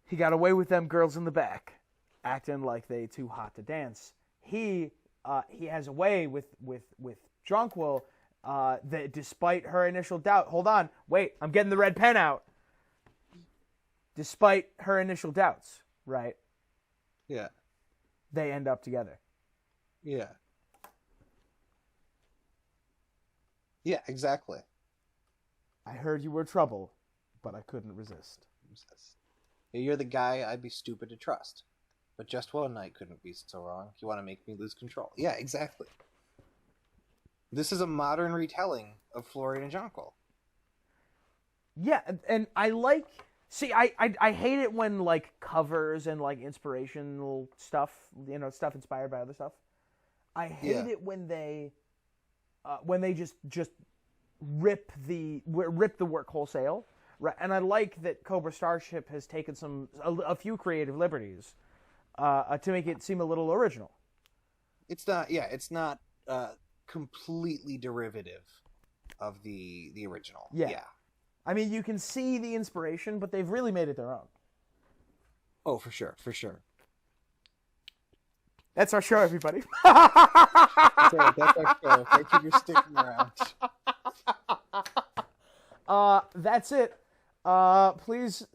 He got away with them girls in the back, acting like they too hot to dance. He has a way with Jonquil that despite her initial doubt. Hold on, wait, I'm getting the red pen out. Despite her initial doubts, right? Yeah. They end up together. Yeah. Yeah, exactly. I heard you were trouble, but I couldn't resist. You're the guy I'd be stupid to trust. But just one night couldn't be so wrong. You want to make me lose control. Yeah, exactly. This is a modern retelling of Florian and Jonquil. Yeah, and I like... See, I hate it when, covers and, inspirational stuff, stuff inspired by other stuff. I hate it when they just rip the work wholesale. Right, and I like that Cobra Starship has taken a few creative liberties to make it seem a little original. It's not completely derivative of the original. Yeah. I mean, you can see the inspiration, but they've really made it their own. Oh, for sure. That's our show, everybody. That's our show. Thank you for sticking around. That's it. Please,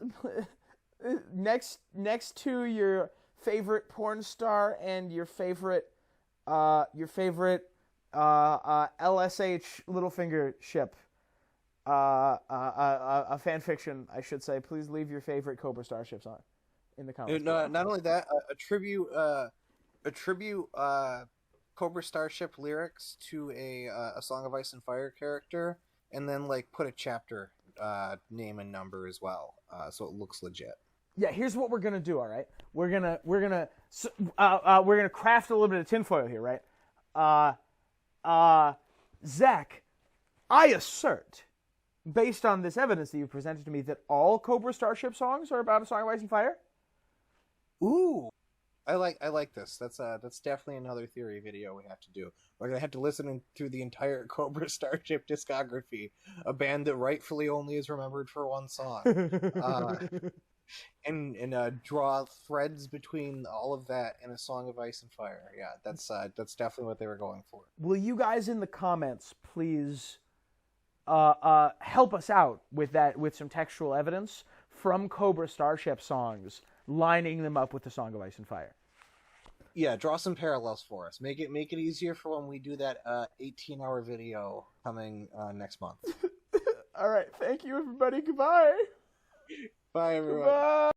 next to your favorite porn star and your favorite LSH Littlefinger ship, a fan fiction, I should say. Please leave your favorite Cobra Starships on in the comments. Not only that, a tribute Cobra Starship lyrics to a Song of Ice and Fire character, and then put a chapter name and number as well, so it looks legit. Yeah, here's what we're gonna do. All right, we're gonna craft a little bit of tinfoil here, right? Zach, I assert, based on this evidence that you presented to me, that all Cobra Starship songs are about a Song of Ice and Fire. Ooh, I like this. That's definitely another theory video we have to do. We're gonna have to listen through the entire Cobra Starship discography, a band that rightfully only is remembered for one song, and draw threads between all of that and a Song of Ice and Fire. Yeah, that's definitely what they were going for. Will you guys in the comments please help us out with that, with some textual evidence from Cobra Starship songs, lining them up with the Song of Ice and Fire? Yeah, draw some parallels for us. Make it easier for when we do that 18-hour video coming next month. All right, thank you, everybody. Goodbye. Bye, everyone. Goodbye.